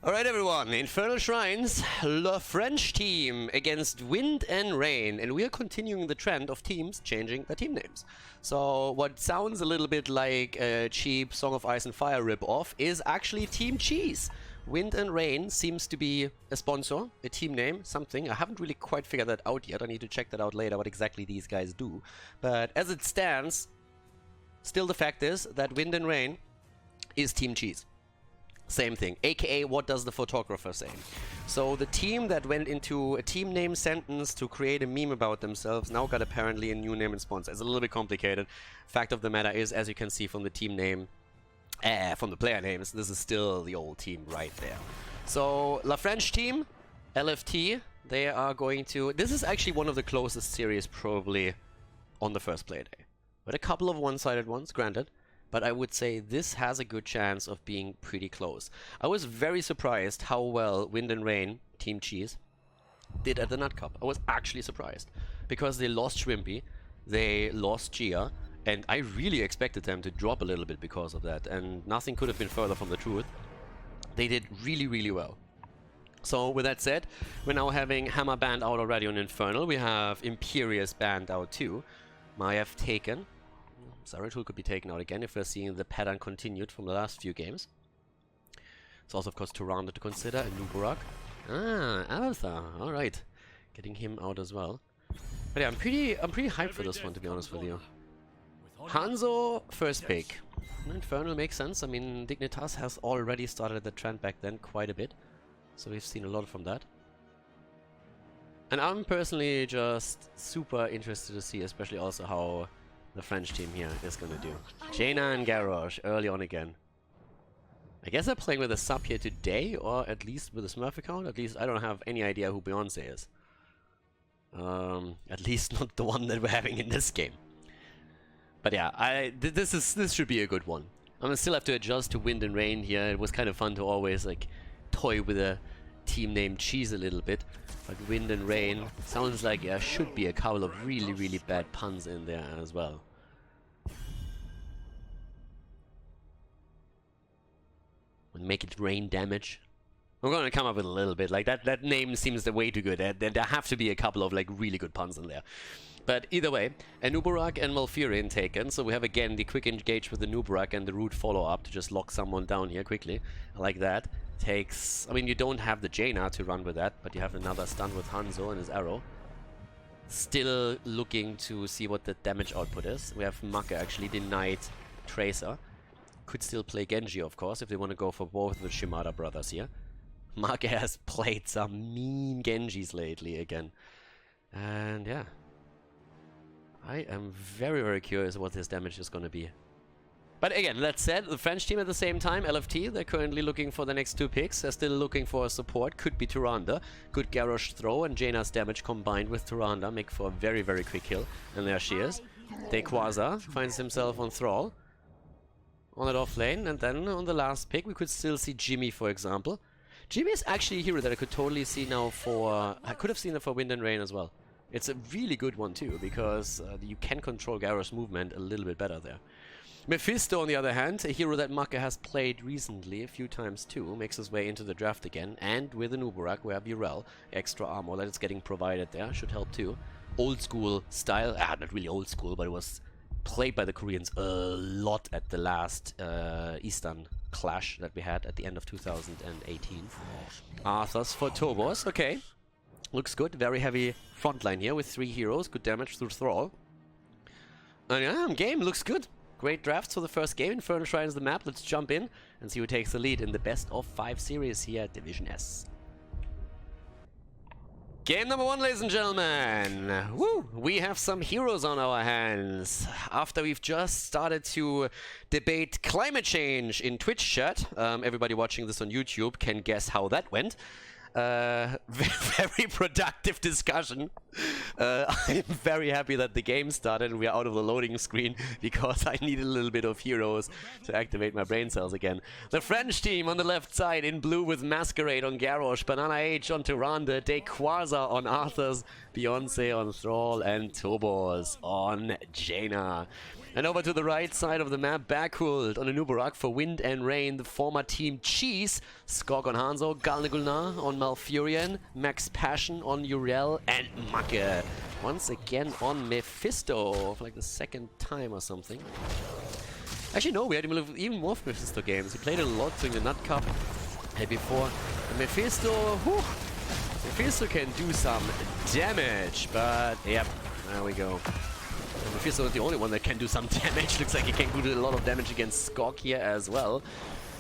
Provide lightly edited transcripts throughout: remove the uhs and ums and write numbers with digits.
Alright everyone, Infernal Shrines, the French team against Wind and Rain, and we are continuing the trend of teams changing their team names. So what sounds a little bit like a cheap Song of Ice and Fire ripoff is actually Team Cheese. Wind and Rain seems to be a sponsor, a team name, something. I haven't really quite figured that out yet. I need to check that out later, what exactly these guys do. But as it stands, still the fact is that Wind and Rain is Team Cheese. Same thing, aka what does the photographer say? So the team that went into a team name sentence to create a meme about themselves now got apparently a new name and sponsor. It's a little bit complicated. Fact of the matter is, as you can see from the team name, from the player names, this is still the old team right there. So La French team, LFT, they are going to... This is actually one of the closest series probably on the first play day. But a couple of one-sided ones, granted. But I would say this has a good chance of being pretty close. I was very surprised how well Wind and Rain, Team Cheese, did at the Nut Cup. I was actually surprised. Because they lost Shrimpy, they lost Gia, and I really expected them to drop a little bit because of that. And nothing could have been further from the truth. They did really, really well. So with that said, we're now having Hammer banned out already on Infernal. We have Imperious banned out too. Maiev taken. Zeratul could be taken out again if we're seeing the pattern continued from the last few games. There's also, of course, Tyrande to consider, and Nubarak. Ah, Alpha. Alright. Getting him out as well. But yeah, I'm pretty hyped for this one, to be honest with you. Hanzo, first pick. Infernal makes sense. I mean, Dignitas has already started the trend back then quite a bit. So we've seen a lot from that. And I'm personally just super interested to see, especially also how the French team here is gonna do. Jaina and Garrosh early on again. I guess they're playing with a sub here today, or at least with a Smurf account. At least I don't have any idea who Beyonce is. At least not the one that we're having in this game. But yeah, this should be a good one. I'm gonna still have to adjust to Wind and Rain here. It was kind of fun to always like toy with a team named Cheese a little bit. But Wind and Rain sounds like there should be a couple of really, really bad puns in there as well. And make it rain damage. I'm gonna come up with a little bit. Like that name seems the way too good. There have to be a couple of like really good puns in there. But either way, a Nubarak and Malfurion taken. So we have again the quick engage with the Nubarak and the root follow-up to just lock someone down here quickly. I like that. Takes... I mean, you don't have the Jaina to run with that, but you have another stun with Hanzo and his arrow. Still looking to see what the damage output is. We have Maka actually denied Tracer. Could still play Genji, of course, if they want to go for both the Shimada brothers here. Maka has played some mean Genjis lately again. And yeah. I am very, very curious what his damage is going to be. But again, that said, the French team at the same time, LFT, they're currently looking for the next two picks. They're still looking for a support. Could be Tyrande. Good Garrosh throw and Jaina's damage combined with Tyrande make for a very, very quick kill. And there she is. Dequaza finds himself on Thrall. On that off lane. And then on the last pick, we could still see Jimmy, for example. Jimmy is actually a hero that I could totally see now for... I could have seen it for Wind and Rain as well. It's a really good one too, because you can control Garrosh's movement a little bit better there. Mephisto, on the other hand, a hero that Maka has played recently a few times too, makes his way into the draft again, and with an Uberak, we have Burel, extra armor that is getting provided there, should help too. Old school style, not really old school, but it was played by the Koreans a lot at the last Eastern clash that we had at the end of 2018. Arthas for Tobos, okay. Looks good, very heavy frontline here with 3 heroes, good damage through Thrall. And yeah, game looks good. Great drafts for the first game. Infernal Shrine is the map. Let's jump in and see who takes the lead in the best of 5 series here at Division S. Game number 1, ladies and gentlemen. Woo! We have some heroes on our hands. After we've just started to debate climate change in Twitch chat, everybody watching this on YouTube can guess how that went. Very productive discussion. I'm very happy that the game started and we are out of the loading screen because I need a little bit of heroes to activate my brain cells again. The French team on the left side in blue with Masquerade on Garrosh, Banana H on Tyrande, Dequaza on Arthas, Beyonce on Thrall, and Tobos on Jaina. And over to the right side of the map, Backhold on Anubarak for Wind and Rain, the former Team Cheese. Skog on Hanzo, Galnagulna on Malfurion, Max Passion on Uriel, and Macke once again on Mephisto for like the second time or something. Actually, no, we had even more Mephisto games. He played it a lot during the Nut Cup before. And Mephisto, whew, Mephisto can do some damage, but yep, there we go. And Mephisto is not the only one that can do some damage. Looks like he can do a lot of damage against Skog here as well.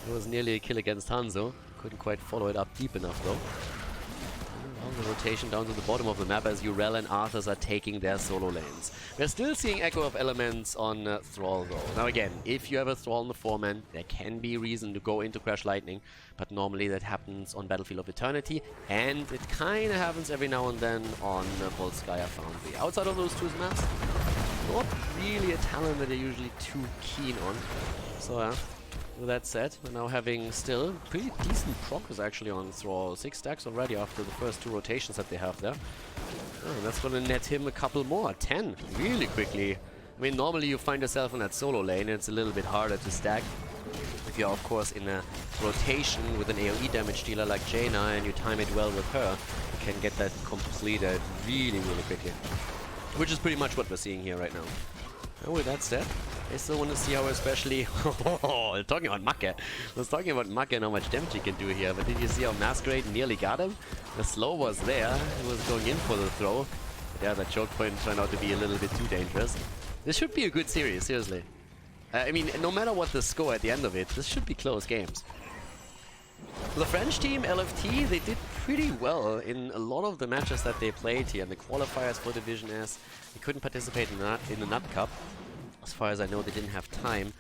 It was nearly a kill against Hanzo. Couldn't quite follow it up deep enough though. The rotation down to the bottom of the map as Uriel and Arthas are taking their solo lanes. We're still seeing Echo of Elements on Thrall though. Now again, if you have a Thrall in the 4-man, there can be reason to go into Crash Lightning, but normally that happens on Battlefield of Eternity, and it kind of happens every now and then on Volskaya Foundry. Outside of those two maps, not really a talent that they're usually too keen on. So yeah. With that said, we're now having still pretty decent progress actually on Thrall. 6 stacks already after the first 2 rotations that they have there. Oh, that's gonna net him a couple more. 10, really quickly. I mean, normally you find yourself in that solo lane and it's a little bit harder to stack. If you're of course in a rotation with an AoE damage dealer like Jaina and you time it well with her, you can get that completed really quickly. Which is pretty much what we're seeing here right now. And with that said, I still want to see how especially... talking about Macke. I was talking about Macke and how much damage he can do here, but did you see how Masquerade nearly got him? The slow was there, he was going in for the throw. But yeah, that choke point turned out to be a little bit too dangerous. This should be a good series, seriously. I mean, no matter what the score at the end of it, this should be close games. The French team, LFT, they did pretty well in a lot of the matches that they played here. In the qualifiers for Division S, they couldn't participate in the Nut Cup. As far as I know, they didn't have time,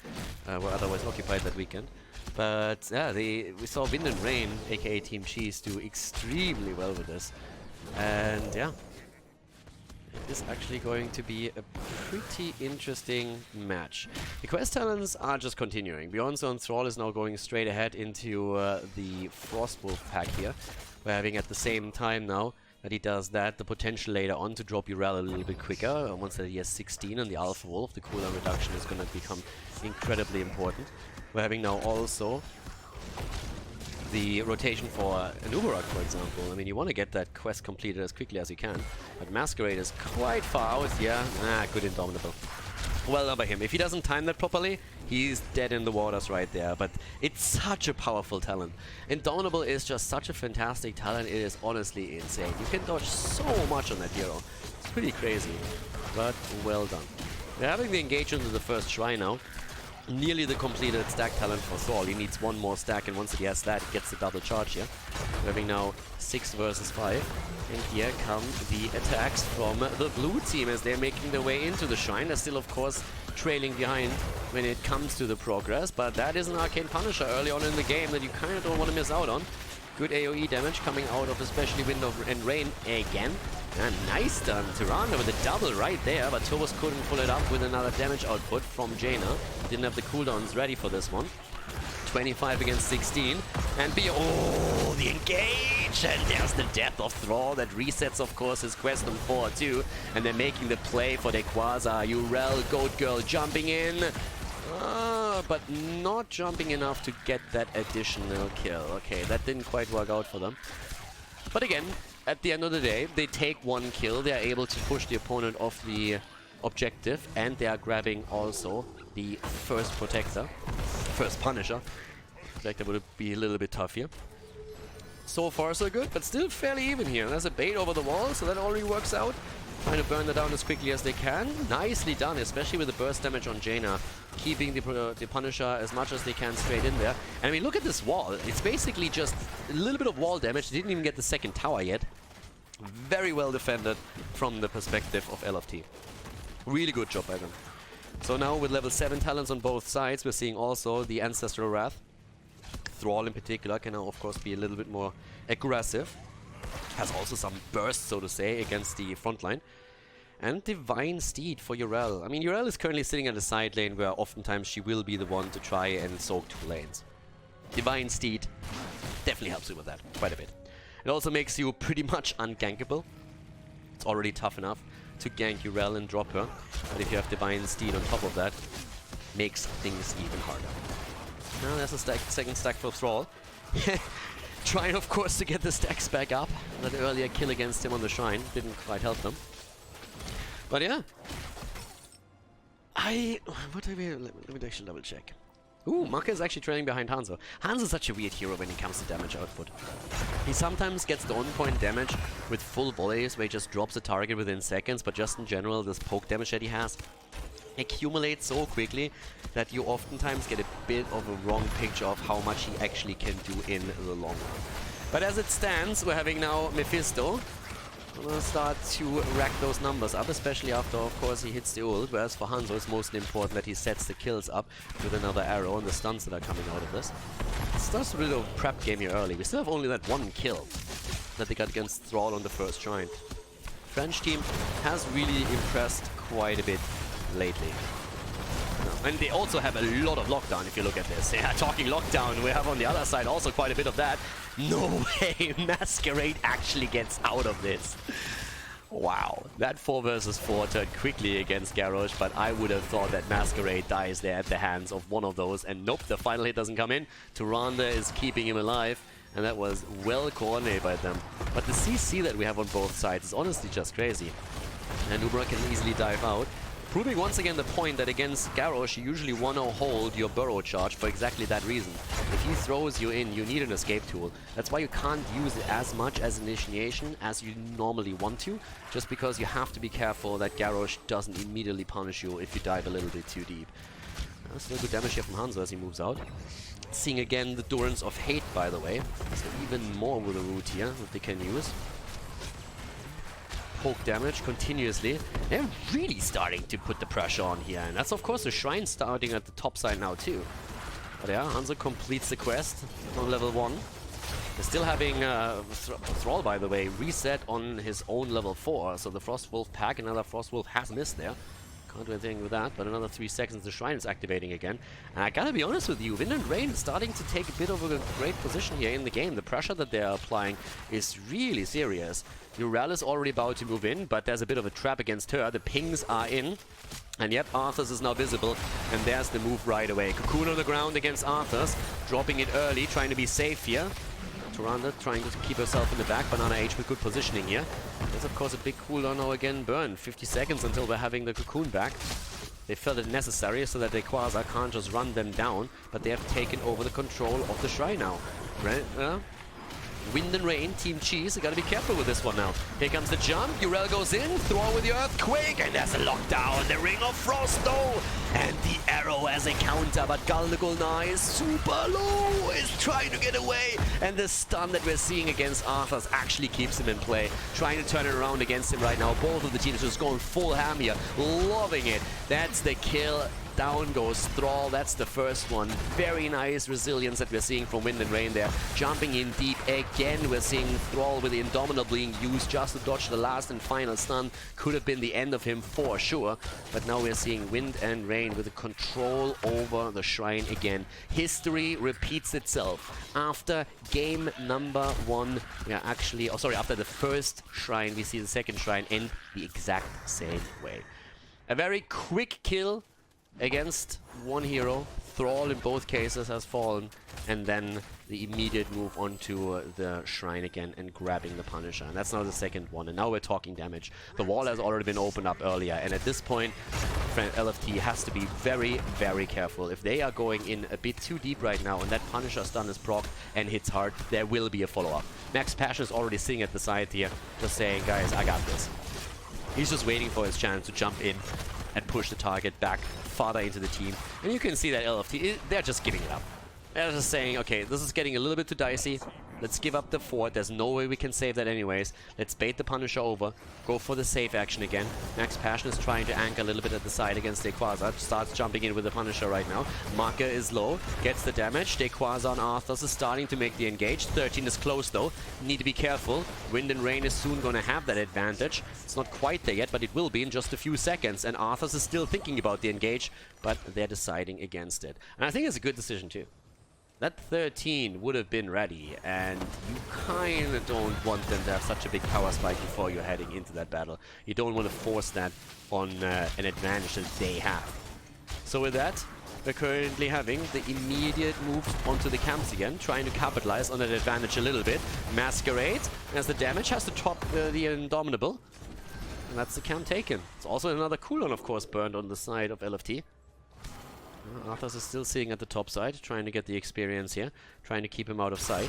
were otherwise occupied that weekend. But yeah, we saw Wind and Rain, aka Team Cheese, do extremely well with this. And yeah, it is actually going to be a pretty interesting match. The quest talents are just continuing. Beyonce and Thrall is now going straight ahead into the Frostwolf pack here. We're having at the same time now that he does that, the potential later on to drop Uriel a little bit quicker. Once that he has 16 on the Alpha Wolf, the cooldown reduction is going to become incredibly important. We're having now also the rotation for Anubarak, for example. I mean, you want to get that quest completed as quickly as you can, but Masquerade is quite far out. Yeah, good Indomitable. Well done by him. If he doesn't time that properly, he's dead in the waters right there. But it's such a powerful talent. Indomitable is just such a fantastic talent. It is honestly insane. You can dodge so much on that hero. It's pretty crazy, but well done. We're having the engagement with the first shrine now. Nearly the completed stack talent for Thrall. He needs one more stack, and once he has that, he gets the double charge here. We're having now 6 versus 5. And here come the attacks from the blue team as they're making their way into the shrine. They're still, of course, trailing behind when it comes to the progress, but that is an Arcane Punisher early on in the game that you kind of don't want to miss out on. Good AoE damage coming out of especially Wind and Rain again. And nice done, Tirana with a double right there, but Turbos couldn't pull it up with another damage output from Jaina. Didn't have the cooldowns ready for this one. 25 against 16, and oh, the engage, and there's the death of Thrall that resets, of course, his quest on 4-2, and they're making the play for Dequaza. Uriel, Goat Girl jumping in, but not jumping enough to get that additional kill. Okay, that didn't quite work out for them. But again, at the end of the day, they take 1 kill, they are able to push the opponent off the objective, and they are grabbing also the first Protector. First Punisher. Protector would be a little bit tough here. So far so good, but still fairly even here. There's a bait over the wall, so that already works out. Trying to burn that down as quickly as they can. Nicely done, especially with the burst damage on Jaina. Keeping the Punisher as much as they can straight in there. And I mean, look at this wall. It's basically just a little bit of wall damage. They didn't even get the second tower yet. Very well defended from the perspective of LFT. Really good job by them. So now with level 7 talents on both sides, we're seeing also the Ancestral Wrath. Thrall in particular can now of course be a little bit more aggressive. Has also some burst, so to say, against the front line. And Divine Steed for Uriel. I mean, Uriel is currently sitting at the side lane where oftentimes she will be the one to try and soak 2 lanes. Divine Steed definitely helps you with that quite a bit. It also makes you pretty much ungankable. It's already tough enough to gank Urel and drop her. But if you have Divine Steed on top of that, makes things even harder. Now there's a second stack for Thrall. Trying, of course, to get the stacks back up. That earlier kill against him on the Shrine didn't quite help them. But yeah. Let me actually double check. Ooh, Maka is actually trailing behind Hanzo. Hanzo's such a weird hero when it comes to damage output. He sometimes gets the on-point damage with full volleys where he just drops a target within seconds, but just in general, this poke damage that he has accumulates so quickly that you oftentimes get a bit of a wrong picture of how much he actually can do in the long run. But as it stands, we're having now Mephisto. We'll start to rack those numbers up, especially after, of course, he hits the ult, whereas for Hanzo it's mostly important that he sets the kills up with another arrow and the stuns that are coming out of this. It starts a little prep game here early. We still have only that one kill that they got against Thrall on the first Shrine. French team has really impressed quite a bit lately. And they also have a lot of lockdown if you look at this. Yeah, talking lockdown, we have on the other side also quite a bit of that. No way, Masquerade actually gets out of this. Wow, that 4 versus 4 turned quickly against Garrosh, but I would have thought that Masquerade dies there at the hands of one of those. And nope, the final hit doesn't come in. Tyrande is keeping him alive, and that was well coordinated by them. But the CC that we have on both sides is honestly just crazy. And Ubra can easily dive out. Proving once again the point that against Garrosh you usually want to hold your burrow charge for exactly that reason. If he throws you in, you need an escape tool. That's why you can't use it as much as initiation as you normally want to, just because you have to be careful that Garrosh doesn't immediately punish you if you dive a little bit too deep. That's a good damage here from Hanzo as he moves out. Seeing again the Durance of Hate, by the way, so even more with a root here that they can use. Poke damage continuously. They're really starting to put the pressure on here, and that's of course the Shrine starting at the top side now too. But yeah, Hanzo completes the quest on level 1. They're still having Thrall, by the way, reset on his own level 4, so the Frostwolf pack, another Frostwolf has missed there. Can't do anything with that, but another 3 seconds the Shrine is activating again. And I gotta be honest with you, Wind and Rain is starting to take a bit of a great position here in the game. The pressure that they're applying is really serious. Urel is already about to move in, but there's a bit of a trap against her. The pings are in. And yep, Arthur's is now visible, and there's the move right away. Cocoon on the ground against Arthur's, dropping it early, trying to be safe here. Tyrande trying to keep herself in the back. Banana H with good positioning here. There's of course a big cooldown now again. Burn 50 seconds until we're having the Cocoon back. They felt it necessary so that the Quasar can't just run them down, but they have taken over the control of the Shrine now. Wind and Rain, Team Cheese, you gotta be careful with this one now. Here comes the jump, Urel goes in, throw with the Earthquake, and there's a lockdown, the Ring of Frost though, and the arrow as a counter, but Gul'Naguil is super low, is trying to get away, and the stun that we're seeing against Arthur's actually keeps him in play, trying to turn it around against him right now. Both of the teams just going full ham here, loving it. That's the kill. Down goes Thrall, that's the first one. Very nice resilience that we're seeing from Wind and Rain there. Jumping in deep again, we're seeing Thrall with the Indomitable being used just to dodge the last and final stun. Could have been the end of him for sure, but now we're seeing Wind and Rain with the control over the Shrine again. History repeats itself. After game number 1, we are actually, after the first Shrine, we see the second Shrine end the exact same way. A very quick kill against one hero. Thrall in both cases has fallen, and then the immediate move onto the Shrine again and grabbing the Punisher. And that's now the second one, and now we're talking damage. The wall has already been opened up earlier, and at this point LFT has to be very, very careful. If they are going in a bit too deep right now and that Punisher stun is proc and hits hard, there will be a follow-up. Max Passion is already sitting at the side here, just saying, guys, I got this. He's just waiting for his chance to jump in and push the target back farther into the team. And you can see that LFT, they're just giving it up. They're just saying, okay, this is getting a little bit too dicey. Let's give up the fort. There's no way we can save that anyways. Let's bait the Punisher over. Go for the safe action again. Max Passion is trying to anchor a little bit at the side against Dequasar. Starts jumping in with the Punisher right now. Marker is low. Gets the damage. Dequasar on Arthas is starting to make the engage. 13 is close though. Need to be careful. Wind and Rain is soon going to have that advantage. It's not quite there yet, but it will be in just a few seconds. And Arthas is still thinking about the engage, but they're deciding against it. And I think it's a good decision too. That 13 would have been ready, and you kind of don't want them to have such a big power spike before you're heading into that battle. You don't want to force that on an advantage that they have. So with that, we're currently having the immediate moves onto the camps again, trying to capitalize on that advantage a little bit. Masquerade, as the damage has to top the Indomitable. And that's the camp taken. It's also another cooldown, of course, burned on the side of LFT. Arthas is still sitting at the top side, trying to get the experience here, trying to keep him out of sight.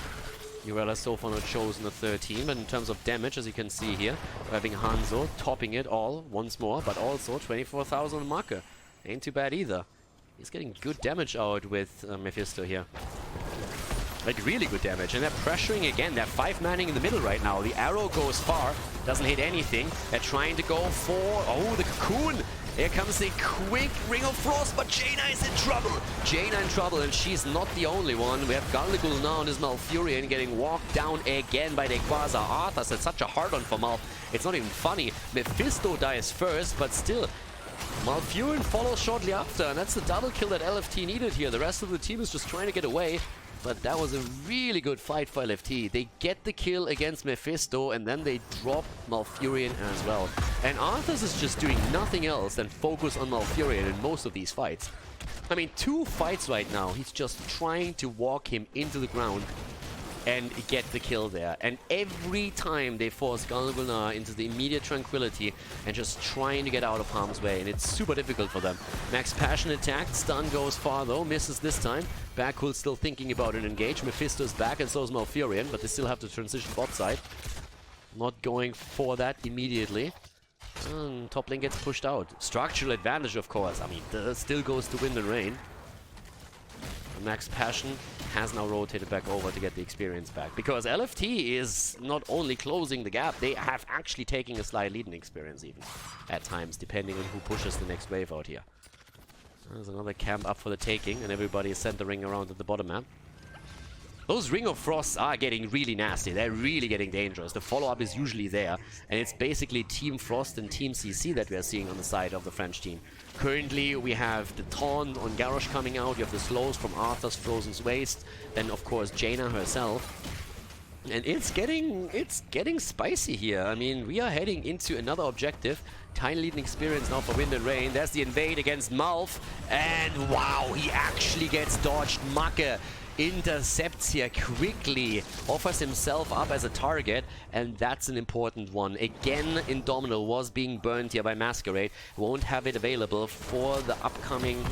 Urella so far not chosen the 13, but in terms of damage, as you can see here, we're having Hanzo topping it all once more, but also 24,000 marker. Ain't too bad either. He's getting good damage out with Mephisto here. Like, really good damage. And they're pressuring again. They're 5-manning in the middle right now. The arrow goes far. Doesn't hit anything. They're trying to go for... Oh, the cocoon! Here comes the quick Ring of Frost, but Jaina is in trouble. Jaina in trouble, and she's not the only one. We have Khaldor now on his Malfurion getting walked down again by the Quasar. Arthas had such a hard-on for Mal. It's not even funny. Mephisto dies first, but still... Malfurion follows shortly after, and that's the double kill that LFT needed here. The rest of the team is just trying to get away, but that was a really good fight for LFT. They get the kill against Mephisto, and then they drop Malfurion as well. And Arthas is just doing nothing else than focus on Malfurion in most of these fights. I mean, 2 fights right now, he's just trying to walk him into the ground and get the kill there. And every time they force Khaldor into the immediate tranquility and just trying to get out of harm's way, and it's super difficult for them. Max Passion attacked, stun goes far though, misses this time. Backhool still thinking about an engage. Mephisto is back and so is Malfurion, but they still have to transition bot side. Not going for that immediately. And top lane gets pushed out. Structural advantage, of course. I mean, still goes to Wind and Rain. Max Passion has now rotated back over to get the experience back, because LFT is not only closing the gap, they have actually taken a slight lead in experience even at times, depending on who pushes the next wave out here. There's another camp up for the taking, and everybody is centering around at the bottom map. Those Ring of Frosts are getting really nasty. They're really getting dangerous. The follow-up is usually there, and it's basically Team Frost and Team CC that we are seeing on the side of the French team. Currently, we have the Taunt on Garrosh coming out. You have the slows from Arthas, Frozen's Waste. Then, of course, Jaina herself. And it's getting spicy here. I mean, we are heading into another objective. Tiny leading experience now for Wind and Rain. There's the invade against Malf. And wow, he actually gets dodged. Macke intercepts here quickly, offers himself up as a target, and that's an important one. Again, Indomitable was being burned here by Masquerade. Won't have it available for the upcoming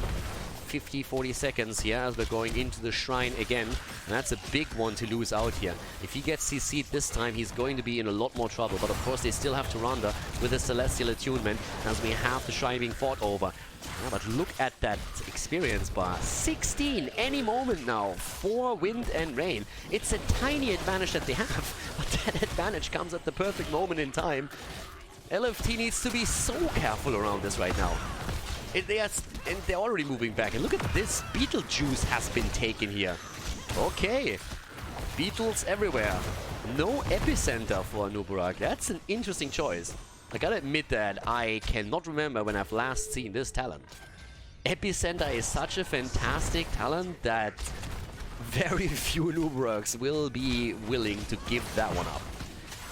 50-40 seconds here as we're going into the shrine again, and that's a big one to lose out here. If he gets CC'd this time, he's going to be in a lot more trouble, but of course they still have to Randa with the Celestial Attunement as we have the shrine being fought over. Yeah, but look at that experience bar. 16 any moment now for Wind and Rain. It's a tiny advantage that they have, but that advantage comes at the perfect moment in time. LFT needs to be so careful around this right now. They're already moving back. And look at this. Beetlejuice has been taken here. Okay. Beetles everywhere. No epicenter for Nuburak. That's an interesting choice. I gotta admit that I cannot remember when I've last seen this talent. Epicenter is such a fantastic talent that very few Nuburaks will be willing to give that one up.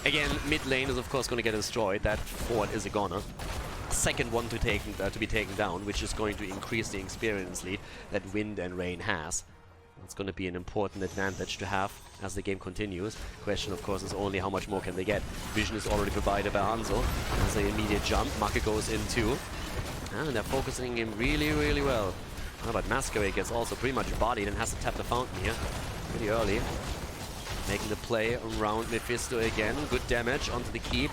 Again, mid lane is of course going to get destroyed. That fort is a goner. Second one to be taken down, which is going to increase the experience lead that Wind and Rain has. It's going to be an important advantage to have as the game continues. Question, of course, is only how much more can they get. Vision is already provided by Hanzo. As an immediate jump, Macke goes in too. And they're focusing him really, really well. But Masquerade gets also pretty much bodied and has to tap the fountain here pretty early. Making the play around Mephisto again. Good damage onto the keep.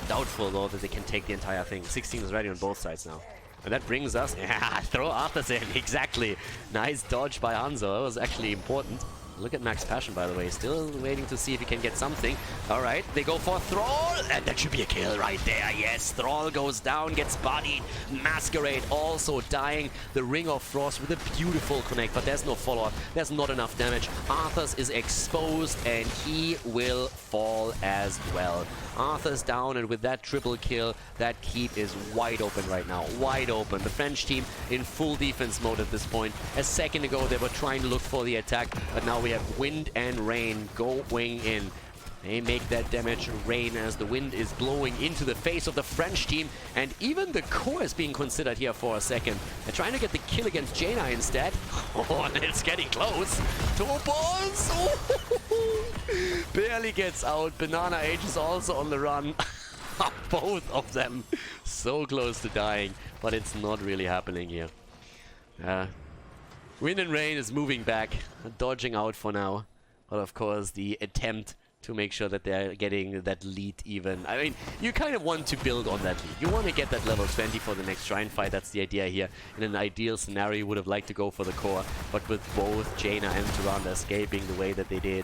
Doubtful, though, that they can take the entire thing. 16 is ready on both sides now. And that brings us... Yeah, throw Arthas in, exactly. Nice dodge by Hanzo. That was actually important. Look at Max Passion, by the way. Still waiting to see if he can get something. Alright, they go for Thrall, and that should be a kill right there. Yes, Thrall goes down, gets bodied. Masquerade also dying. The Ring of Frost with a beautiful connect, but there's no follow-up. There's not enough damage. Arthas is exposed, and he will fall as well. Arthur's down, and with that triple kill, that keep is wide open right now. Wide open. The French team in full defense mode at this point. A second ago, they were trying to look for the attack, but now we have Wind and Rain going in. They make that damage rain as the wind is blowing into the face of the French team, and even the core is being considered here for a second. They're trying to get the kill against Jaina instead. Oh, and it's getting close. Topos! Barely gets out. Banana Age is also on the run. Both of them so close to dying, but it's not really happening here. Wind and Rain is moving back, dodging out for now. But of course, the attempt to make sure that they're getting that lead even. I mean, you kind of want to build on that lead. You want to get that level 20 for the next Shrine fight. That's the idea here. In an ideal scenario, you would have liked to go for the core. But with both Jaina and Tyrande escaping the way that they did,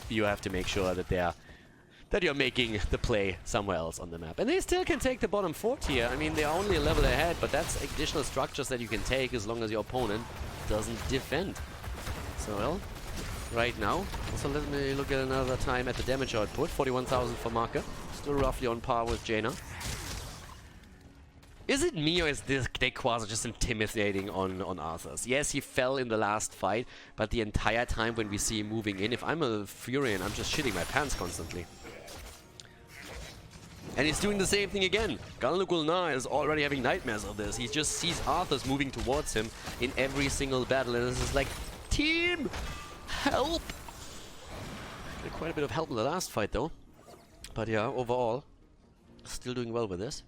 you have to make sure that you're making the play somewhere else on the map. And they still can take the bottom fort here. I mean, they're only a level ahead, but that's additional structures that you can take as long as your opponent doesn't defend. So, well, right now. So let me look at another time at the damage output. 41,000 for Marker. Still roughly on par with Jaina. Is it me, or is this Quasar just intimidating on Arthas? Yes, he fell in the last fight, but the entire time when we see him moving in, if I'm a Furion, I'm just shitting my pants constantly. And he's doing the same thing again. Gulna is already having nightmares of this. He just sees Arthas moving towards him in every single battle, and this is like, team! Help! Did quite a bit of help in the last fight though. But yeah, overall, still doing well with this.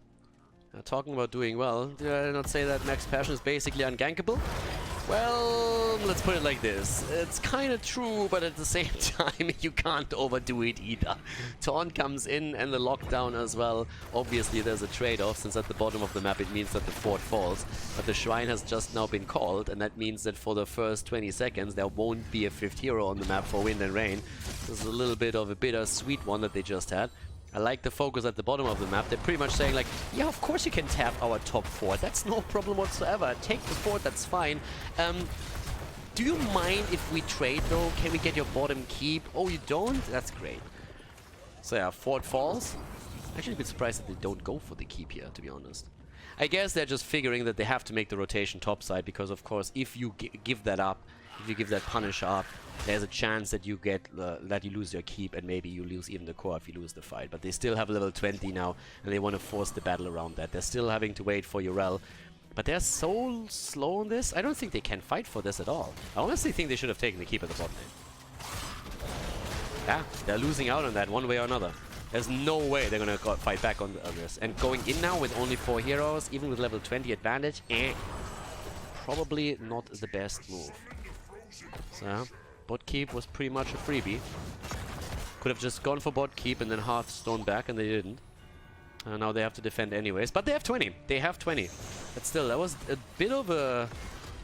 Talking about doing well, did I not say that Max Passion is basically ungankable? Well, let's put it like this. It's kind of true, but at the same time, you can't overdo it either. Taunt comes in and the lockdown as well. Obviously, there's a trade-off, since at the bottom of the map it means that the fort falls. But the Shrine has just now been called, and that means that for the first 20 seconds, there won't be a 5th hero on the map for Wind and Rain. This is a little bit of a bittersweet one that they just had. I like the focus at the bottom of the map. They're pretty much saying like, yeah, of course you can tap our top fort. That's no problem whatsoever. Take the fort, that's fine. Do you mind if we trade though? Can we get your bottom keep? Oh, you don't? That's great. So yeah, fort falls. Actually a bit surprised that they don't go for the keep here, to be honest. I guess they're just figuring that they have to make the rotation topside, because of course if you give that up, if you give that Punisher up, there's a chance that you get that you lose your keep, and maybe you lose even the core if you lose the fight. But they still have level 20 now, and they want to force the battle around that. They're still having to wait for Urel, but they're so slow on this. I don't think they can fight for this at all. I honestly think they should have taken the keep at the bottom lane. Yeah, they're losing out on that one way or another. There's no way they're gonna fight back on this. And going in now with only 4 heroes, even with level 20 advantage, probably not the best move. So, bot keep was pretty much a freebie. Could have just gone for bot keep and then Hearthstone back, and they didn't. Now they have to defend anyways, but they have 20. They have 20. But still, that was a bit of a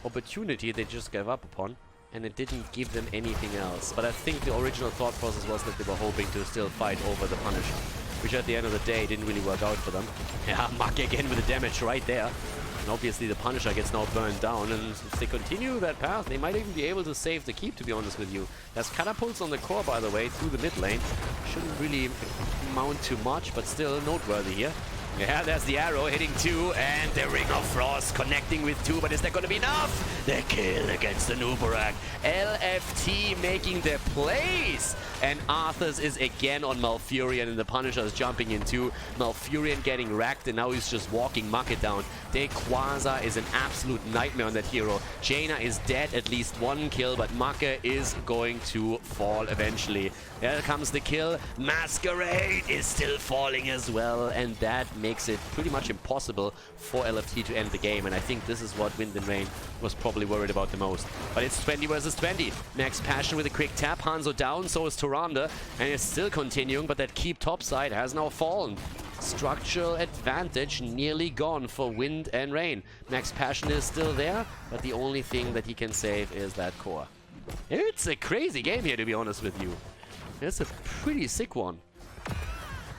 opportunity they just gave up upon, and it didn't give them anything else. But I think the original thought process was that they were hoping to still fight over the Punisher, which at the end of the day didn't really work out for them. Yeah, Mark again with the damage right there. And obviously the Punisher gets now burned down, and if they continue that path, they might even be able to save the keep, to be honest with you. There's catapults on the core, by the way, through the mid lane. Shouldn't really amount to much, but still noteworthy here. Yeah, there's the arrow hitting 2, and the Ring of Frost connecting with 2, but is that going to be enough? The kill against the Nubarak. LFT making their plays, and Arthas is again on Malfurion, and the Punisher is jumping in too. Malfurion getting wrecked, and now he's just walking Market down. Quasar is an absolute nightmare on that hero. Jaina is dead, at least 1 kill, but Marker is going to fall eventually. There comes the kill. Masquerade is still falling as well, and that makes it pretty much impossible for LFT to end the game, and I think this is what Wind and Rain was probably worried about the most. But it's 20 versus 20. Max Passion with a quick tap. Hanzo down, so is Tyrande, and it's still continuing, but that keep topside has now fallen. Structural advantage nearly gone for Wind and Rain. Max Passion is still there, but the only thing that he can save is that core. It's a crazy game here, to be honest with you. It's a pretty sick one.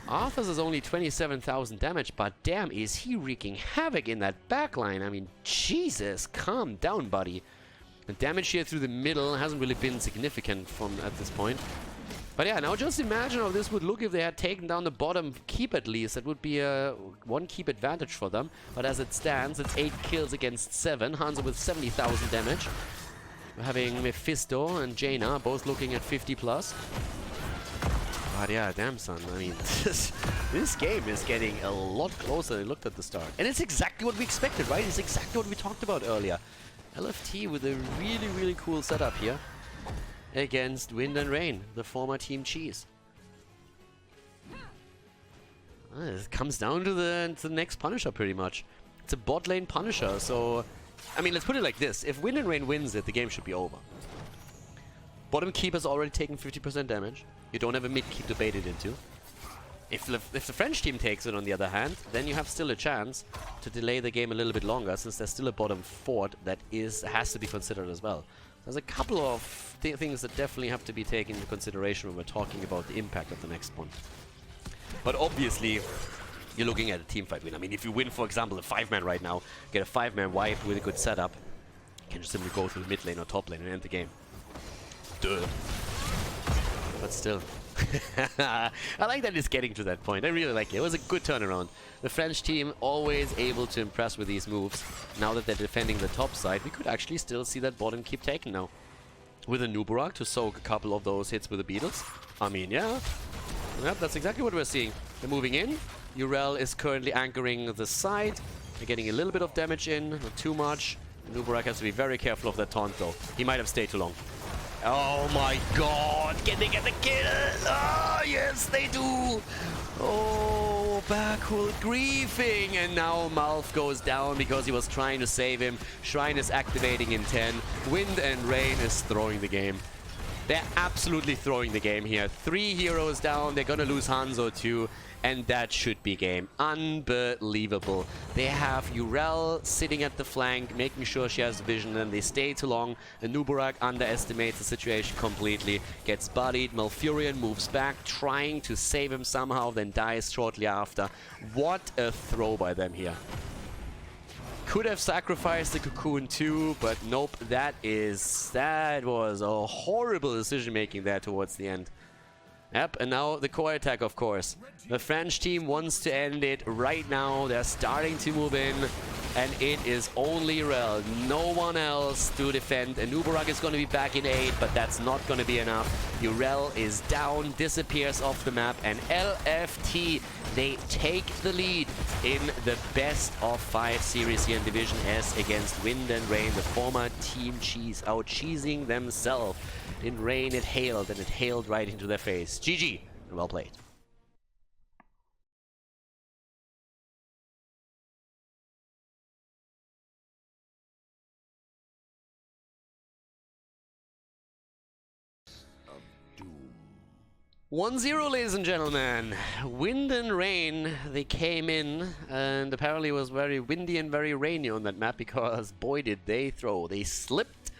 Arthur's is only 27,000 damage, but damn, is he wreaking havoc in that backline. I mean, Jesus, calm down, buddy. The damage here through the middle hasn't really been significant from at this point. But yeah, now just imagine how this would look if they had taken down the bottom keep at least. That would be a 1 keep advantage for them. But as it stands, it's 8 kills against 7. Hanzo with 70,000 damage. We're having Mephisto and Jaina both looking at 50 plus. But yeah, damn son, I mean, this game is getting a lot closer than it looked at the start. And it's exactly what we expected, right? It's exactly what we talked about earlier. LFT with a really, really cool setup here against Wind and Rain, the former Team Cheese. It comes down to the next Punisher pretty much. It's a bot lane Punisher, so... I mean, let's put it like this. If Wind and Rain wins it, the game should be over. Bottom keep has already taken 50% damage. You don't have a mid keep to bait it into. If the French team takes it, on the other hand, then you have still a chance to delay the game a little bit longer, since there's still a bottom fort that has to be considered as well. There's a couple of things that definitely have to be taken into consideration when we're talking about the impact of the next one. But obviously, you're looking at a team fight win. I mean, if you win, for example, a 5-man right now, get a 5-man wipe with a good setup, you can just simply go through the mid lane or top lane and end the game. Duh. But still. I like that it's getting to that point. I really like it. It was a good turnaround. The French team always able to impress with these moves. Now that they're defending the top side, we could actually still see that bottom keep taken now. With a Nubarak to soak a couple of those hits with the Beatles. I mean, yeah. Yep, that's exactly what we're seeing. They're moving in. Urel is currently anchoring the side. They're getting a little bit of damage in, not too much. Nubarak has to be very careful of that taunt though. He might have stayed too long. Oh my god, can they get the kill? Oh, yes, they do. Oh, Backhool griefing. And now Malf goes down because he was trying to save him. Shrine is activating in 10. Wind and Rain is throwing the game. They're absolutely throwing the game here. 3 heroes down. They're going to lose Hanzo too. And that should be game. Unbelievable. They have Urel sitting at the flank, making sure she has vision, and they stay too long. Nubarak underestimates the situation completely, gets bodied. Malfurion moves back, trying to save him somehow, then dies shortly after. What a throw by them here. Could have sacrificed the cocoon too, but nope, that was a horrible decision making there towards the end. Yep, and now the core attack, of course. The French team wants to end it right now. They're starting to move in, and it is only Rel. No one else to defend. And Nubarak is going to be back in 8, but that's not going to be enough. Urel is down, disappears off the map, and LFT, they take the lead in the best of 5 series here in Division S against Wind and Rain, the former Team Cheese, out-cheesing themselves. In Rain, it hailed, and it hailed right into their face. GG, and well played. Doom. 1-0, ladies and gentlemen. Wind and Rain, they came in, and apparently it was very windy and very rainy on that map, because boy did they throw. They slipped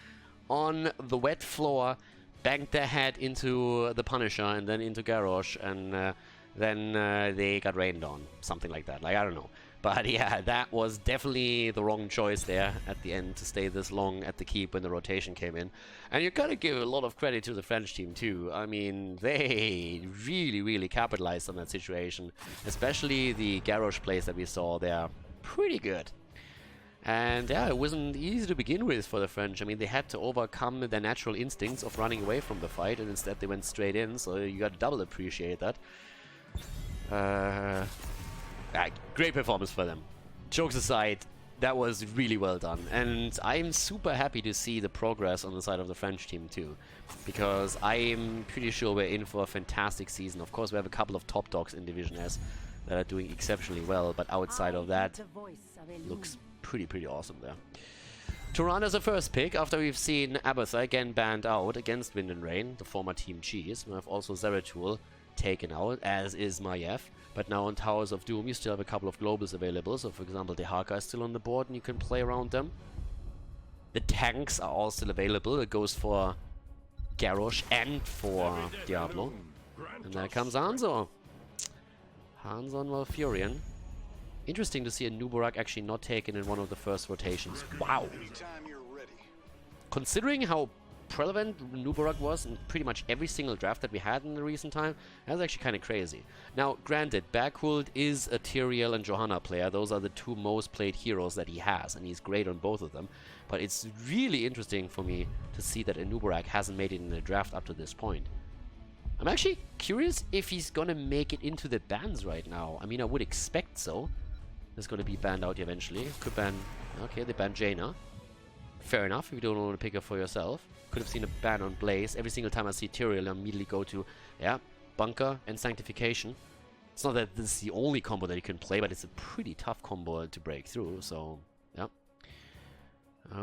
on the wet floor, banked their head into the Punisher and then into Garrosh, and then they got rained on. Something like that. Like, I don't know. But yeah, that was definitely the wrong choice there at the end to stay this long at the keep when the rotation came in. And you gotta give a lot of credit to the French team too. I mean, they really, really capitalized on that situation. Especially the Garrosh plays that we saw there. Pretty good. And yeah, it wasn't easy to begin with for the French. I mean, they had to overcome their natural instincts of running away from the fight, and instead they went straight in, so you got to double appreciate that. Great performance for them. Jokes aside, that was really well done. And I'm super happy to see the progress on the side of the French team too, because I'm pretty sure we're in for a fantastic season. Of course, we have a couple of top dogs in Division S that are doing exceptionally well, but outside of that, looks pretty awesome there. Turan as a first pick after we've seen Abatha again banned out against Wind and Rain, the former Team Cheese. We have also Zeratul taken out, as is Maiev. But now on Towers of Doom you still have a couple of globals available. So for example, Dehaka is still on the board and you can play around them. The tanks are all still available. It goes for Garrosh and for Diablo. And there comes Hanzo. Hanzo and Malfurion. Interesting to see a Nubarak actually not taken in one of the first rotations. Wow. Considering how prevalent Nubarak was in pretty much every single draft that we had in the recent time, that's actually kind of crazy. Now, granted, Berghult is a Tyrael and Johanna player. Those are the two most played heroes that he has, and he's great on both of them. But it's really interesting for me to see that a Nubarak hasn't made it in a draft up to this point. I'm actually curious if he's gonna make it into the bans right now. I mean, I would expect so. It's gonna be banned out eventually. Could ban... Okay, they banned Jaina. Fair enough, if you don't want to pick her for yourself. Could have seen a ban on Blaze. Every single time I see Tyrael, I immediately go to, yeah, Bunker and Sanctification. It's not that this is the only combo that you can play, but it's a pretty tough combo to break through, so, yeah.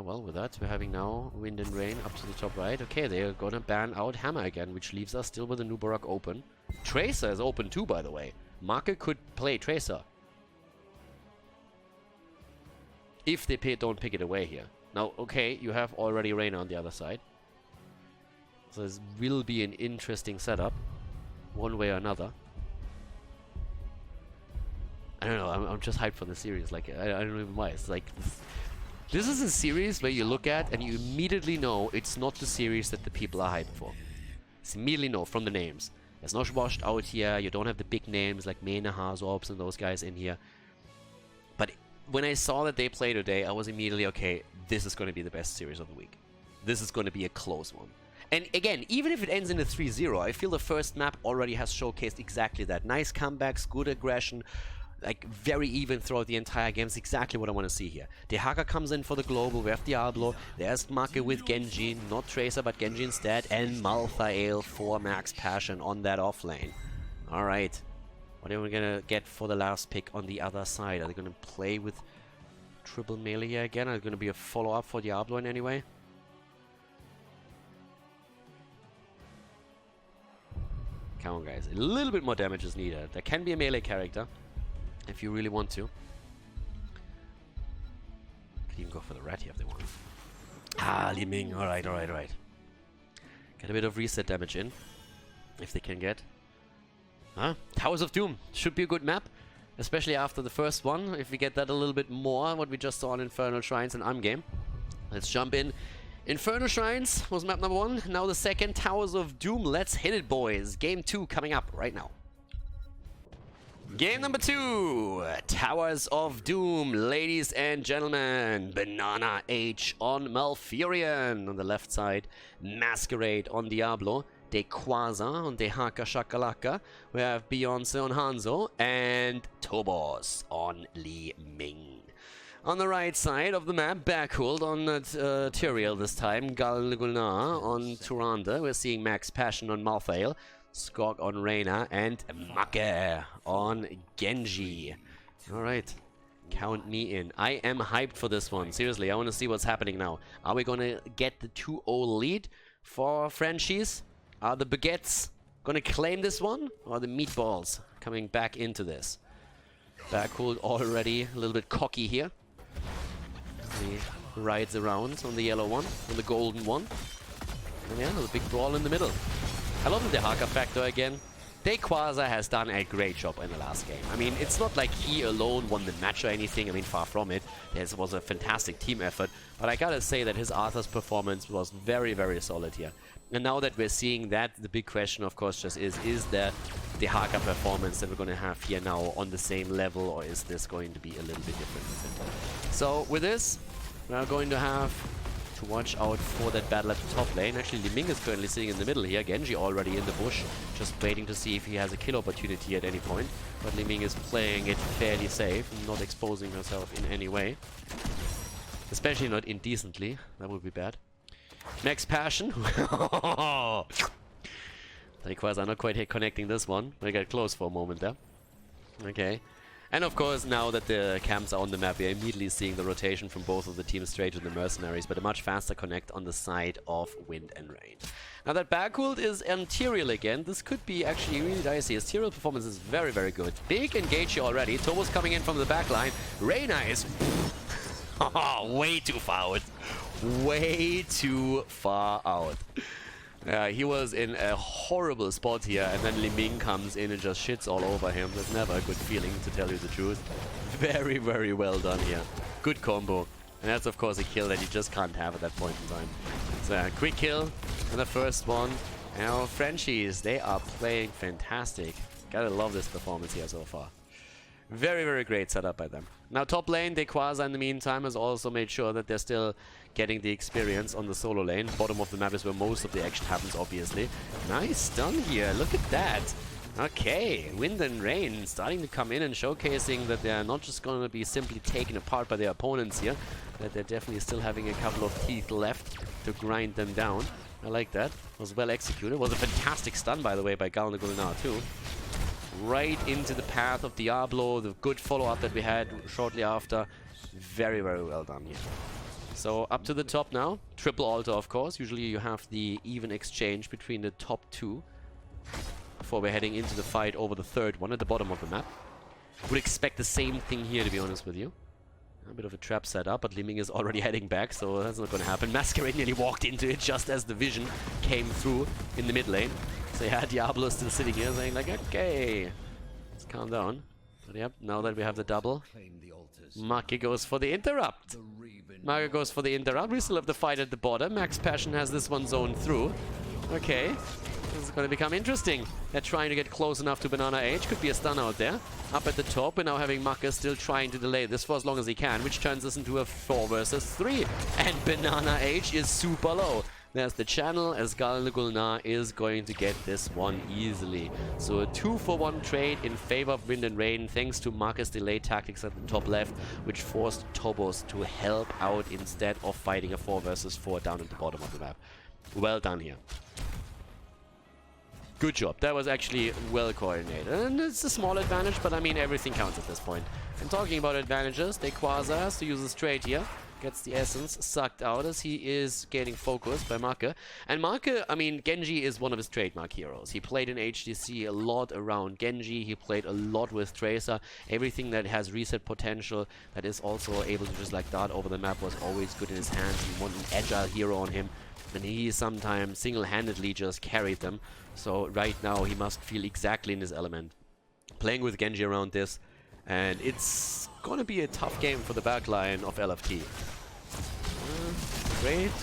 Well, with that, we're having now Wind and Rain up to the top right. Okay, they're gonna ban out Hammer again, which leaves us still with the Nubarak open. Tracer is open too, by the way. Marke could play Tracer. If they don't pick it away here. Now, okay, you have already Reyna on the other side. So this will be an interesting setup, one way or another. I don't know, I'm just hyped for the series. Like, I don't know even why. It's like, this is a series where you look at and you immediately know it's not the series that the people are hyped for. You immediately know from the names. It's not washed out here, you don't have the big names like Mena, Hazorps and those guys in here. But when I saw that they played today, I was immediately, okay, this is going to be the best series of the week. This is going to be a close one. And again, even if it ends in a 3-0, I feel the first map already has showcased exactly that. Nice comebacks, good aggression, like very even throughout the entire game. It's exactly what I want to see here. Dehaka comes in for the global, we have Diablo, there's Marke with Genji, not Tracer but Genji instead, and Malthael for Max Passion on that off lane. Alright, what are we gonna get for the last pick on the other side? Are they gonna play with triple melee here again? Are they gonna be a follow-up for Diablo in any way? Come on, guys. A little bit more damage is needed. There can be a melee character if you really want to. Could even go for the rat here if they want. Ah, Li Ming. Alright, alright, alright. Get a bit of reset damage in. If they can get. Huh? Towers of Doom. Should be a good map. Especially after the first one. If we get that a little bit more, what we just saw on Infernal Shrines and Game. Let's jump in. Infernal Shrines was map number 1. Now the second, Towers of Doom. Let's hit it, boys. Game 2 coming up right now. Game number 2. Towers of Doom, ladies and gentlemen. Banana H on Malfurion. On the left side, Masquerade on Diablo. Dequaza on Dehaka Shakalaka. We have Beyonce on Hanzo. And Tobos on Li Ming. On the right side of the map, Berghult on Tyrael this time, Galgulnar on Turanda. We're seeing Max Passion on Malthael, Skog on Reyna, and Make on Genji. Alright, count me in. I am hyped for this one. Seriously, I want to see what's happening now. Are we going to get the 2-0 lead for Frenchies? Are the Baguettes going to claim this one? Or are the Meatballs coming back into this? Berghult already a little bit cocky here. He rides around on the yellow one, on the golden one. And yeah, there's a big brawl in the middle. I love the Dehaka factor again. Dequaza has done a great job in the last game. I mean, it's not like he alone won the match or anything. I mean, far from it. This was a fantastic team effort. But I gotta say that his Arthur's performance was very, very solid here. And now that we're seeing that, the big question, of course, just is the Dehaka performance that we're going to have here now on the same level, or is this going to be a little bit different? So, with this, we're going to have to watch out for that battle at the top lane. Actually, Li Ming is currently sitting in the middle here. Genji already in the bush, just waiting to see if he has a kill opportunity at any point. But Li Ming is playing it fairly safe, not exposing herself in any way. Especially not indecently. That would be bad. Max Passion. Dequaza not quite connecting this one. We got close for a moment there. Okay. And of course, now that the camps are on the map, we are immediately seeing the rotation from both of the teams straight to the mercenaries, but a much faster connect on the side of Wind and Rain. Now that Berghult is on Tyrael again, this could be actually really dicey. His Tyrael performance is very, very good. Big engage here already. Tobos coming in from the back line. Reyna is way too far out. Way too far out. He was in a horrible spot here, and then Li Ming comes in and just shits all over him. That's never a good feeling, to tell you the truth. Very, very well done here. Good combo. And that's, of course, a kill that you just can't have at that point in time. So, a quick kill and the first one. Now, Frenchies, they are playing fantastic. Gotta love this performance here so far. Very, very great setup by them. Now, top lane, Dequaza in the meantime has also made sure that they're still getting the experience on the solo lane. Bottom of the map is where most of the action happens, obviously. Nice stun here. Look at that. Okay, Wind and Rain starting to come in and showcasing that they're not just going to be simply taken apart by their opponents here, that they're definitely still having a couple of teeth left to grind them down. I like that. Was well executed. Was a fantastic stun, by the way, by Khaldor too. Right into the path of Diablo, the good follow-up that we had shortly after. Very, very well done here. So up to the top now. Triple altar, of course. Usually you have the even exchange between the top two before we're heading into the fight over the third one at the bottom of the map. Would expect the same thing here, to be honest with you. A bit of a trap set up, but Li Ming is already heading back, so that's not going to happen. Masquerade nearly walked into it just as the vision came through in the mid lane. So yeah, Diablo is still sitting here saying like, okay, let's calm down. But yep, now that we have the double, Maki goes for the interrupt. Maki goes for the interrupt. We still have the fight at the bottom. Max Passion has this one zoned through. Okay, this is going to become interesting. They're trying to get close enough to Banana H. Could be a stun out there. Up at the top, we're now having Maka still trying to delay this for as long as he can, which turns us into a 4 versus 3. And Banana H is super low. There's the channel, as Khaldor is going to get this one easily. So a 2-for-1 trade in favor of Wind and Rain, thanks to Marcus' delay tactics at the top left, which forced Tobos to help out instead of fighting a 4 versus 4 down at the bottom of the map. Well done here. Good job. That was actually well coordinated. And it's a small advantage, but I mean, everything counts at this point. And talking about advantages, Dequaza has to use his trade here. Gets the essence sucked out as he is getting focused by Maka. And Maka, I mean, Genji is one of his trademark heroes. He played in HDC a lot around Genji. He played a lot with Tracer. Everything that has reset potential, that is also able to just like dart over the map, was always good in his hands. He wanted an agile hero on him. And he sometimes single-handedly just carried them. So right now he must feel exactly in his element. Playing with Genji around this. And it's gonna be a tough game for the backline of LFT.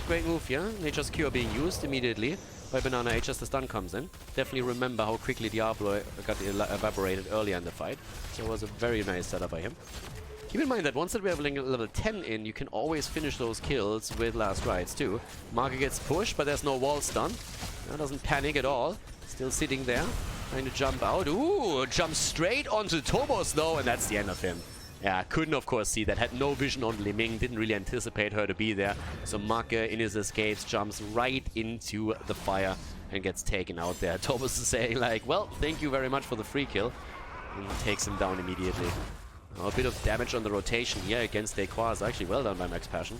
Great move here. Nature's Cure being used immediately by Banana H as the stun comes in. Definitely remember how quickly Diablo got evaporated earlier in the fight. So it was a very nice setup by him. Keep in mind that once that we have level 10 in, you can always finish those kills with last rites too. Marker gets pushed, but there's no wall stun. Doesn't panic at all. Still sitting there. Trying to jump out. Ooh, jumps straight onto Tobos though, and that's the end of him. Yeah, couldn't of course see that. Had no vision on Li Ming, didn't really anticipate her to be there. So Maka in his escapes jumps right into the fire and gets taken out there. Tobos is saying like, well, thank you very much for the free kill. And he takes him down immediately. A bit of damage on the rotation here against Dequaza. Actually well done by Max Passion.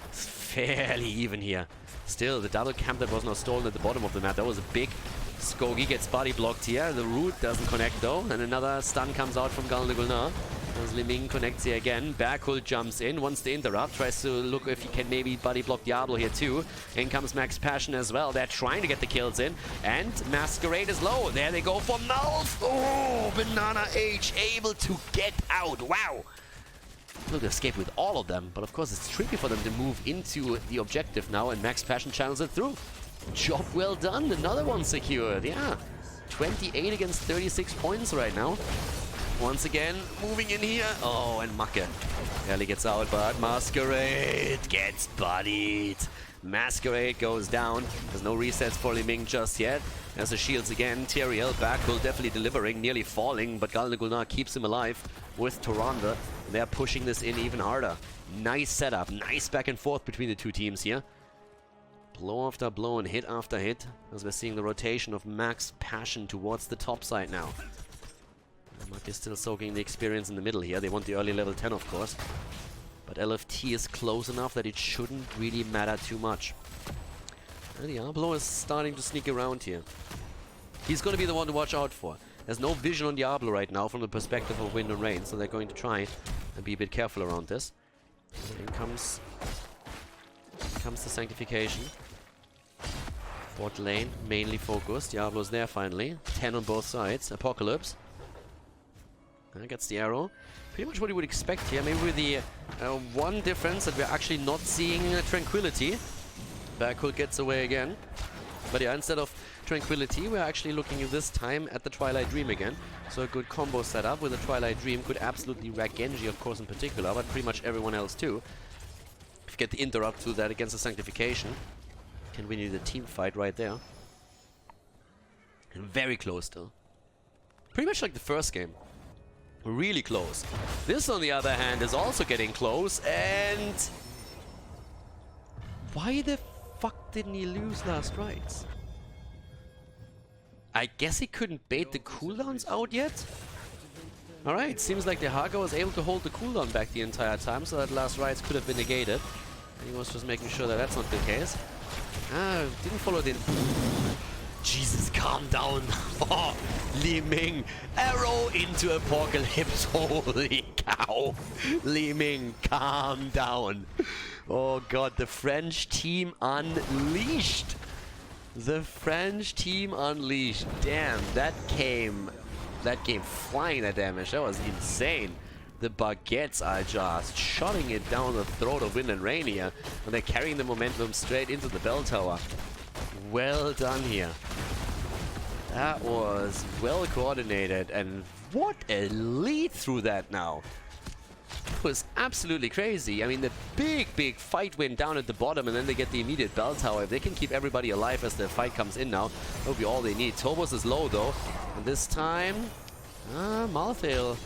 It's fairly even here. Still, the double camp that was not stolen at the bottom of the map, that was a big... Skogi gets body blocked here. The root doesn't connect though. And another stun comes out from Khaldor. As Li Ming connects here again. Backhul jumps in, wants to interrupt. Tries to look if he can maybe body block Diablo here too. In comes Max Passion as well. They're trying to get the kills in. And Masquerade is low. There they go for Nulf. Oh, Banana H able to get out. Wow. Able to escape with all of them. But of course it's tricky for them to move into the objective now. And Max Passion channels it through. Job well done. Another one secured. Yeah. 28 against 36 points right now. Once again, moving in here. Oh, and Maka barely gets out, but Masquerade gets bodied. Masquerade goes down. There's no resets for Li Ming just yet. There's the shields again. Tyrael Backhul definitely delivering, nearly falling, but Khaldor keeps him alive with Tyrande. They're pushing this in even harder. Nice setup. Nice back and forth between the two teams here. Blow after blow and hit after hit, as we're seeing the rotation of Max Passion towards the top side now. Maki is still soaking the experience in the middle here. They want the early level 10, of course. But LFT is close enough that it shouldn't really matter too much. And Diablo is starting to sneak around here. He's going to be the one to watch out for. There's no vision on Diablo right now from the perspective of Wind and Rain, so they're going to try and be a bit careful around this. And in comes the Sanctification. Bot lane, mainly focused. Diablo's there finally. 10 on both sides. Apocalypse. Gets the arrow. Pretty much what you would expect here. Maybe with the one difference that we're actually not seeing Tranquility. Backhul gets away again. But yeah, instead of Tranquility, we're actually looking at this time at the Twilight Dream again. So a good combo setup with the Twilight Dream could absolutely wreck Genji, of course, in particular, but pretty much everyone else too. If you get the interrupt to that against the Sanctification, can win you the team fight right there. And very close still. Pretty much like the first game. Really close. This, on the other hand, is also getting close, and... Why the fuck didn't he lose last rights? I guess he couldn't bait the cooldowns out yet? Alright, seems like the Haga was able to hold the cooldown back the entire time, so that last rights could have been negated. And he was just making sure that that's not the case. Didn't follow the... Jesus, calm down. Oh, Li Ming. Arrow into Apocalypse. Holy cow. Li Ming, calm down. Oh god, the French team unleashed. The French team unleashed. Damn, that came flying, that damage. That was insane. The baguettes are just shotting it down the throat of Wind and Rain here. And they're carrying the momentum straight into the bell tower. Well done here. That was well coordinated, and what a lead through that now. It was absolutely crazy. I mean, the big fight went down at the bottom, and then they get the immediate bell tower. If they can keep everybody alive as the fight comes in now, that'll be all they need. Tobos is low though, and this time, Malthael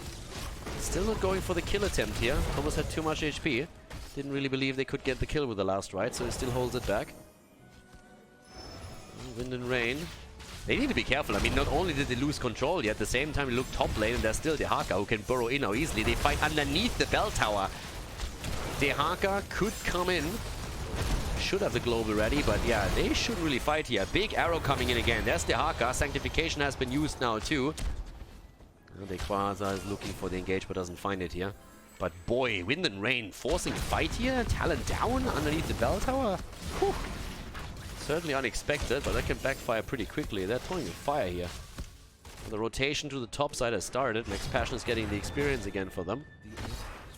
still not going for the kill attempt here. Tobos had too much HP. Didn't really believe they could get the kill with the last right, so he still holds it back. Wind and Rain. They need to be careful. I mean, not only did they lose control, yet at the same time they look top lane, and there's still the Haka who can burrow in now easily. They fight underneath the bell tower. The Haka could come in. Should have the global ready, but yeah, they should really fight here. Big arrow coming in again. There's the Haka. Sanctification has been used now too. The Quasar is looking for the engage, but doesn't find it here. But boy, Wind and Rain forcing fight here. Talon down underneath the bell tower. Whew. Certainly unexpected, but that can backfire pretty quickly. They're throwing a fire here. The rotation to the top side has started. Max Passion is getting the experience again for them.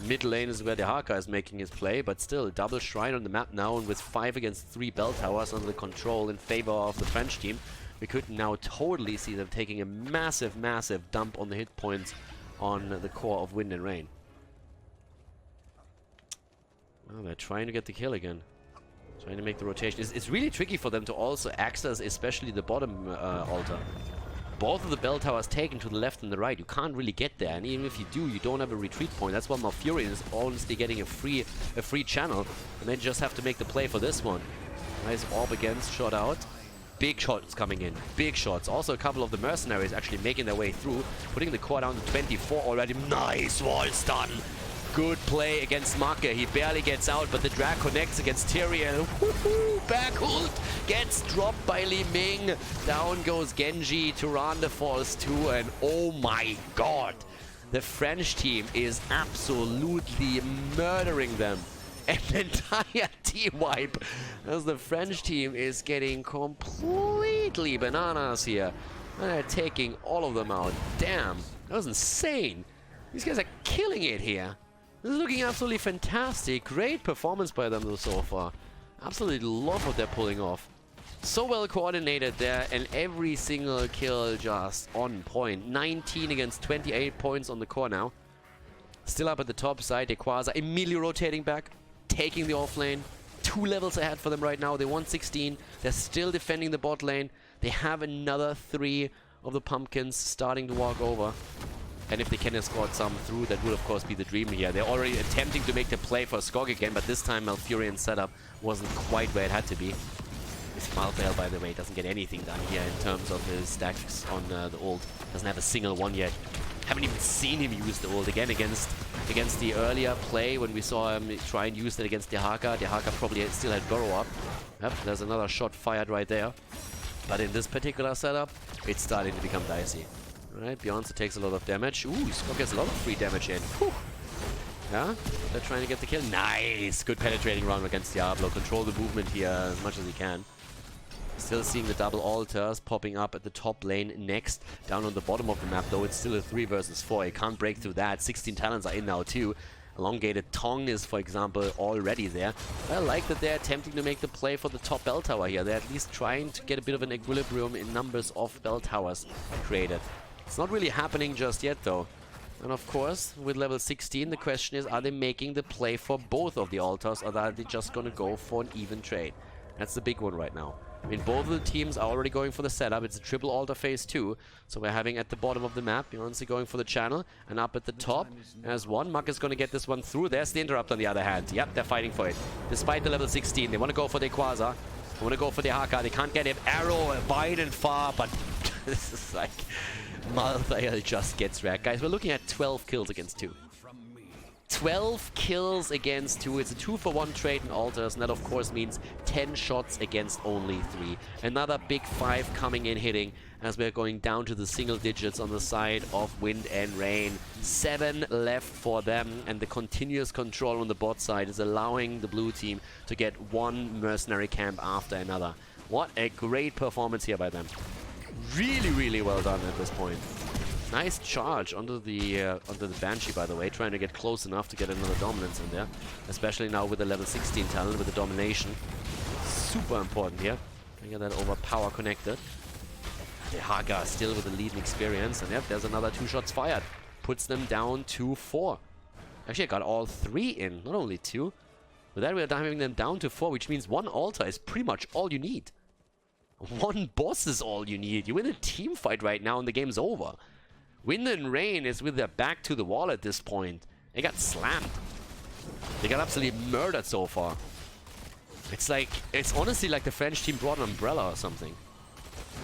Mid lane is where the Haka is making his play, but still, double shrine on the map now, and with 5 against 3 bell towers under the control in favor of the French team, we could now totally see them taking a massive dump on the hit points on the core of Wind and Rain. Well, they're trying to get the kill again. Trying to make the rotation. It's really tricky for them to also access, especially the bottom altar. Both of the bell towers taken to the left and the right. You can't really get there, and even if you do, you don't have a retreat point. That's why Malfurion is honestly getting a free channel, and they just have to make the play for this one. Nice orb against, shot out. Big shots coming in. Big shots. Also a couple of the mercenaries actually making their way through, putting the core down to 24 already. Nice wall stun. Good play against Marke. He barely gets out, but the drag connects against Tyrael. Backhult gets dropped by Li Ming. Down goes Genji. Tyrande falls too, and oh my god. The French team is absolutely murdering them. An entire team wipe as the French team is getting completely bananas here. And they're taking all of them out. Damn, that was insane. These guys are killing it here. This is looking absolutely fantastic. Great performance by them though so far. Absolutely love what they're pulling off. So well coordinated there, and every single kill just on point. 19 against 28 points on the core now. Still up at the top side. Quasar immediately rotating back, taking the off lane. 2 levels ahead for them right now. They won 16. They're still defending the bot lane. They have another 3 of the pumpkins starting to walk over. And if they can escort some through, that would of course be the dream here. They're already attempting to make the play for Skog again, but this time Malfurion's setup wasn't quite where it had to be. This Malthael, by the way, doesn't get anything done here in terms of his stacks on the ult. Doesn't have a single one yet. Haven't even seen him use the ult again against the earlier play when we saw him try and use it against the Haka. The Haka probably still had burrow up. Yep, there's another shot fired right there. But in this particular setup, it's starting to become dicey. Alright, Beyonce takes a lot of damage. Ooh, Skog gets a lot of free damage in. Whew. Yeah, they're trying to get the kill. Nice! Good penetrating round against Diablo. Control the movement here as much as he can. Still seeing the double altars popping up at the top lane next. Down on the bottom of the map, though, it's still a 3 versus 4. You can't break through that. 16 talents are in now, too. Elongated Tongue is, for example, already there. I like that they're attempting to make the play for the top bell tower here. They're at least trying to get a bit of an equilibrium in numbers of bell towers created. It's not really happening just yet, though. And of course, with level 16, the question is, are they making the play for both of the altars, or are they just going to go for an even trade? That's the big one right now. I mean, both of the teams are already going for the setup. It's a triple altar phase 2. So we're having at the bottom of the map, Beyoncé going for the channel. And up at the top, as one. Muck is going to get this one through. There's the interrupt on the other hand. Yep, they're fighting for it. Despite the level 16, they want to go for the Quasar. They want to go for the Haka. They can't get him. Arrow wide and far, but this is like... Malthael just gets wrecked. Guys, we're looking at 12 kills against 2. 12 kills against 2. It's a 2-for-1 trade in altars, and that of course means 10 shots against only 3. Another big 5 coming in hitting as we're going down to the single digits on the side of Wind and Rain. 7 left for them, and the continuous control on the bot side is allowing the blue team to get one mercenary camp after another. What a great performance here by them. Really, really well done at this point. Nice charge onto the Banshee, by the way, trying to get close enough to get another dominance in there. Especially now with the level 16 talent, with the domination. Super important here. Can get that over power connected. The Haga still with the leading experience. And yep, there's another 2 shots fired. Puts them down to 4. Actually, I got all 3 in, not only 2. With that, we're diving them down to 4, which means 1 altar is pretty much all you need. 1 boss is all you need. You win a team fight right now and the game's over. Wind and Rain is with their back to the wall at this point. They got slammed. They got absolutely murdered so far. It's like, it's honestly like the French team brought an umbrella or something.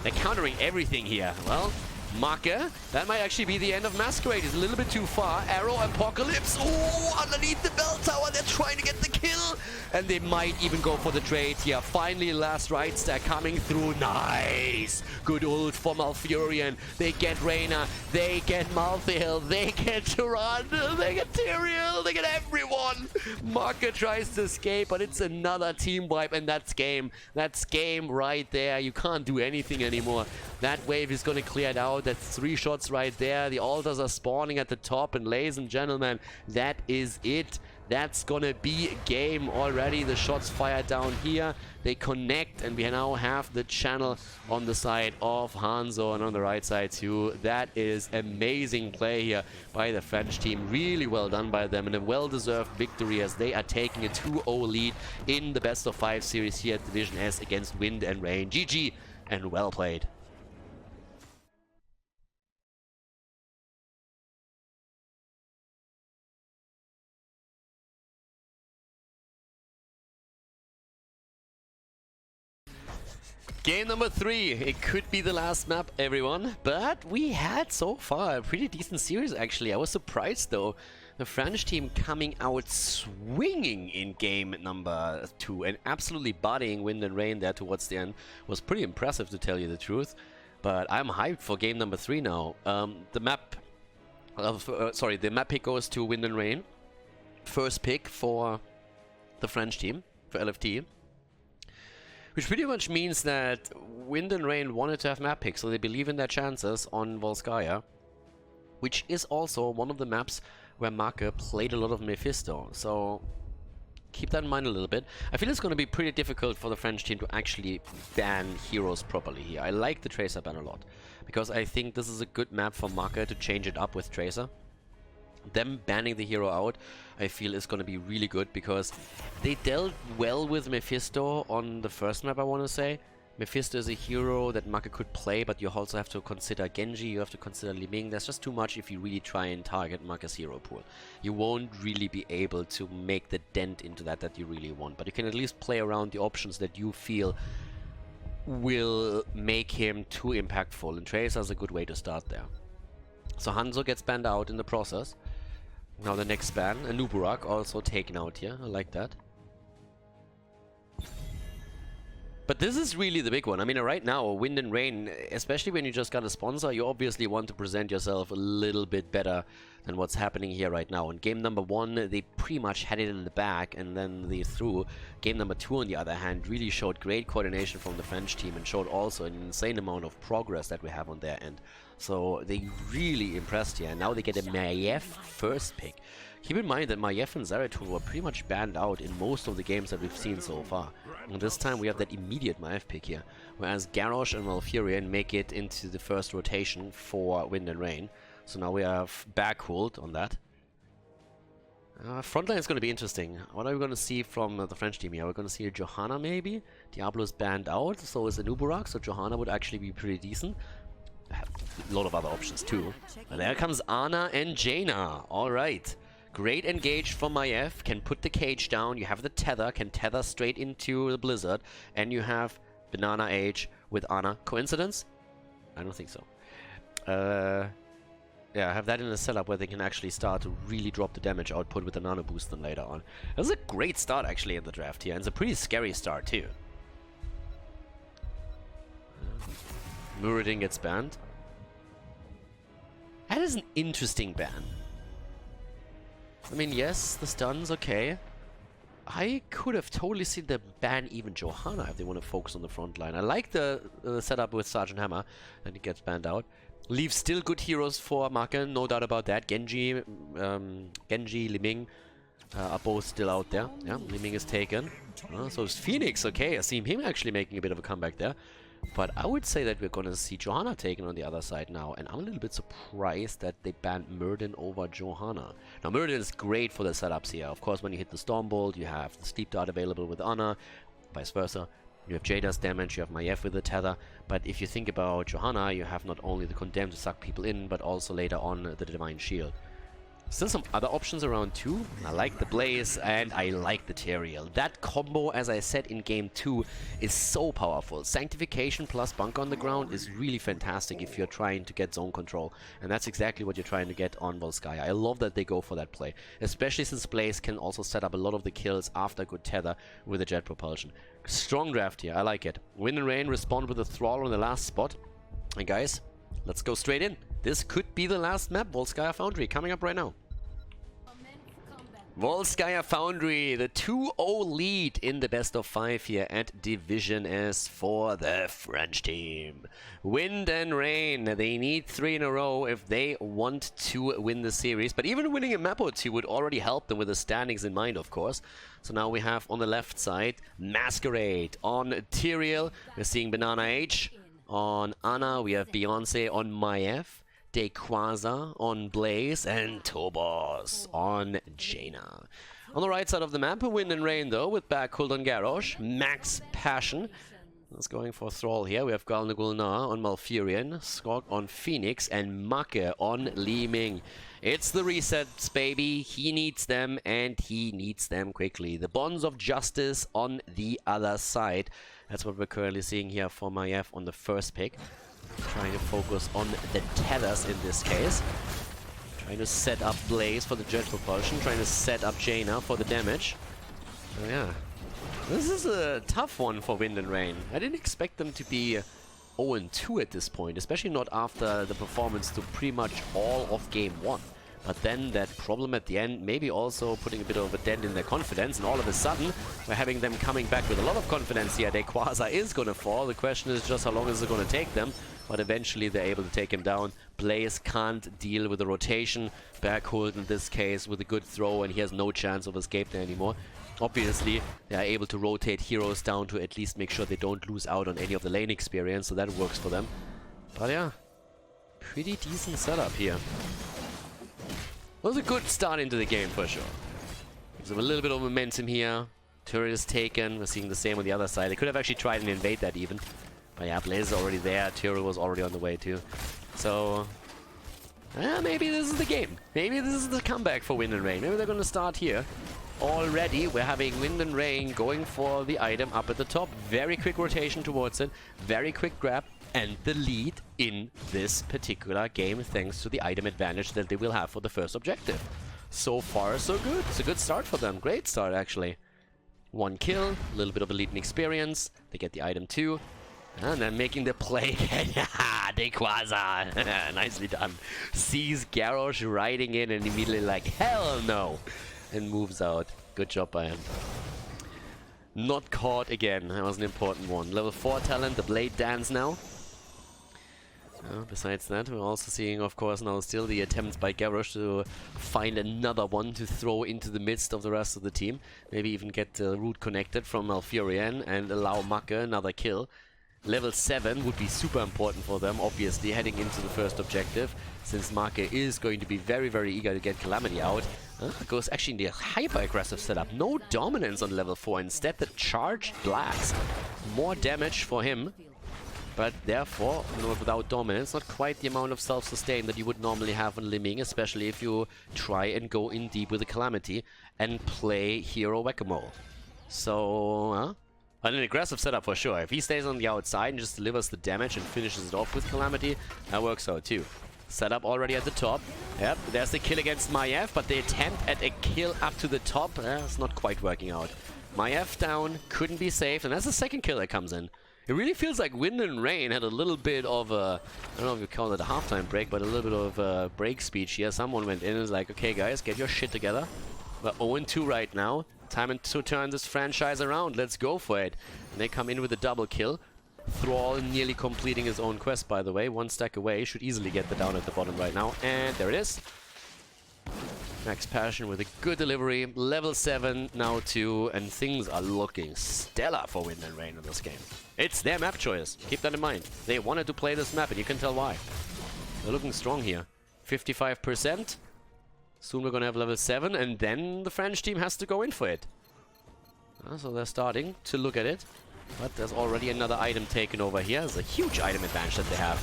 They're countering everything here. Well, Marke, that might actually be the end of Masquerade. It's a little bit too far. Arrow, Apocalypse. Oh, underneath the bell tower. They're trying to get the kill. And they might even go for the trade here. Finally, last right stack coming through. Nice. Good ult for Malfurion. They get Reyna. They get Malthael. They get Tyrande. They get Tyrael. They get everyone. Marke tries to escape, but it's another team wipe. And that's game. That's game right there. You can't do anything anymore. That wave is going to clear it out. That's 3 shots right there. The altars are spawning at the top. And ladies and gentlemen, that is it. That's gonna be game already. The shots fired down here. They connect, and we now have the channel on the side of Hanzo and on the right side too. That is amazing play here by the French team. Really well done by them, and a well-deserved victory as they are taking a 2-0 lead in the best of 5 series here at Division S against Wind and Rain. GG and well played. Game number 3. It could be the last map, everyone. But we had so far a pretty decent series, actually. I was surprised, though. The French team coming out swinging in game number 2 and absolutely bodying Wind and Rain there towards the end. Was pretty impressive, to tell you the truth. But I'm hyped for game number 3 now. The map pick goes to Wind and Rain. First pick for the French team, for LFT. Which pretty much means that Wind and Rain wanted to have map picks, so they believe in their chances on Volskaya. Which is also one of the maps where Marke played a lot of Mephisto, so keep that in mind a little bit. I feel it's going to be pretty difficult for the French team to actually ban heroes properly here. I like the Tracer ban a lot, because I think this is a good map for Marke to change it up with Tracer. Them banning the hero out, I feel, is going to be really good, because they dealt well with Mephisto on the first map, I want to say. Mephisto is a hero that Marke could play, but you also have to consider Genji, you have to consider Li Ming. There's just too much if you really try and target Marke's hero pool. You won't really be able to make the dent into that you really want, but you can at least play around the options that you feel will make him too impactful, and Tracer is a good way to start there. So Hanzo gets banned out in the process. Now the next ban, a Nuburak also taken out here. I like that. But this is really the big one. I mean, right now, Wind and Rain, especially when you just got a sponsor, you obviously want to present yourself a little bit better than what's happening here right now. In game number 1, they pretty much had it in the back, and then they threw. Game number 2, on the other hand, really showed great coordination from the French team and showed also an insane amount of progress that we have on their end. So they really impressed here, and now they get a Maiev first pick. Keep in mind that Maiev and Zeratul were pretty much banned out in most of the games that we've seen so far. And this time we have that immediate Maiev pick here, whereas Garrosh and Malfurion make it into the first rotation for Wind and Rain. So now we have Backhold on that. Frontline is going to be interesting. What are we going to see from the French team here? We're going to see a Johanna maybe. Diablo's banned out, so is Anubarak, so Johanna would actually be pretty decent. A lot of other options too. But there comes Ana and Jaina. Alright. Great engage from Maiev. Can put the cage down. You have the tether. Can tether straight into the Blizzard. And you have Banana Age with Ana. Coincidence? I don't think so. Yeah, have that in a setup where they can actually start to really drop the damage output with the nano boost then later on. That was a great start actually in the draft here, and it's a pretty scary start too. Muradin gets banned. That is an interesting ban. I mean, yes, the stun's okay. I could have totally seen them ban even Johanna if they want to focus on the front line. I like the setup with Sergeant Hammer, and he gets banned out. Leaves still good heroes for Maken, no doubt about that. Genji, Li Ming are both still out there. Yeah, Li Ming is taken. So is Phoenix, okay. I see him actually making a bit of a comeback there. But I would say that we're going to see Johanna taken on the other side now. And I'm a little bit surprised that they banned Muradin over Johanna. Now, Muradin is great for the setups here. Of course, when you hit the Stormbolt, you have the Sleep Dart available with Ana, vice versa. You have Jada's damage, you have Maiev with the tether. But if you think about Johanna, you have not only the Condemned to suck people in, but also later on the Divine Shield. Still some other options around too. I like the Blaze and I like the Teriel. That combo, as I said in game 2, is so powerful. Sanctification plus Bunker on the ground is really fantastic if you're trying to get zone control. And that's exactly what you're trying to get on Volskaya. I love that they go for that play. Especially since Blaze can also set up a lot of the kills after good tether with the jet propulsion. Strong draft here, I like it. Wind and Rain respond with a Thrall on the last spot. And guys, let's go straight in. This could be the last map, Volskaya Foundry, coming up right now. Volskaya Foundry, the 2-0 lead in the best of 5 here at Division S for the French team. Wind and Rain, they need 3 in a row if they want to win the series. But even winning a map or 2 would already help them with the standings in mind, of course. So now we have on the left side, Masquerade. On Tyrael, we're seeing Banana H. On Ana, we have Beyonce on Maiev. Quasar on Blaze, and Tobos on Jaina. On the right side of the map, Wind and Rain though, with Backhold on Garrosh, Max Passion. That's going for Thrall here. We have Galnagulnar on Malfurion, Skog on Phoenix, and Make on Li Ming. It's the resets, baby. He needs them, and he needs them quickly. The Bonds of Justice on the other side. That's what we're currently seeing here for Maiev on the first pick. Trying to focus on the tethers in this case. Trying to set up Blaze for the jet propulsion. Trying to set up Jaina for the damage. So yeah. This is a tough one for Wind and Rain. I didn't expect them to be 0-2 at this point. Especially not after the performance to pretty much all of game 1. But then that problem at the end, maybe also putting a bit of a dent in their confidence, and all of a sudden, we're having them coming back with a lot of confidence here. Quasar is going to fall. The question is just how long is it going to take them, but eventually they're able to take him down. Blaze can't deal with the rotation. Backhold in this case with a good throw, and he has no chance of escape there anymore. Obviously, they are able to rotate heroes down to at least make sure they don't lose out on any of the lane experience, so that works for them. But yeah, pretty decent setup here. It was a good start into the game for sure. Gives them a little bit of momentum here. Turret is taken. We're seeing the same on the other side. They could have actually tried and invade that even. But yeah, Blaze is already there. Turret was already on the way too. So, maybe this is the game. Maybe this is the comeback for Wind and Rain. Maybe they're going to start here. Already, we're having Wind and Rain going for the item up at the top. Very quick rotation towards it. Very quick grab. And the lead in this particular game thanks to the item advantage that they will have for the first objective. So far, so good. It's a good start for them. Great start, actually. 1 kill, a little bit of a lead in experience. They get the item too. And then making the play again. Dequaza. Nicely done. Sees Garrosh riding in and immediately like, hell no. And moves out. Good job by him. Not caught again. That was an important one. Level 4 talent, the Blade Dance now. Besides that, we're also seeing, of course, now still the attempts by Garrosh to find another one to throw into the midst of the rest of the team. Maybe even get the root connected from Malfurion and allow Macke another kill. Level 7 would be super important for them, obviously, heading into the first objective, since Macke is going to be very, very eager to get Calamity out. Goes actually in the hyper-aggressive setup. No dominance on level 4, instead the charged blast. More damage for him. But therefore, without dominance, not quite the amount of self-sustain that you would normally have on Liming, especially if you try and go in deep with the Calamity and play Hero Whack-A-Mole. So, an aggressive setup for sure. If he stays on the outside and just delivers the damage and finishes it off with Calamity, that works out too. Setup already at the top. Yep, there's the kill against Maiev, but the attempt at a kill up to the top, it's not quite working out. Maiev down, couldn't be saved, and that's the second kill that comes in. It really feels like Wind and Rain had a little bit of a, I don't know if you call it a halftime break, but a little bit of a break speech here. Someone went in and was like, okay guys, get your shit together. We're 0-2 right now. Time to turn this franchise around. Let's go for it. And they come in with a double kill. Thrall nearly completing his own quest, by the way. One stack away. Should easily get the down at the bottom right now. And there it is. Max Passion with a good delivery. Level 7 now too. And things are looking stellar for Wind and Rain in this game. It's their map choice. Keep that in mind. They wanted to play this map and you can tell why. They're looking strong here. 55%. Soon we're going to have level 7 and then the French team has to go in for it. So they're starting to look at it. But there's already another item taken over here. There's a huge item advantage that they have.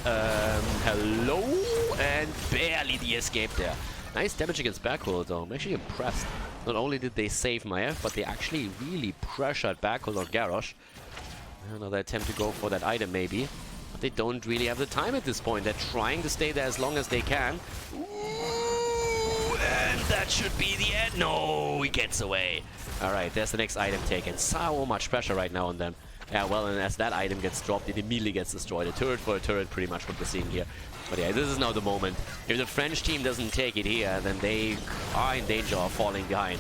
Hello? And barely the escape there. Nice damage against Backhold though. I'm actually impressed. Not only did they save Maiev, but they actually really pressured Backhold on Garrosh. Another attempt to go for that item maybe. But they don't really have the time at this point. They're trying to stay there as long as they can. Ooh, and that should be the end. No, he gets away. Alright, there's the next item taken. So much pressure right now on them. Yeah, well, and as that item gets dropped, it immediately gets destroyed. A turret for a turret, pretty much what we're seeing here. But yeah, this is now the moment. If the French team doesn't take it here, then they are in danger of falling behind.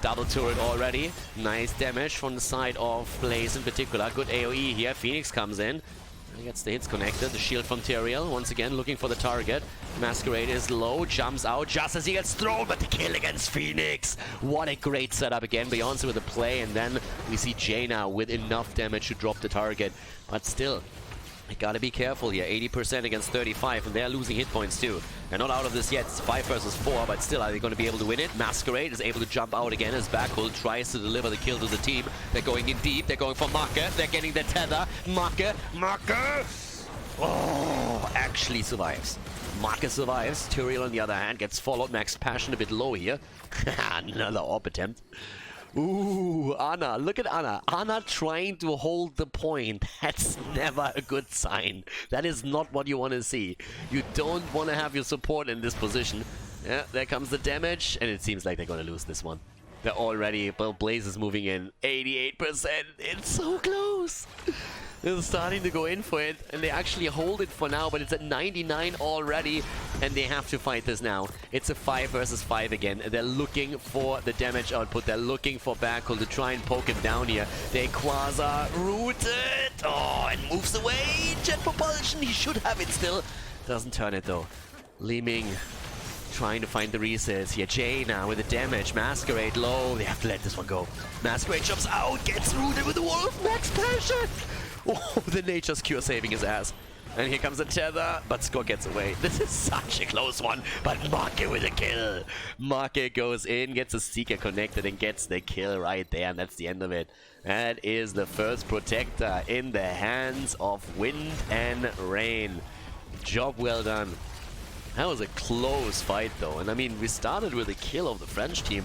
Double turret already. Nice damage from the side of Blaze in particular. Good AoE here. Phoenix comes in. He gets the hits connected. The shield from Tyrael. Once again, looking for the target. Masquerade is low. Jumps out just as he gets thrown. But the kill against Phoenix. What a great setup again. Beyonce with the play. And then we see Jaina with enough damage to drop the target. But still, I gotta be careful here. 80% against 35, and they're losing hit points too. They're not out of this yet. It's 5 versus 4, but still, are they going to be able to win it? Masquerade is able to jump out again as Backhold tries to deliver the kill to the team. They're going in deep. They're going for Macke. They're getting the tether. Macke. Oh, actually survives. Macke survives. Tyrael, on the other hand, gets followed. Max Passion a bit low here. Another AWP attempt. Ooh, Ana. Look at Ana. Ana trying to hold the point. That's never a good sign. That is not what you want to see. You don't want to have your support in this position. Yeah, there comes the damage, and it seems like they're going to lose this one. They're already, well, Blaze is moving in. 88%. It's so close. They're starting to go in for it, and they actually hold it for now, but it's at 99 already, and they have to fight this now. It's a 5 versus 5 again. They're looking for the damage output. They're looking for Backhold to try and poke him down here. They Quasar rooted. Oh, and moves away. Jet propulsion. He should have it still. Doesn't turn it though. Liming trying to find the resets here. Jaina with the damage. Masquerade low. They have to let this one go. Masquerade jumps out, gets rooted with the Wolf. Max Passion. Oh, the Nature's Cure saving his ass. And here comes the tether, but Score gets away. This is such a close one, but Macke with a kill. Macke goes in, gets a Seeker connected, and gets the kill right there, and that's the end of it. That is the first Protector in the hands of Wind and Rain. Job well done. That was a close fight, though. And I mean, we started with a kill of the French team,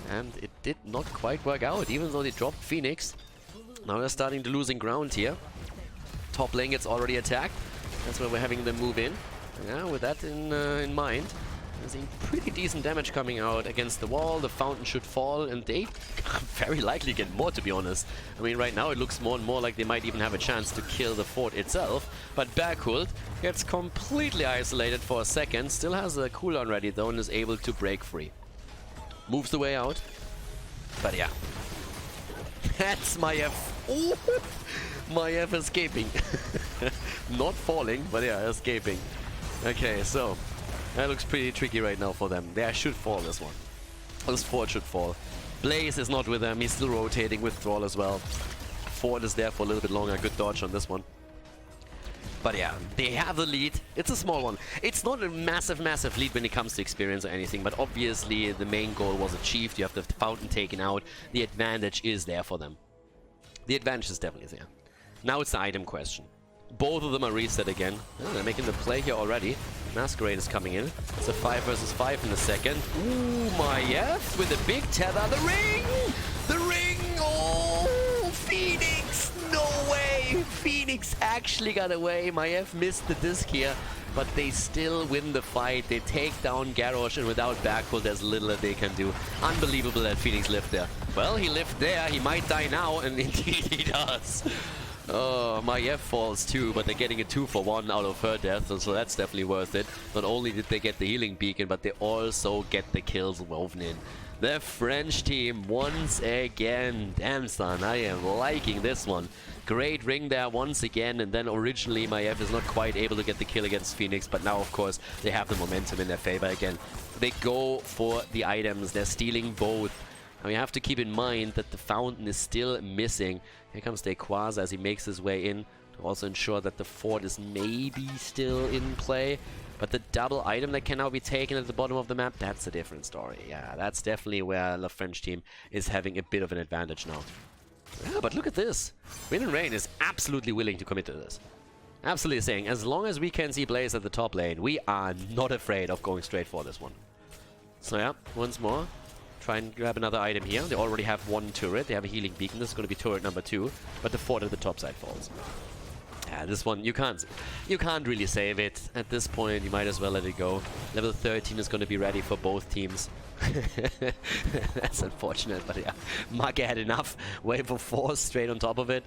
and it did not quite work out, even though they dropped Phoenix. Now they're starting to losing ground here. Top lane gets already attacked. That's where we're having them move in. Yeah, with that in mind. seeing pretty decent damage coming out against the wall. The fountain should fall, and they very likely get more, to be honest. I mean, right now it looks more and more like they might even have a chance to kill the fort itself. But Berghult gets completely isolated for a second, still has a cooldown ready though, and is able to break free. Moves the way out. But yeah. That's Maiev. Ooh! Maiev escaping. Not falling, but yeah, escaping. Okay, so that looks pretty tricky right now for them. They should fall this one. This fort should fall. Blaze is not with them. He's still rotating with Thrall as well. Fort is there for a little bit longer. Good dodge on this one. But yeah, they have the lead. It's a small one. It's not a massive, massive lead when it comes to experience or anything, but obviously the main goal was achieved. You have the fountain taken out. The advantage is there for them. The advantage is definitely there. Now it's the item question. Both of them are reset again. Oh, they're making the play here already. Masquerade is coming in. It's a 5 versus 5 in a second. Ooh, Maiev with a big tether. The ring! The ring! Oh, Phoenix! No way! Phoenix actually got away. Maiev missed the disc here, but they still win the fight. They take down Garrosh, and without Berghult, there's little that they can do. Unbelievable that Phoenix lived there. Well, he lived there. He might die now, and indeed he does. Oh, Maiev falls too, but they're getting a 2-for-1 out of her death, so that's definitely worth it. Not only did they get the healing beacon, but they also get the kills woven in. The French team once again. Damn son, I am liking this one. Great ring there once again, and then originally Maiev is not quite able to get the kill against Phoenix, but now of course they have the momentum in their favor again. They go for the items, they're stealing both. Now you have to keep in mind that the fountain is still missing. Here comes Dequaz as he makes his way in to also ensure that the fort is maybe still in play. But the double item that can now be taken at the bottom of the map, that's a different story. Yeah, that's definitely where the French team is having a bit of an advantage now. Yeah, but look at this. Wind and Rain is absolutely willing to commit to this. Absolutely saying, as long as we can see Blaze at the top lane, we are not afraid of going straight for this one. So yeah, once more. Try and grab another item here. They already have one turret. They have a healing beacon. This is going to be turret number 2, but the fort at the top side falls. Yeah, this one you can't really save it at this point. You might as well let it go. Level 13 is going to be ready for both teams. That's unfortunate, but yeah, Marke had enough. Wave of 4 straight on top of it.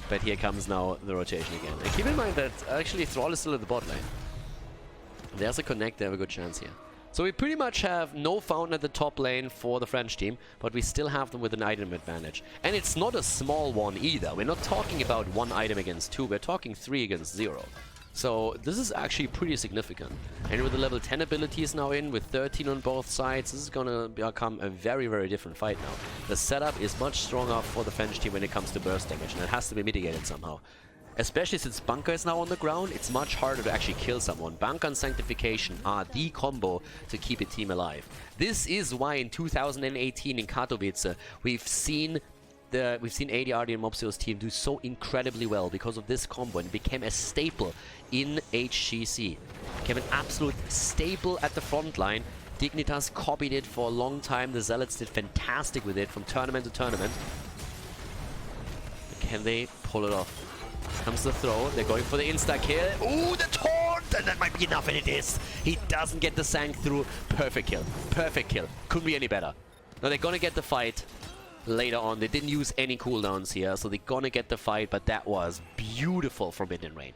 But here comes now the rotation again. And keep in mind that actually Thrall is still at the bot lane. There's a connect. They have a good chance here. So we pretty much have no fountain at the top lane for the French team, but we still have them with an item advantage. And it's not a small one either. We're not talking about 1 item against 2, we're talking 3 against 0. So this is actually pretty significant. And with the level 10 abilities now in, with 13 on both sides, this is gonna become a very, very different fight now. The setup is much stronger for the French team when it comes to burst damage, and it has to be mitigated somehow. Especially since Bunker is now on the ground, it's much harder to actually kill someone. Bunker and Sanctification are the combo to keep a team alive. This is why in 2018 in Katowice, we've seen ADRD and Mopsio's team do so incredibly well because of this combo, and it became a staple in HGC. Became an absolute staple at the front line. Dignitas copied it for a long time. The Zealots did fantastic with it from tournament to tournament. Can they pull it off? Comes the throw. They're going for the insta-kill. Ooh, the taunt! And that might be enough, and it is. He doesn't get the Sank through. Perfect kill. Perfect kill. Couldn't be any better. Now they're gonna get the fight later on. They didn't use any cooldowns here, so they're gonna get the fight, but that was beautiful from Wind and Rain.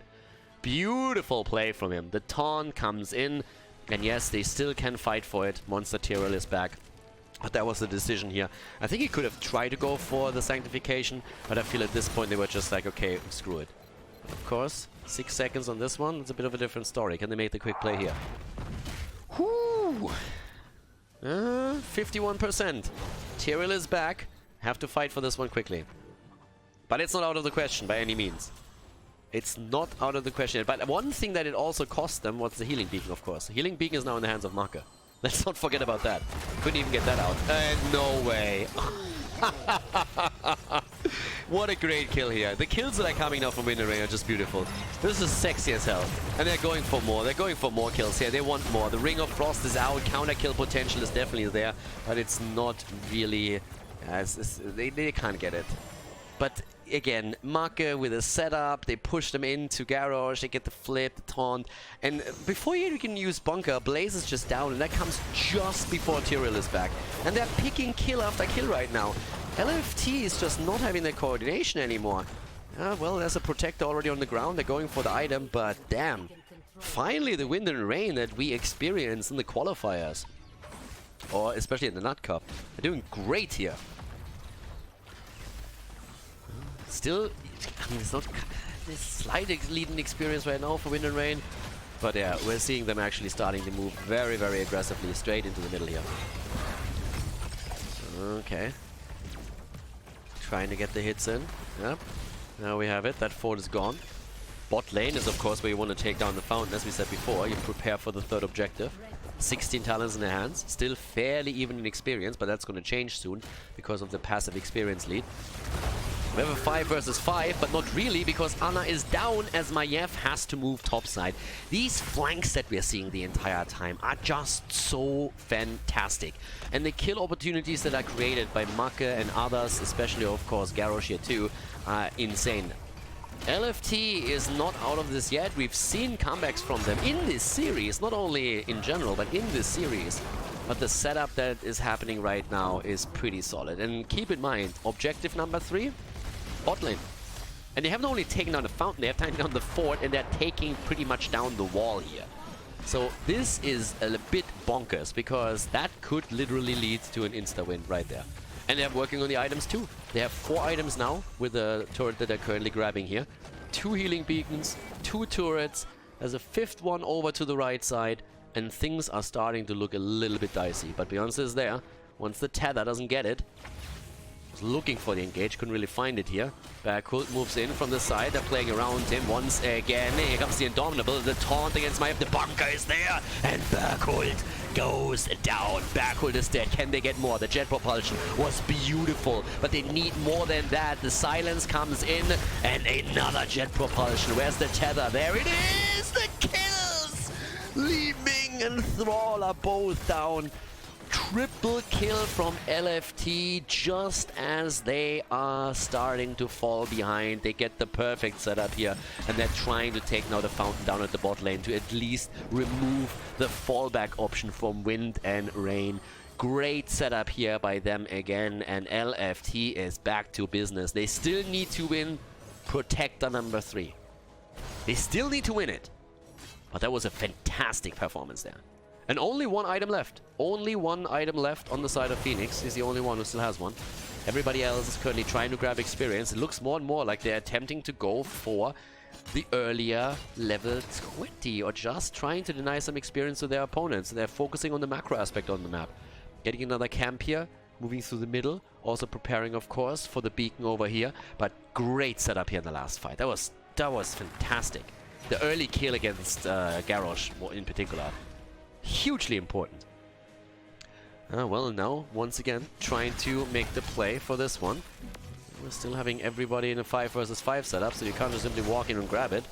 Beautiful play from him. The taunt comes in, and yes, they still can fight for it. Monster Tyrell is back. But that was the decision here. I think he could have tried to go for the Sanctification, but I feel at this point they were just like, okay, screw it. Of course, 6 seconds on this one. It's a bit of a different story. Can they make the quick play here? Whoo! 51%. Tyrell is back. Have to fight for this one quickly. But it's not out of the question by any means. It's not out of the question. But one thing that it also cost them was the healing beacon, of course. The healing beacon is now in the hands of Marke. Let's not forget about that. Couldn't even get that out. No way. What a great kill here. The kills that are coming now from Wind and Rain are just beautiful. This is sexy as hell. And they're going for more. They're going for more kills here. They want more. The Ring of Frost is out. Counter kill potential is definitely there. But it's not really... they can't get it. But again, Marke with a setup, they push them into Garrosh, they get the flip, the taunt, and before you can use Bunker, Blaze is just down, and that comes just before Tyrael is back. And they're picking kill after kill right now. LFT is just not having the coordination anymore. Well, there's a Protector already on the ground, they're going for the item, but damn. Finally the wind and rain that we experienced in the qualifiers. Or especially in the Nut Cup. They're doing great here. Still, I mean, it's not this slight leading experience right now for Wind and Rain. But yeah, we're seeing them actually starting to move very, very aggressively straight into the middle here. Okay. Trying to get the hits in. Yep. Now we have it. That fort is gone. Bot lane is, of course, where you want to take down the fountain, as we said before. You prepare for the third objective. 16 talents in their hands. Still fairly even in experience, but that's going to change soon because of the passive experience lead. We have a 5 versus 5, but not really, because Ana is down as Maiev has to move topside. These flanks that we're seeing the entire time are just so fantastic. And the kill opportunities that are created by Marke and others, especially of course Garrosh here too, are insane. LFT is not out of this yet. We've seen comebacks from them in this series, not only in general, but in this series. But the setup that is happening right now is pretty solid. And keep in mind, objective number 3, bot lane. And they haven't only taken down the fountain, they have taken down the fort, and they're taking pretty much down the wall here. So this is a bit bonkers, because that could literally lead to an insta-win right there. And they're working on the items too. They have 4 items now with the turret that they're currently grabbing here. 2 healing beacons, 2 turrets, there's a 5th one over to the right side, and things are starting to look a little bit dicey. But Beyonce is there. Once the tether doesn't get it, was looking for the engage, couldn't really find it here. Berghult moves in from the side, they're playing around him once again. Here comes the Indomitable, the taunt against Maiev, the bunker is there, and Berghult goes down. Berghult is dead. Can they get more? The jet propulsion was beautiful, but they need more than that. The silence comes in, and another jet propulsion. Where's the tether? There it is! The kills! Li Ming and Thrall are both down. Triple kill from LFT just as they are starting to fall behind. They get the perfect setup here, and they're trying to take now the fountain down at the bot lane to at least remove the fallback option from Wind and Rain. Great setup here by them again, and LFT is back to business. They still need to win Protector number 3. They still need to win it, but that was a fantastic performance there. And only 1 item left. Only 1 item left on the side of Phoenix. He's the only one who still has one. Everybody else is currently trying to grab experience. It looks more and more like they're attempting to go for the earlier level 20, or just trying to deny some experience to their opponents. They're focusing on the macro aspect on the map. Getting another camp here, moving through the middle, also preparing, of course, for the beacon over here. But great setup here in the last fight. That was fantastic. The early kill against Garrosh in particular. Hugely important. Well, now, once again, trying to make the play for this one. We're still having everybody in a 5 versus 5 setup, so you can't just simply walk in and grab it.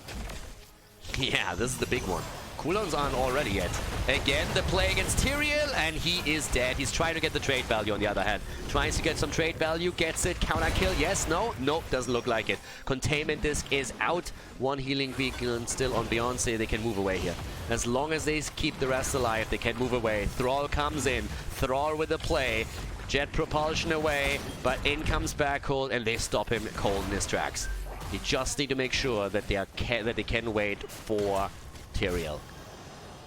Yeah, this is the big one. Cooldowns aren't already yet. Again, the play against Tyrael, and he is dead. He's trying to get the trade value on the other hand. Tries to get some trade value, gets it. Counter kill, yes, no? Nope, doesn't look like it. Containment disc is out. 1 healing beacon still on Beyonce. They can move away here. As long as they keep the rest alive, they can move away. Thrall comes in. Thrall with the play. Jet propulsion away, but in comes Berghult, and they stop him cold in his tracks. You just need to make sure that they can wait for Tyrael.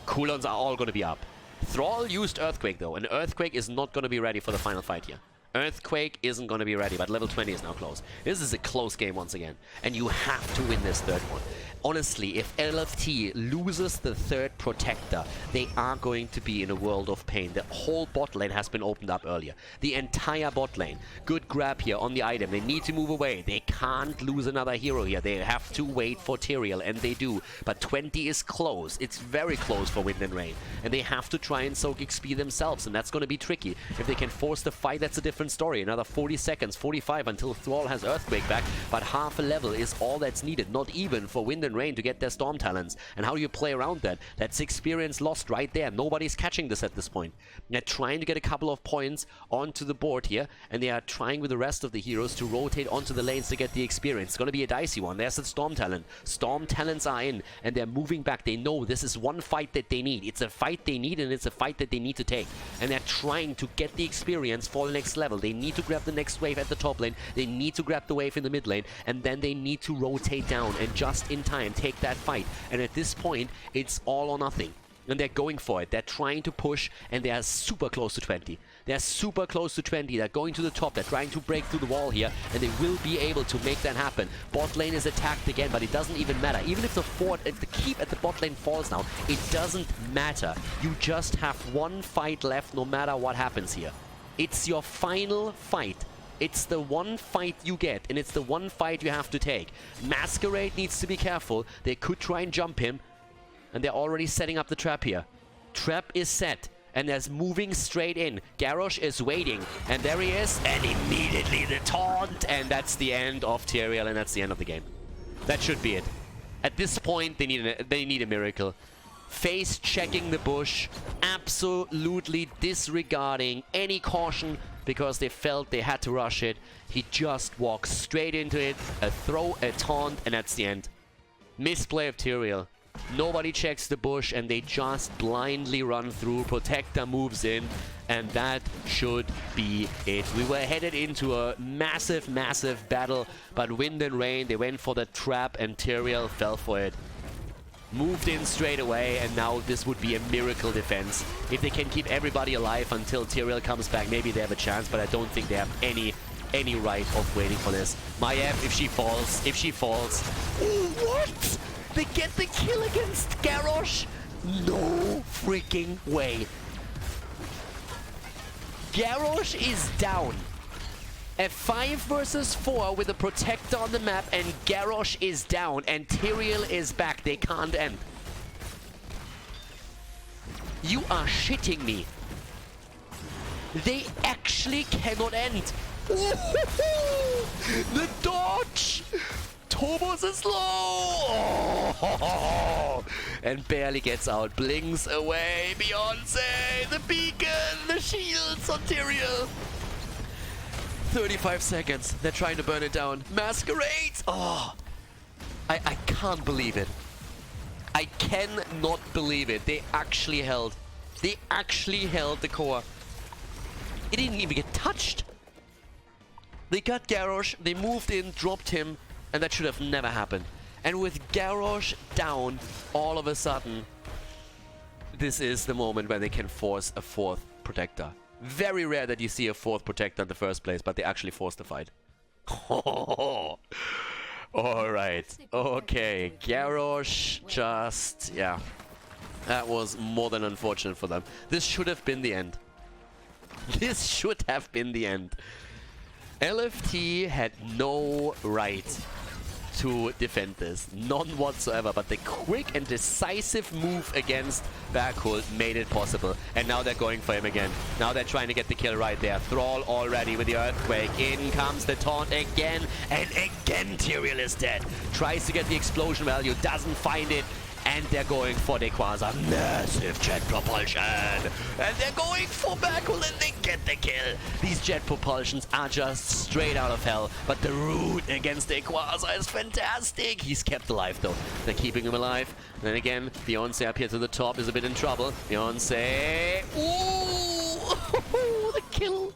Cooldowns are all going to be up. Thrall used Earthquake though, and Earthquake is not going to be ready for the final fight here. Earthquake isn't going to be ready, but level 20 is now close. This is a close game once again, and you have to win this third one. Honestly, if LFT loses the third Protector, they are going to be in a world of pain. The whole bot lane has been opened up earlier. The entire bot lane. Good grab here on the item. They need to move away. They can't lose another hero here. They have to wait for Tyrael, and they do. But 20 is close. It's very close for Wind and Rain. And they have to try and soak XP themselves, and that's going to be tricky. If they can force the fight, that's a different different story. Another 40 seconds, 45 until Thrall has Earthquake back, but half a level is all that's needed, not even for Wind and Rain to get their Storm Talents. And how do you play around that? That's experience lost right there. Nobody's catching this at this point. They're trying to get a couple of points onto the board here, and they are trying with the rest of the heroes to rotate onto the lanes to get the experience. It's going to be a dicey one. There's the Storm Talent. Storm Talents are in, and they're moving back. They know this is one fight that they need. It's a fight they need, and it's a fight that they need to take. And they're trying to get the experience for the next level. They need to grab the next wave at the top lane. They need to grab the wave in the mid lane, and then they need to rotate down and just in time take that fight. And at this point, it's all or nothing. And they're going for it. They're trying to push, and they are super close to 20. They're super close to 20. They're going to the top. They're trying to break through the wall here, and they will be able to make that happen. Bot lane is attacked again, but it doesn't even matter. Even if the keep at the bot lane falls now, it doesn't matter. You just have one fight left no matter what happens here. It's your final fight. It's the one fight you get, and it's the one fight you have to take. Masquerade needs to be careful. They could try and jump him, and they're already setting up the trap here. Trap is set, and there's moving straight in. Garrosh is waiting, and there he is, and immediately the taunt, and that's the end of Tyrael, and that's the end of the game. That should be it. At this point, they need a miracle. Face checking the bush, absolutely disregarding any caution because they felt they had to rush it. He just walks straight into it, a throw, a taunt, and that's the end. Misplay of Tyrael. Nobody checks the bush, and they just blindly run through. Protector moves in, and that should be it. We were headed into a massive, massive battle, but Wind and Rain, they went for the trap, and Tyrael fell for it. Moved in straight away, and now this would be a miracle defense. If they can keep everybody alive until Tyrael comes back, maybe they have a chance, but I don't think they have any right of waiting for this. Maiev, if she falls. Ooh, what? They get the kill against Garrosh? No freaking way. Garrosh is down. A 5 versus 4 with a Protector on the map, and Garrosh is down, and Tyrael is back. They can't end. You are shitting me. They actually cannot end. The dodge! Tobos is low! Oh, and barely gets out. Blinks away. Beyonce! The beacon! The shields on Tyrael! 35 seconds. They're trying to burn it down. Masquerade! Oh! I can't believe it. I cannot believe it. They actually held. They actually held the core. It didn't even get touched. They got Garrosh. They moved in, dropped him. And that should have never happened. And with Garrosh down, all of a sudden, this is the moment where they can force a 4th Protector. Very rare that you see a 4th Protector in the first place, but they actually forced the fight. Alright. Okay. Garrosh just... yeah. That was more than unfortunate for them. This should have been the end. This should have been the end. LFT had no right to defend this. None whatsoever. But the quick and decisive move against Berghult made it possible. And now they're going for him again. Now they're trying to get the kill right there. Thrall already with the Earthquake. In comes the taunt again. And again Tyrael is dead. Tries to get the explosion value. Doesn't find it. And they're going for Dequaza. Massive jet propulsion. And they're going for Berghult, and they get the kill. These jet propulsions are just straight out of hell. But the root against Dequaza is fantastic. He's kept alive, though. They're keeping him alive. And then again, Beyonce up here to the top is a bit in trouble. Beyonce. Ooh! The kill.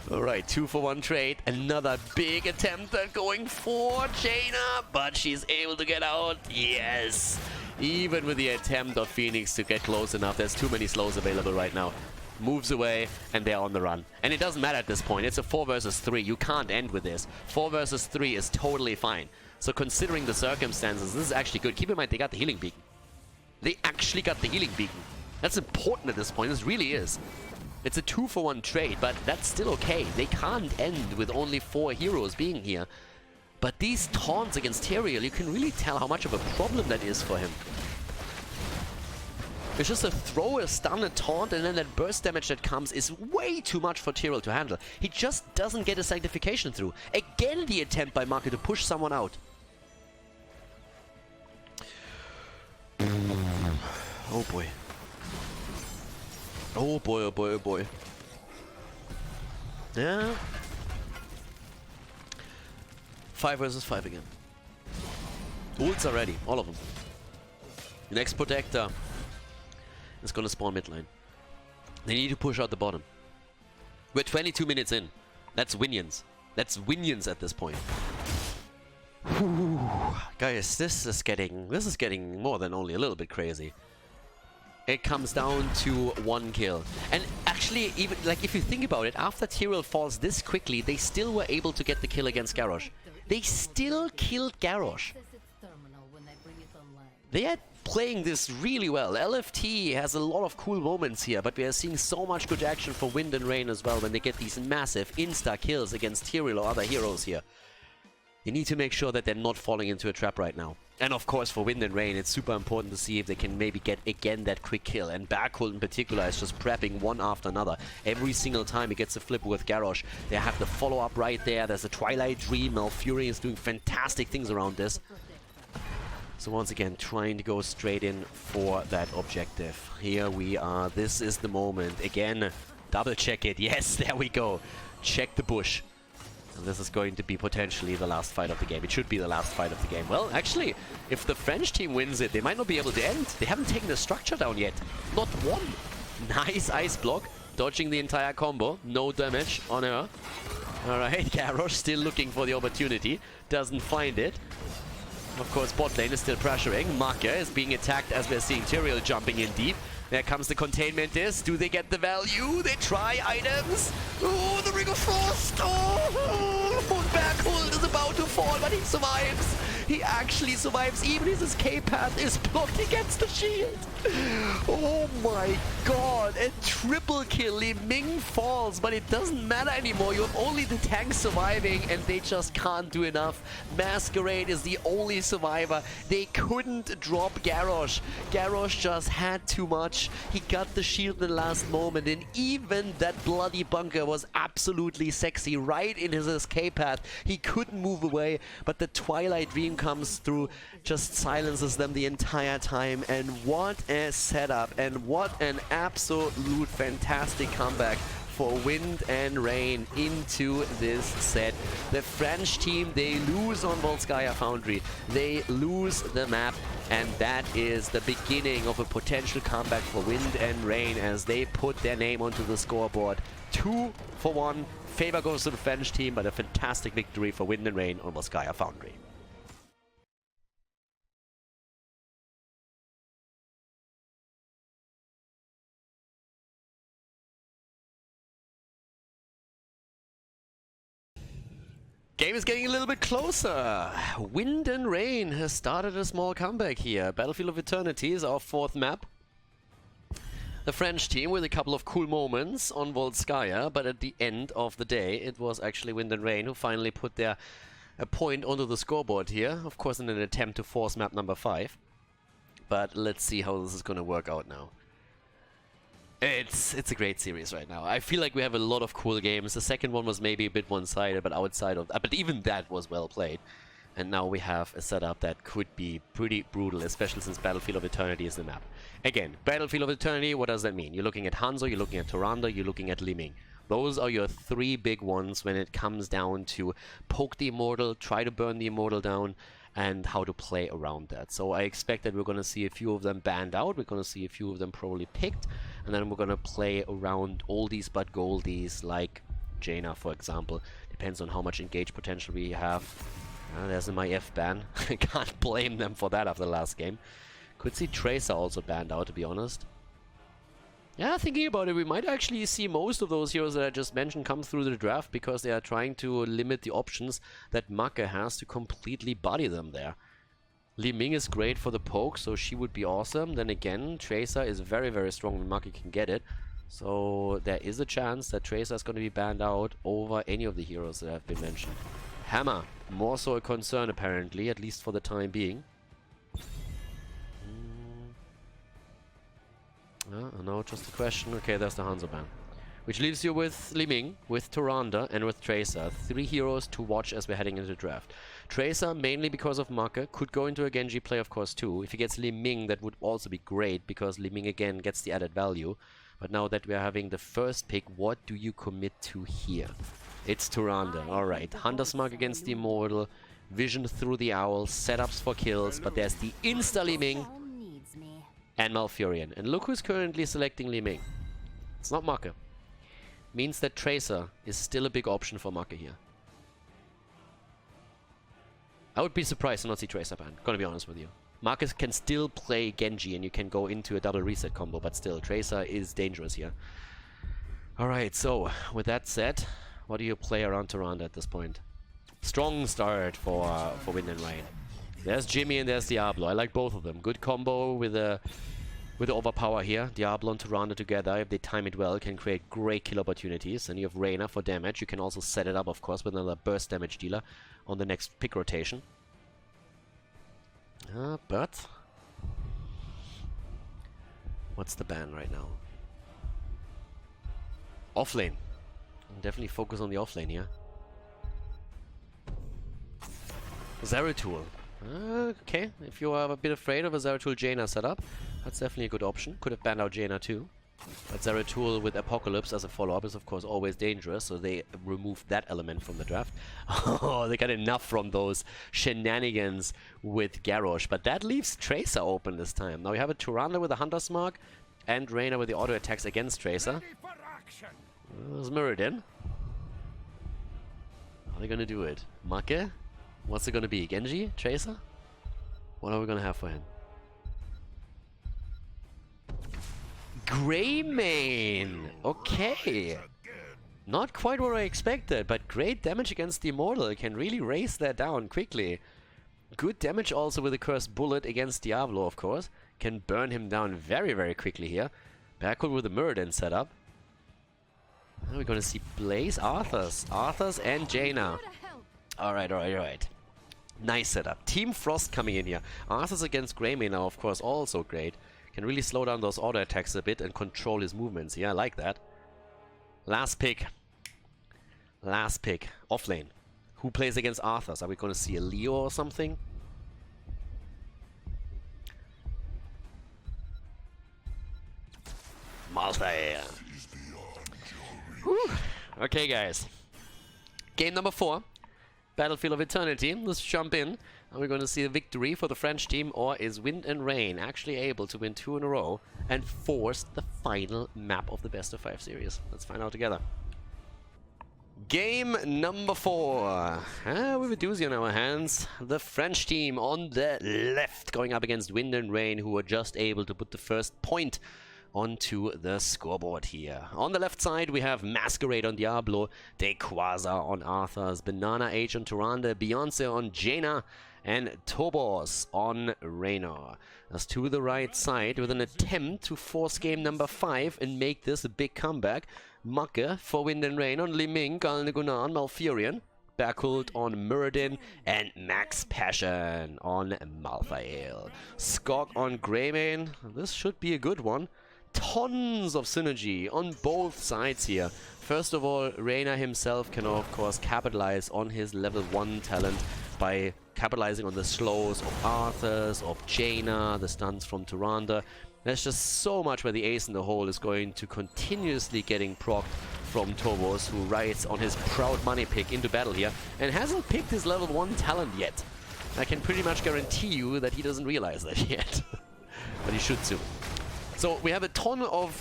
Alright, 2-for-1 trade. Another big attempt at going for Jaina, but she's able to get out. Yes! Even with the attempt of Phoenix to get close enough, there's too many slows available right now. Moves away, and they're on the run. And it doesn't matter at this point. It's a 4 versus 3. You can't end with this. 4 versus 3 is totally fine. So considering the circumstances, this is actually good. Keep in mind, they got the healing beacon. They actually got the healing beacon. That's important at this point. This really is. It's a 2-for-1 trade, but that's still okay. They can't end with only 4 heroes being here. But these taunts against Tyrael, you can really tell how much of a problem that is for him. It's just a throw, a stun, a taunt, and then that burst damage that comes is way too much for Tyrell to handle. He just doesn't get a sanctification through. Again, the attempt by Marke to push someone out. Oh boy. Oh boy, oh boy, oh boy. Yeah. 5 versus 5 again. Ults are ready, all of them. Next Protector is gonna spawn mid lane. They need to push out the bottom. We're 22 minutes in. That's Winions. That's Winions at this point. Whew. Guys, this is getting more than only a little bit crazy. It comes down to 1 kill. And actually, even like if you think about it, after Tyrell falls this quickly, they still were able to get the kill against Garrosh. They still killed Garrosh. They are playing this really well. LFT has a lot of cool moments here, but we are seeing so much good action for Wind and Rain as well when they get these massive insta-kills against Tyrell or other heroes here. They need to make sure that they're not falling into a trap right now. And of course, for Wind and Rain, it's super important to see if they can maybe get again that quick kill. And Berghult in particular is just prepping one after another. Every single time he gets a flip with Garrosh, they have the follow-up right there. There's a Twilight Dream. Malfurion is doing fantastic things around this. So once again, trying to go straight in for that objective. Here we are. This is the moment. Again, double check it. Yes, there we go. Check the bush. And this is going to be potentially the last fight of the game. It should be the last fight of the game. Well, actually, if the French team wins it, they might not be able to end. They haven't taken the structure down yet. Not one. Nice ice block. Dodging the entire combo. No damage on her. Alright, Garrosh still looking for the opportunity. Doesn't find it. Of course, bot lane is still pressuring. Marke is being attacked as we're seeing Tyrell jumping in deep. There comes the containment disc. Do they get the value? They try items. Oh, the Ring of Frost. Oh, Berghult is about to fall, but he survives. He actually survives. Even his escape path is blocked against the shield. Oh my god. A triple kill. Li Ming falls, but it doesn't matter anymore. You have only the tanks surviving, and they just can't do enough. Masquerade is the only survivor. They couldn't drop Garrosh. Garrosh just had too much. He got the shield in the last moment, and even that bloody bunker was absolutely sexy right in his escape path. He couldn't move away, but the Twilight Dream comes through, just silences them the entire time. And what a setup, and what an absolute fantastic comeback for Wind and Rain into this set. The French team, they lose on Volskaya Foundry. They lose the map, and that is the beginning of a potential comeback for Wind and Rain as they put their name onto the scoreboard. 2-1. Favor goes to the French team, but a fantastic victory for Wind and Rain on Volskaya Foundry. Game is getting a little bit closer. Wind and Rain has started a small comeback here. Battlefield of Eternity is our 4th map. The French team with a couple of cool moments on Volskaya, but at the end of the day, it was actually Wind and Rain who finally put their point onto the scoreboard here. Of course, in an attempt to force map number 5. But let's see how this is going to work out now. It's a great series right now. I feel like we have a lot of cool games. The second one was maybe a bit one-sided, but outside of that, but even that was well played. And now we have a setup that could be pretty brutal, especially since Battlefield of Eternity is the map. Again, Battlefield of Eternity, what does that mean? You're looking at Hanzo, you're looking at Tyrande, you're looking at Li Ming. Those are your 3 big ones when it comes down to poke the Immortal, try to burn the Immortal down, and how to play around that. So I expect that we're going to see a few of them banned out, we're going to see a few of them probably picked, and then we're going to play around oldies but goldies, like Jaina, for example. Depends on how much engage potential we have. There's a MyF ban. I can't blame them for that after the last game. Could see Tracer also banned out, to be honest. Yeah, thinking about it, we might actually see most of those heroes that I just mentioned come through the draft because they are trying to limit the options that Marke has to completely body them there. Li Ming is great for the poke, so she would be awesome. Then again, Tracer is very, very strong when Marke can get it. So there is a chance that Tracer is going to be banned out over any of the heroes that have been mentioned. Hammer, more so a concern apparently, at least for the time being. No, just a question. Okay, there's the Hanzo ban. Which leaves you with Li Ming, with Tyrande, and with Tracer. 3 heroes to watch as we're heading into the draft. Tracer, mainly because of Maka, could go into a Genji play, of course, too. If he gets Li Ming, that would also be great, because Li Ming, again, gets the added value. But now that we are having the first pick, what do you commit to here? It's Tyrande. Alright, Hunter's Mark against the Immortal, Vision through the Owl, setups for kills, but there's the insta Li Ming and Malfurion. And look who's currently selecting Li Ming. It's not Maka. Means that Tracer is still a big option for Maka here. I would be surprised to not see Tracer ban, gonna be honest with you. Marcus can still play Genji and you can go into a double reset combo, but still, Tracer is dangerous here. Alright, so, with that said, what do you play around Tyrande at this point? Strong start for Wind and Rain. There's Jimmy and there's Diablo. I like both of them. Good combo with the overpower here. Diablo and Tyrande together, if they time it well, can create great kill opportunities. And you have Reyna for damage. You can also set it up, of course, with another burst damage dealer on the next pick rotation. But what's the ban right now? Offlane. Definitely focus on the offlane here. Zeratul. Okay, if you are a bit afraid of a Zeratul Jaina setup, that's definitely a good option. Could have banned out Jaina too. But Zeratul with Apocalypse as a follow-up is of course always dangerous, so they removed that element from the draft. Oh, they got enough from those shenanigans with Garrosh, but that leaves Tracer open this time. Now we have a Tyrande with a Hunter's Mark, and Reyna with the auto attacks against Tracer. There's Muradin. How are they gonna do it? Make? What's it gonna be? Genji? Tracer? What are we gonna have for him? Greymane! Okay! Not quite what I expected, but great damage against the Immortal. Can really raise that down quickly. Good damage also with the Cursed Bullet against Diablo, of course. Can burn him down very, very quickly here. Backward with the Muradin setup. Now we're gonna see Blaze, Arthas and Jaina. Alright. Nice setup. Team Frost coming in here. Arthas against Greymane now, of course, also great. Can really slow down those auto attacks a bit and control his movements. Yeah, I like that. Last pick. Offlane. Who plays against Arthas? Are we gonna see a Leo or something? Malthael. Okay, guys. Game number 4. Battlefield of Eternity. Let's jump in. Are we going to see a victory for the French team, or is Wind and Rain actually able to win 2 in a row and force the final map of the best of 5 series? Let's find out together. Game number 4. We have a doozy on our hands. The French team on the left going up against Wind and Rain, who were just able to put the first point onto the scoreboard here. On the left side we have Masquerade on Diablo, Dequaza on Arthas, Banana H on Tyrande, Beyonce on Jaina, and Tobos on Reyna. As to the right side, with an attempt to force game number 5 and make this a big comeback, Macke for Wind and Rain on Li Ming, Galnegunar on Malfurion, Berkult on Muradin, and Max Passion on Malthael. Skog on Greymane. This should be a good one. Tons of synergy on both sides here. First of all, Reyna himself can of course capitalize on his level 1 talent by capitalizing on the slows of Arthas, of Jaina, the stuns from Tyrande. There's just so much where the ace in the hole is going to continuously getting procced from Tobos, who rides on his proud money pick into battle here and hasn't picked his level 1 talent yet. I can pretty much guarantee you that he doesn't realize that yet. But he should soon. So we have a ton of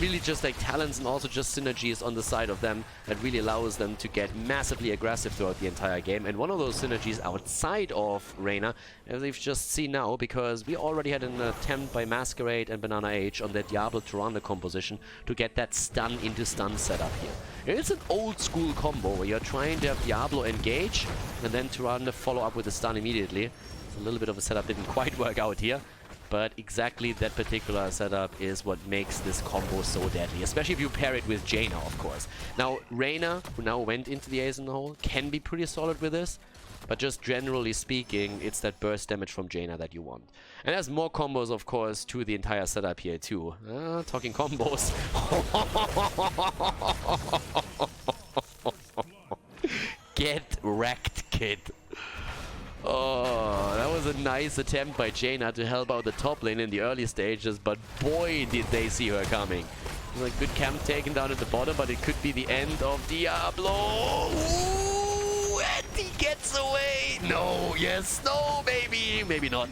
really just like talents and also just synergies on the side of them that really allows them to get massively aggressive throughout the entire game. And one of those synergies outside of Reyna, as we've just seen now, because we already had an attempt by Masquerade and Banana H on that Diablo Tyrande composition to get that stun into stun setup here. It's an old school combo where you're trying to have Diablo engage and then Tyrande follow up with a stun immediately. It's a little bit of a setup, didn't quite work out here. But exactly that particular setup is what makes this combo so deadly, especially if you pair it with Jaina, of course. Now, Reyna, who now went into the ace in the hole, can be pretty solid with this, but just generally speaking, it's that burst damage from Jaina that you want. And there's more combos, of course, to the entire setup here too. Talking combos. Get wrecked, kid. Oh, that was a nice attempt by Jaina to help out the top lane in the early stages, but boy did they see her coming. Like good camp taken down at the bottom, but it could be the end of Diablo. Ooh, and he gets away. No, yes, no, maybe not.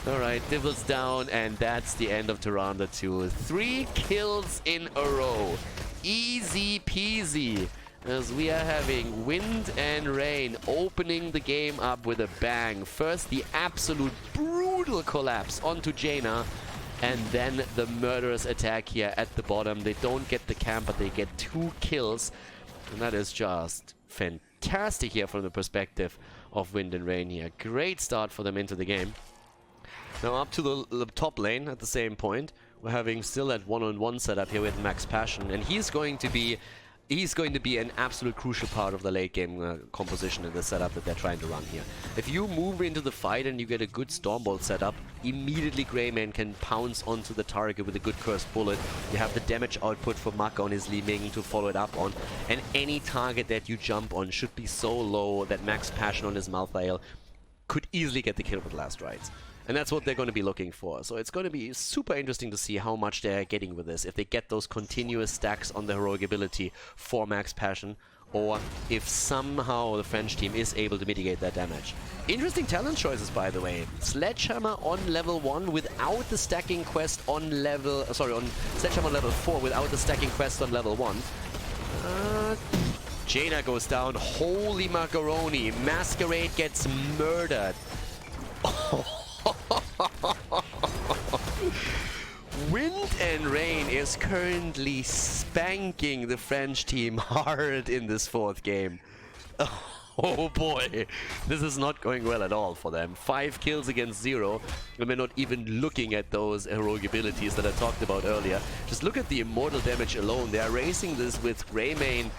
All right, Dibble's down, and that's the end of Tyrande 2. 3 kills in a row. Easy peasy. As we are having Wind and Rain opening the game up with a bang. First, the absolute brutal collapse onto Jaina. And then the murderous attack here at the bottom. They don't get the camp, but they get 2 kills. And that is just fantastic here from the perspective of Wind and Rain here. Great start for them into the game. Now up to the top lane at the same point. We're having still that one-on-one setup here with Max Passion. And he's going to be an absolute crucial part of the late game composition in the setup that they're trying to run here. If you move into the fight and you get a good Stormbolt setup, immediately Greymane can pounce onto the target with a good Cursed Bullet. You have the damage output for Maka on his Li Ming to follow it up on, and any target that you jump on should be so low that Max Passion on his Malthael could easily get the kill with Last Rites. And that's what they're going to be looking for. So it's going to be super interesting to see how much they're getting with this. If they get those continuous stacks on the heroic ability for Max Passion, or if somehow the French team is able to mitigate that damage. Interesting talent choices, by the way. Sledgehammer on level 1 without the stacking quest on level... Sorry, on Sledgehammer level 4 without the stacking quest on level 1. Jaina goes down. Holy macaroni. Masquerade gets murdered. Wind and Rain is currently spanking the French team hard in this 4th game. Oh boy, this is not going well at all for them. 5 kills against 0, and we're not even looking at those heroic abilities that I talked about earlier. Just look at the immortal damage alone. They are racing this with Greymane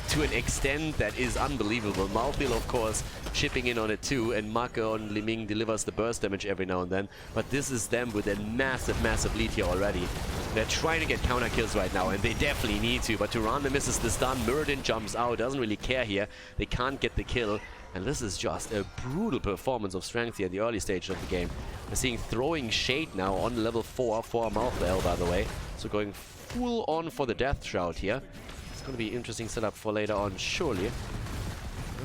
to an extent that is unbelievable. Malthael, of course, chipping in on it too, and Maka on Li Ming delivers the burst damage every now and then. But this is them with a massive lead here already. They're trying to get counter kills right now, and they definitely need to. But Tyrande misses the stun. Muradin jumps out, doesn't really care here. They can't get the kill. And this is just a brutal performance of strength here in the early stage of the game. We're seeing Throwing Shade now on level 4 for Malthael, by the way. So going full on for the Death Shroud here. It's going to be an interesting setup for later on, surely.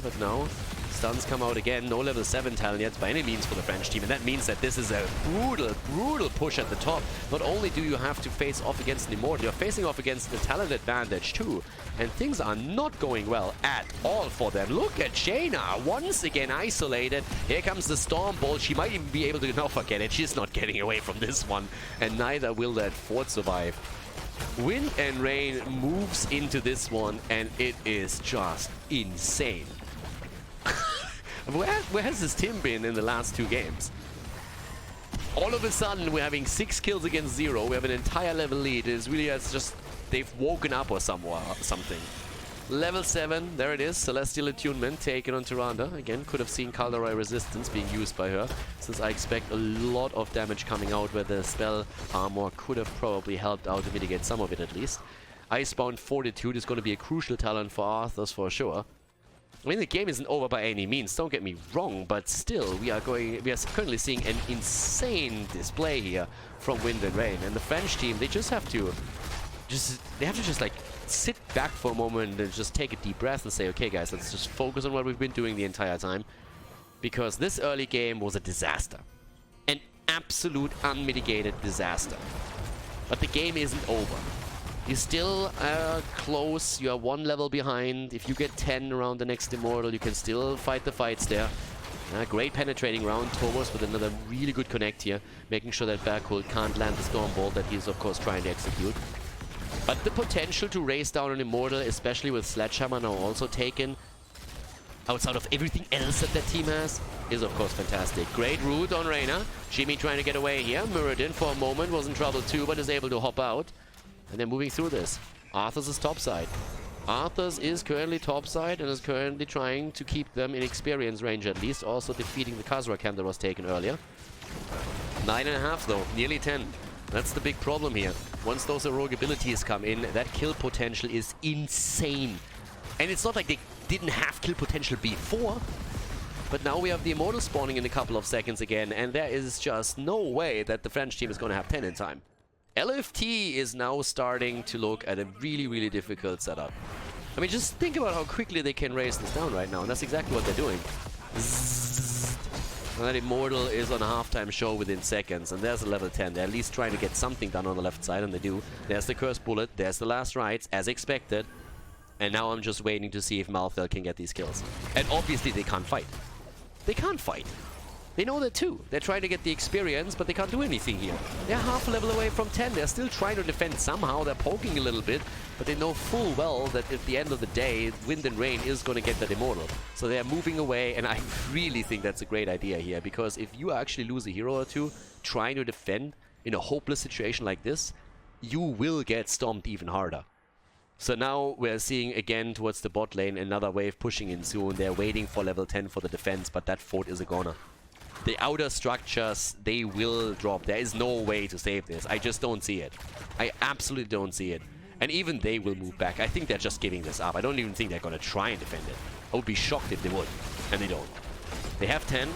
But now, stuns come out again. No level 7 talent yet by any means for the French team. And that means that this is a brutal push at the top. Not only do you have to face off against an Immortal, you're facing off against the talent advantage too. And things are not going well at all for them. Look at Jaina, once again isolated. Here comes the Stormbolt. She might even be able to, no, forget it. She's not getting away from this one. And neither will that Fort survive. Wind and Rain moves into this one, and it is just insane. Where has this team been in the last 2 games? All of a sudden, we're having 6 kills against 0. We have an entire level lead. It's really just they've woken up or something. Level 7, there it is. Celestial Attunement taken on Tyrande. Again, could have seen Khaldor Resistance being used by her, since I expect a lot of damage coming out where the spell armor could have probably helped out to mitigate some of it at least. Icebound Fortitude is going to be a crucial talent for Arthas for sure. I mean, the game isn't over by any means, don't get me wrong, but still, we are currently seeing an insane display here from Wind and Rain. And the French team, they just have to like sit back for a moment and just take a deep breath and say, okay guys, let's just focus on what we've been doing the entire time. Because this early game was a disaster. An absolute unmitigated disaster. But the game isn't over. You're still close, you are 1 level behind. If you get 10 around the next Immortal, you can still fight the fights there. Great penetrating round. Torvos with another really good connect here, making sure that Berkhold can't land the Stormbolt that he's of course trying to execute. But the potential to race down an Immortal, especially with Sledgehammer now also taken, outside of everything else that that team has, is of course fantastic. Great root on Reyna. Jimmy trying to get away here. Muradin for a moment was in trouble too, but is able to hop out. And they're moving through this. Arthas is topside. Arthurs is currently topside and is currently trying to keep them in experience range at least, also defeating the Khaldor camp that was taken earlier. 9.5 though, nearly 10. That's the big problem here. Once those heroic abilities come in, that kill potential is insane. And it's not like they didn't have kill potential before, but now we have the Immortal spawning in a couple of seconds again, and there is just no way that the French team is going to have 10 in time. LFT is now starting to look at a really, really difficult setup. I mean, just think about how quickly they can raise this down right now, and that's exactly what they're doing. And that Immortal is on a halftime show within seconds, and there's a level 10. They're at least trying to get something done on the left side, and they do. There's the Cursed Bullet, there's the last rights, as expected. And now I'm just waiting to see if Malthel can get these kills. And obviously they can't fight. They can't fight. They know that too. They're trying to get the experience, but they can't do anything here. They're half a level away from 10. They're still trying to defend somehow. They're poking a little bit, but they know full well that at the end of the day, Wind and Rain is going to get that Immortal. So they're moving away, and I really think that's a great idea here, because if you actually lose a hero or two trying to defend in a hopeless situation like this, you will get stomped even harder. So now we're seeing again towards the bot lane another wave pushing in soon. They're waiting for level 10 for the defense, but that fort is a goner. The outer structures, they will drop. There is no way to save this. I just don't see it. I absolutely don't see it. And even they will move back. I think they're just giving this up. I don't even think they're going to try and defend it. I would be shocked if they would. And they don't. They have 10.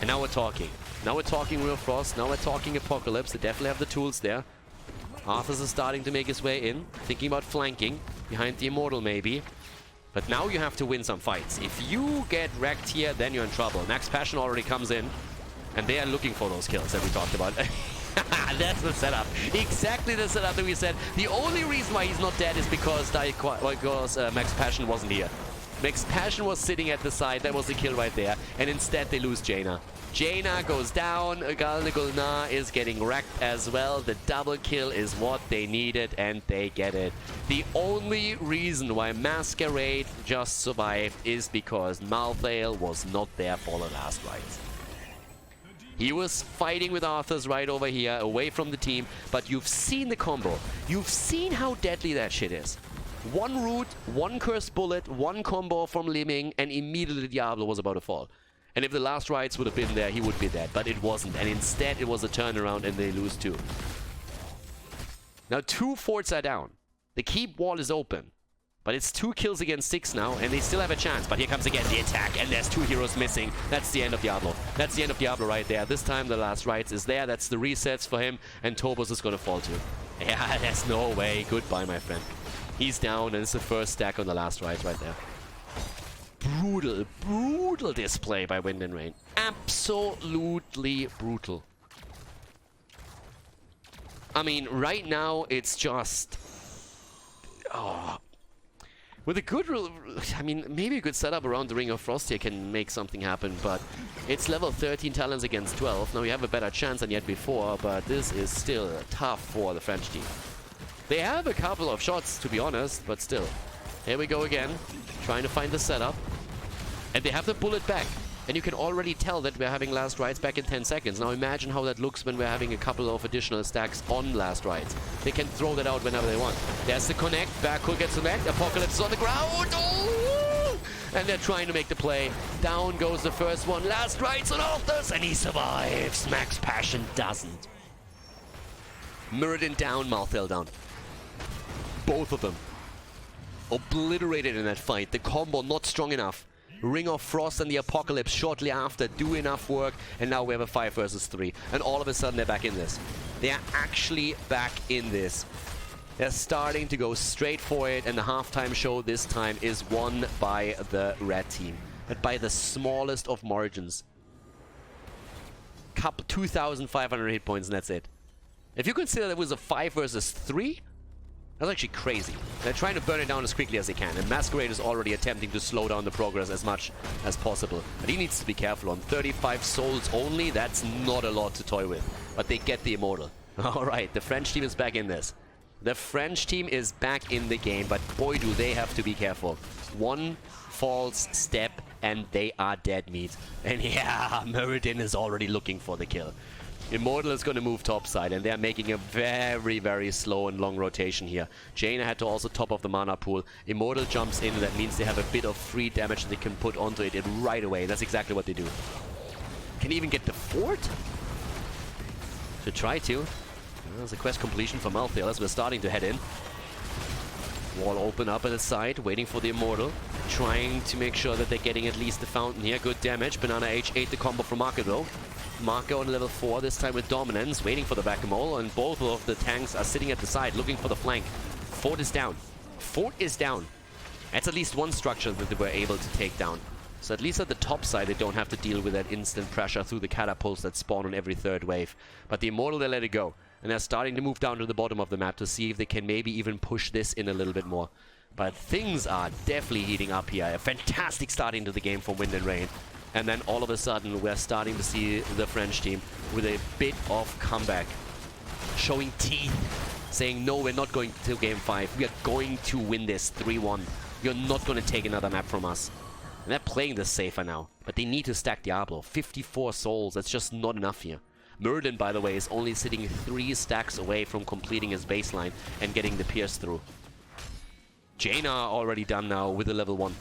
And now we're talking. Now we're talking Real Frost. Now we're talking Apocalypse. They definitely have the tools there. Arthurs is starting to make his way in. Thinking about flanking. Behind the Immortal maybe. But now you have to win some fights. If you get wrecked here, then you're in trouble. Max Passion already comes in, and they are looking for those kills that we talked about. That's the setup. Exactly the setup that we said. The only reason why he's not dead is because Max Passion wasn't here. Max Passion was sitting at the side. That was the kill right there. And instead they lose Jaina. Jaina goes down. Gulna is getting wrecked as well. The double kill is what they needed, and they get it. The only reason why Masquerade just survived is because Malthel was not there for the last fight. He was fighting with Arthurs right over here, away from the team, but you've seen the combo. You've seen how deadly that shit is. One root, one Cursed Bullet, one combo from Liming, and immediately Diablo was about to fall. And if the last rights would have been there, he would be dead. But it wasn't. And instead, it was a turnaround, and they lose 2. Now, 2 forts are down. The keep wall is open. But it's 2 kills against 6 now, and they still have a chance. But here comes again the attack, and there's 2 heroes missing. That's the end of Diablo. That's the end of Diablo right there. This time, the last rights is there. That's the resets for him, and Tobos is going to fall too. Yeah, there's no way. Goodbye, my friend. He's down, and it's the first stack on the last rights right there. Brutal, brutal display by Wind and Rain. Absolutely brutal. I mean, right now, it's just... Oh. With a good... I mean, maybe a good setup around the Ring of Frost here can make something happen, but it's level 13 talents against 12. Now, we have a better chance than yet before, but this is still tough for the French team. They have a couple of shots, to be honest, but still. Here we go again, trying to find the setup. And they have the bullet back. And you can already tell that we're having last rights back in 10 seconds. Now imagine how that looks when we're having a couple of additional stacks on last rights. They can throw that out whenever they want. There's the connect. Backhook gets the connect. Apocalypse is on the ground. Oh! And they're trying to make the play. Down goes the first one. Last rights on Arthurs. And he survives. Max Passion doesn't. Mirrodin down. Malthel down. Both of them obliterated in that fight. The combo not strong enough. Ring of Frost and the Apocalypse shortly after do enough work, and now we have a 5 versus 3. And all of a sudden they're back in this. They are actually back in this. They're starting to go straight for it, and the halftime show this time is won by the red team. But by the smallest of margins. 2,500 hit points, and that's it. If you consider that was a 5 versus 3, that's actually crazy. They're trying to burn it down as quickly as they can, and Masquerade is already attempting to slow down the progress as much as possible. But he needs to be careful. On 35 souls only, that's not a lot to toy with. But they get the Immortal. Alright, the French team is back in this. The French team is back in the game, but boy do they have to be careful. One false step and they are dead meat. And yeah, Mirrodin is already looking for the kill. Immortal is going to move topside, and they're making a very, very slow and long rotation here. Jaina had to also top off the mana pool. Immortal jumps in, and that means they have a bit of free damage that they can put onto it right away. That's exactly what they do. Can even get the fort? Should try to. There's a quest completion for Malthael as we're starting to head in. Wall open up at the side, waiting for the Immortal. Trying to make sure that they're getting at least the fountain here. Good damage. Banana H8 the combo from Marco though. Marco on level 4, this time with dominance, waiting for the Whack-A-Mole, and both of the tanks are sitting at the side, looking for the flank. Fort is down. Fort is down. That's at least one structure that they were able to take down. So at least at the top side, they don't have to deal with that instant pressure through the catapults that spawn on every third wave. But the Immortal, they let it go. And they're starting to move down to the bottom of the map to see if they can maybe even push this in a little bit more. But things are definitely heating up here. A fantastic start into the game from Wind and Rain. And then all of a sudden, we're starting to see the French team with a bit of comeback. Showing teeth. Saying, no, we're not going to game 5. We are going to win this 3-1. You're not going to take another map from us. And they're playing this safer now. But they need to stack Diablo. 54 souls. That's just not enough here. Murden, by the way, is only sitting 3 stacks away from completing his baseline and getting the pierce through. Jaina already done now with the level 1.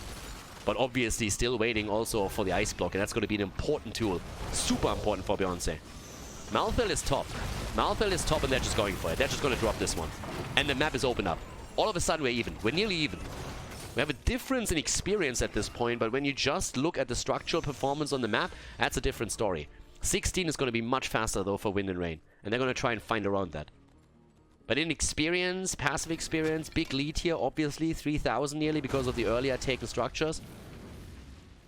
But obviously still waiting also for the ice block, and that's going to be an important tool. Super important for Beyonce. Malthael is top. Malthael is top, and they're just going for it. They're just going to drop this one. And the map is open up. All of a sudden, we're even. We're nearly even. We have a difference in experience at this point, but when you just look at the structural performance on the map, that's a different story. 16 is going to be much faster, though, for Wind and Rain. And they're going to try and find around that. But in experience, passive experience, big lead here, obviously, 3,000 nearly because of the earlier taken structures.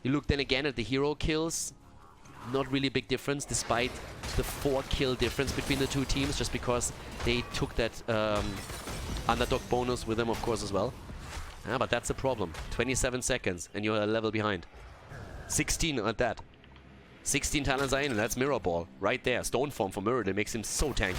You look then again at the hero kills. Not really a big difference, despite the 4 kill difference between the two teams, just because they took that underdog bonus with them, of course, as well. Yeah, but that's the problem. 27 seconds, and you're a level behind. 16 at that. 16 talents are in, and that's Mirror Ball. Right there. Stone Form for Mirror, that makes him so tanky.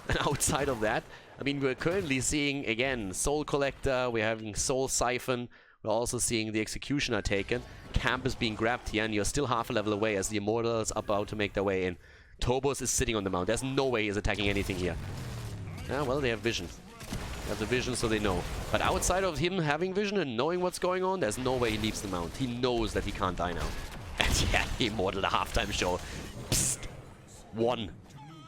And outside of that, I mean, we're currently seeing, again, Soul Collector, we're having Soul Siphon, we're also seeing the Executioner taken. Camp is being grabbed here, and you're still half a level away as the Immortals are about to make their way in. Tobos is sitting on the mount. There's no way he's attacking anything here. Yeah, well, they have vision. They have the vision, so they know. But outside of him having vision and knowing what's going on, there's no way he leaves the mount. He knows that he can't die now. And yeah, the Immortal, the halftime show. Psst. 1.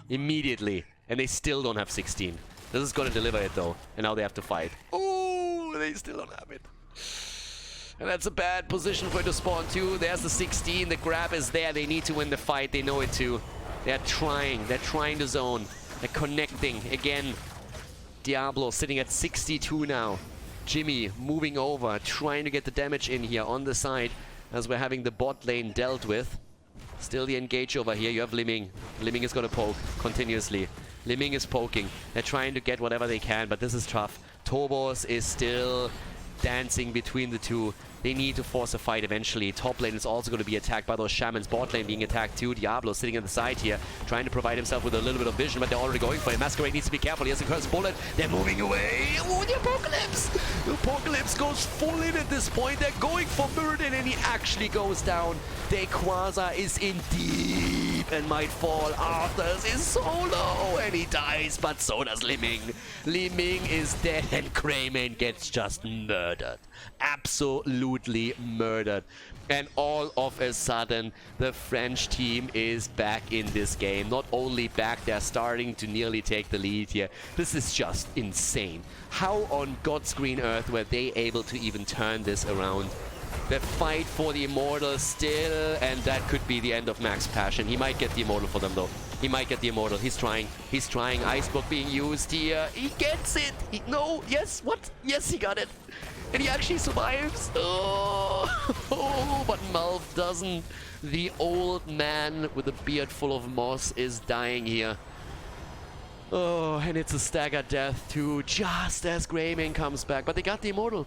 Immediately. And they still don't have 16. This is going to deliver it, though. And now they have to fight. Oh, they still don't have it. And that's a bad position for it to spawn, too. There's the 16. The grab is there. They need to win the fight. They know it, too. They're trying. They're trying to zone. They're connecting. Again, Diablo sitting at 62 now. Jimmy moving over, trying to get the damage in here on the side as we're having the bot lane dealt with. Still the engage over here. You have Liming. Liming is going to poke continuously. Liming is poking. They're trying to get whatever they can, but this is tough. Tobos is still dancing between the two. They need to force a fight eventually. Top lane is also going to be attacked by those shamans. Bot lane being attacked too. Diablo sitting on the side here, trying to provide himself with a little bit of vision, but they're already going for it. Masquerade needs to be careful. He has a cursed bullet. They're moving away. Oh, the Apocalypse! The Apocalypse goes full in at this point. They're going for Murden, and he actually goes down. Quasar is in deep and might fall. Arthur's is so low, and he dies, but so does Liming. Liming is dead, and Crayman gets just murdered. Absolutely murdered. And all of a sudden, the French team is back in this game. Not only back, they're starting to nearly take the lead here. This is just insane. How on God's green earth were they able to even turn this around? The fight for the Immortal still, and that could be the end of Max Passion. He might get the Immortal for them, though. He might get the Immortal. He's trying. He's trying. Ice Block being used here. He gets it. No. Yes. What? Yes, he got it. And he actually survives. Oh, but Malv doesn't. The old man with a beard full of moss is dying here. Oh, and it's a staggered death too, just as Greymane comes back. But they got the Immortal.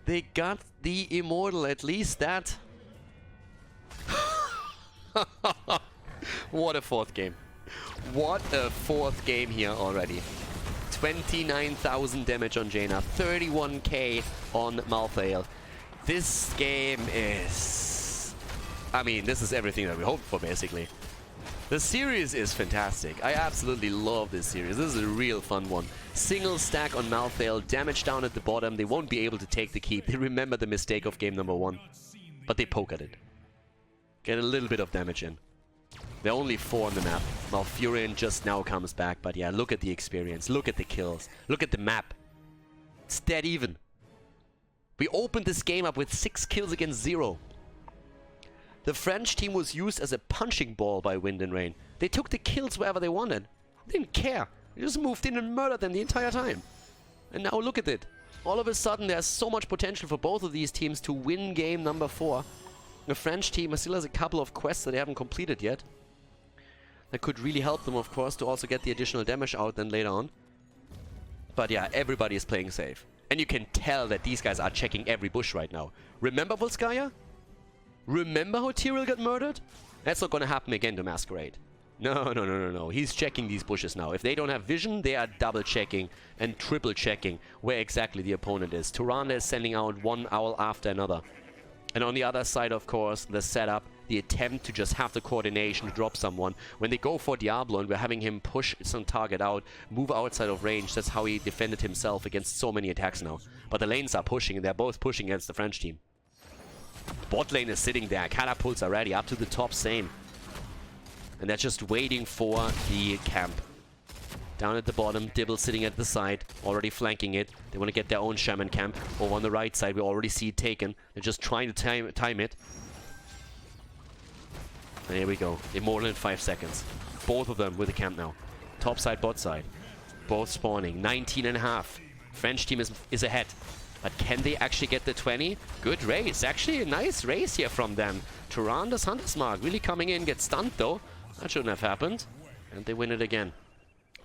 They got the Immortal, at least that. What a fourth game. What a fourth game here already. 29,000 damage on Jaina, 31k on Malthael. This game is... I mean, this is everything that we hoped for, basically. The series is fantastic. I absolutely love this series. This is a real fun one. Single stack on Malthael, damage down at the bottom. They won't be able to take the keep. They remember the mistake of game number 1. But they poke at it. Get a little bit of damage in. They're only 4 on the map. Malfurion just now comes back. But yeah, look at the experience. Look at the kills. Look at the map. It's dead even. We opened this game up with 6 kills against 0. The French team was used as a punching ball by Wind and Rain. They took the kills wherever they wanted. They didn't care. They just moved in and murdered them the entire time. And now look at it. All of a sudden there's so much potential for both of these teams to win game number 4. The French team still has a couple of quests that they haven't completed yet. That could really help them, of course, to also get the additional damage out then later on. But yeah, everybody is playing safe. And you can tell that these guys are checking every bush right now. Remember Volskaya? Remember how Tyrell got murdered? That's not gonna happen again to Masquerade. No. He's checking these bushes now. If they don't have vision, they are double checking and triple checking where exactly the opponent is. Tyrande is sending out one owl after another. And on the other side, of course, the setup, the attempt to just have the coordination to drop someone. When they go for Diablo and we're having him push some target out, move outside of range, that's how he defended himself against so many attacks now. But the lanes are pushing, and they're both pushing against the French team. Bot lane is sitting there, catapults are ready, up to the top, same. And they're just waiting for the camp. Down at the bottom, Dibble sitting at the side, already flanking it. They want to get their own shaman camp. Over on the right side, we already see it taken. They're just trying to time it. And here we go, Immortal in 5 seconds. Both of them with the camp now. Top side, bot side. Both spawning, 19.5. French team is ahead. But can they actually get the 20? Good race. Actually, a nice race here from them. Tyrande's Hunter's Mark really coming in, gets stunned though. That shouldn't have happened. And they win it again.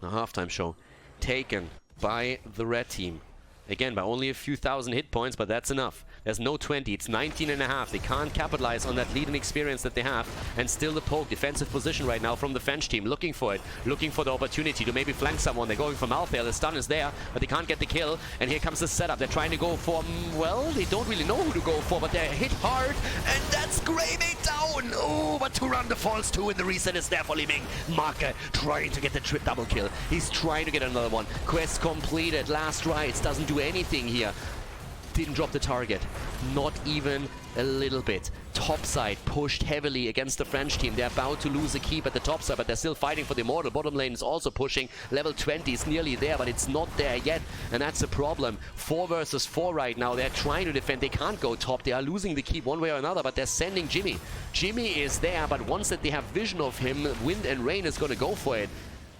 A halftime show. Taken by the red team. Again, by only a few thousand hit points, but that's enough. There's no 20, it's 19.5. They can't capitalize on that lead and experience that they have. And still the poke, defensive position right now from the French team. Looking for it, looking for the opportunity to maybe flank someone. They're going for Malthael, the stun is there, but they can't get the kill. And here comes the setup. They're trying to go for, well, they don't really know who to go for, but they're hit hard. And that's Greymane down! Oh, but Tyrande falls too, and the reset is there for Li Ming. Marke trying to get the double kill. He's trying to get another one. Quest completed, last rites, doesn't do anything here. Didn't drop the target, not even a little bit. Top side pushed heavily against the French team. They're about to lose a keep at the top side, but they're still fighting for the Immortal. Bottom lane is also pushing. Level 20 is nearly there, but it's not there yet, and that's a problem. 4 versus 4 right now. They're trying to defend. They can't go top. They are losing the keep one way or another, but they're sending Jimmy. Jimmy is there, but once that they have vision of him, Wind and Rain is going to go for it.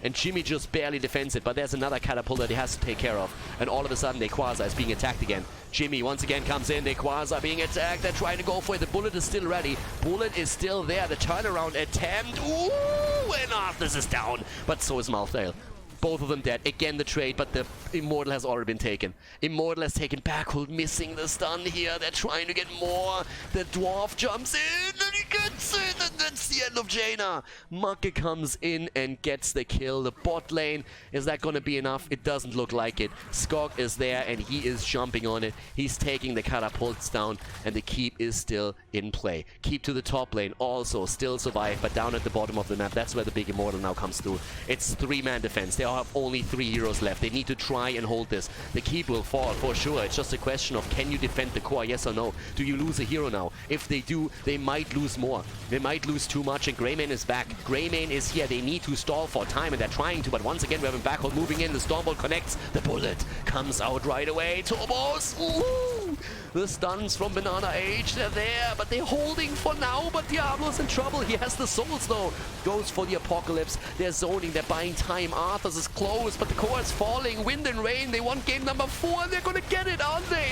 And Jimmy just barely defends it, but there's another catapult that he has to take care of. And all of a sudden, Nequaza is being attacked again. Jimmy once again comes in. Nequaza being attacked. They're trying to go for it. The bullet is still ready. Bullet is still there. The turnaround attempt. Ooh, and Arthas is down. But so is Malthael. Both of them dead. Again, the trade, but the Immortal has already been taken. Immortal has taken Backhold, missing the stun here. They're trying to get more. The Dwarf jumps in, and he gets it, and that's the end of Jaina. Marke comes in and gets the kill. The bot lane, is that going to be enough? It doesn't look like it. Skog is there, and he is jumping on it. He's taking the catapults down, and the keep is still in play. Keep to the top lane, also still survive, but down at the bottom of the map, that's where the big Immortal now comes through. It's 3-man defense. They have only 3 heroes left. They need to try and hold this. The keep will fall for sure. It's just a question of, can you defend the core, yes or no? Do you lose a hero now? If they do, they might lose more. They might lose too much, and Greymane is back. Greymane is here. They need to stall for time, and they're trying to, but once again we have a Backhold moving in. The Stormbolt connects. The bullet comes out right away. Turbos! Ooh! The stuns from Banana Age, they're there, but they're holding for now, but Diablo's in trouble. He has the souls though. Goes for the Apocalypse. They're zoning, they're buying time. Arthas is close, but the core is falling. Wind and Rain, they want game number 4, and they're gonna get it, aren't they?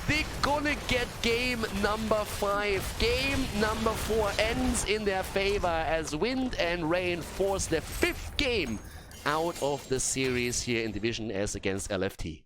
They're gonna get game number 5. Game number 4 ends in their favor as Wind and Rain force their 5th game out of the series here in Division S against LFT.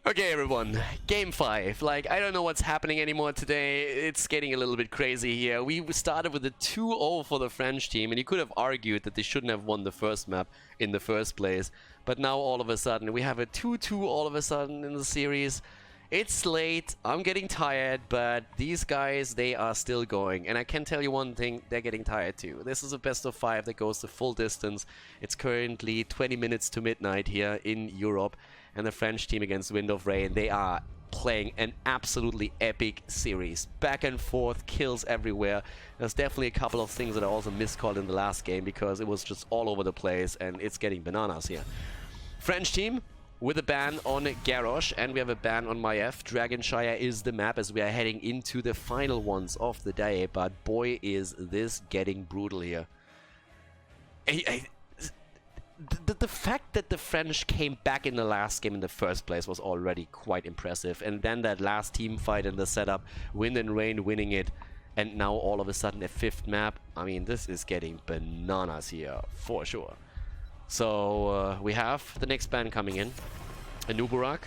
Okay, everyone, game 5. Like, I don't know what's happening anymore today. It's getting a little bit crazy here. We started with a 2-0 for the French team, and you could have argued that they shouldn't have won the first map in the first place. But now, all of a sudden, we have a 2-2 all of a sudden in the series. It's late, I'm getting tired, but these guys, they are still going. And I can tell you one thing, they're getting tired too. This is a best of 5 that goes the full distance. It's currently 20 minutes to midnight here in Europe. And the French team against Wind of Rain, they are playing an absolutely epic series. Back and forth, kills everywhere. There's definitely a couple of things that I also miscalled in the last game because it was just all over the place and it's getting bananas here. French team with a ban on Garrosh, and we have a ban on Maiev. Dragonshire is the map as we are heading into the final ones of the day, but boy is this getting brutal here. The fact that the French came back in the last game in the first place was already quite impressive, and then that last team fight in the setup, Wind and Rain winning it, and now all of a sudden a 5th map. I mean, this is getting bananas here, for sure. So, we have the next ban coming in. A Nuburak.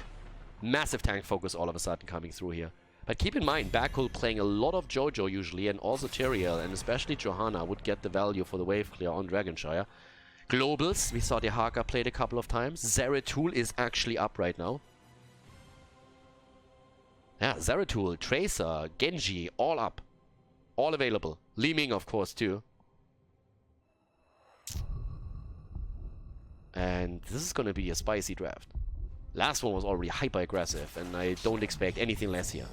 Massive tank focus all of a sudden coming through here. But keep in mind, Bakul playing a lot of Jojo usually, and also Tyrael, and especially Johanna would get the value for the wave clear on Dragonshire. Globals, we saw the Haka played a couple of times. Zeratul is actually up right now. Yeah, Zeratul, Tracer, Genji, all up. All available. Li Ming, of course, too. And this is going to be a spicy draft. Last one was already hyper-aggressive, and I don't expect anything less here.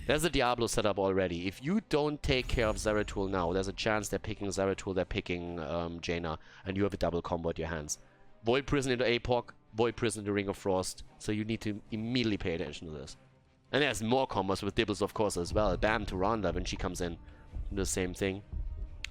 There's a Diablo setup already. If you don't take care of Zeratul now, there's a chance they're picking Zeratul, they're picking Jaina, and you have a double combo at your hands. Void Prison into APOC, Void Prison into Ring of Frost, so you need to immediately pay attention to this. And there's more combos with Dibbles, of course, as well. Bam to Rhonda when she comes in. The same thing.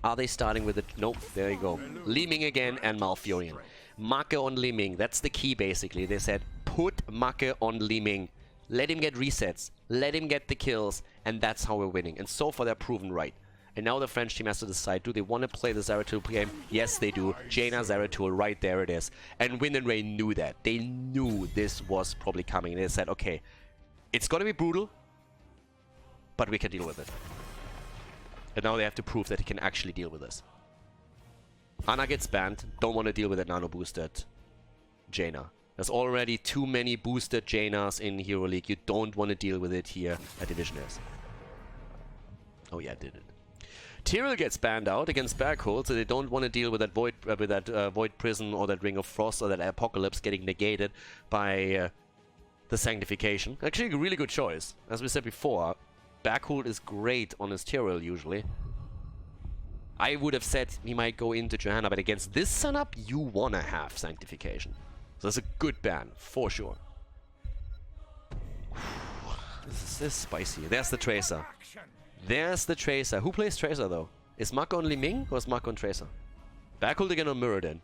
Are they starting with it? Nope, there you go. Li Ming again and Malfurion. Make on Li Ming, that's the key basically. They said, put Make on Li Ming. Let him get resets, let him get the kills, and that's how we're winning. And so far they're proven right. And now the French team has to decide, do they want to play the Zeratul game? Yes, they do. Jaina Zeratul, right there it is. And Wind and Rain knew that. They knew this was probably coming. They said, okay, it's going to be brutal, but we can deal with it. And now they have to prove that he can actually deal with this. Ana gets banned. Don't want to deal with that nano-boosted Jaina. There's already too many boosted Jainas in Hero League. You don't want to deal with it here at Division S. Oh yeah, did it. Tyrael gets banned out against Berghold, so they don't want to deal with that Void Prison or that Ring of Frost or that Apocalypse getting negated by the Sanctification. Actually, a really good choice. As we said before, Berghold is great on his Tyrael usually. I would have said he might go into Johanna, but against this setup, you want to have Sanctification. So that's a good ban, for sure. This is spicy. There's the Tracer. There's the Tracer. Who plays Tracer, though? Is Mako on Li Ming or is Mako on Tracer? Berghold again on Muradin.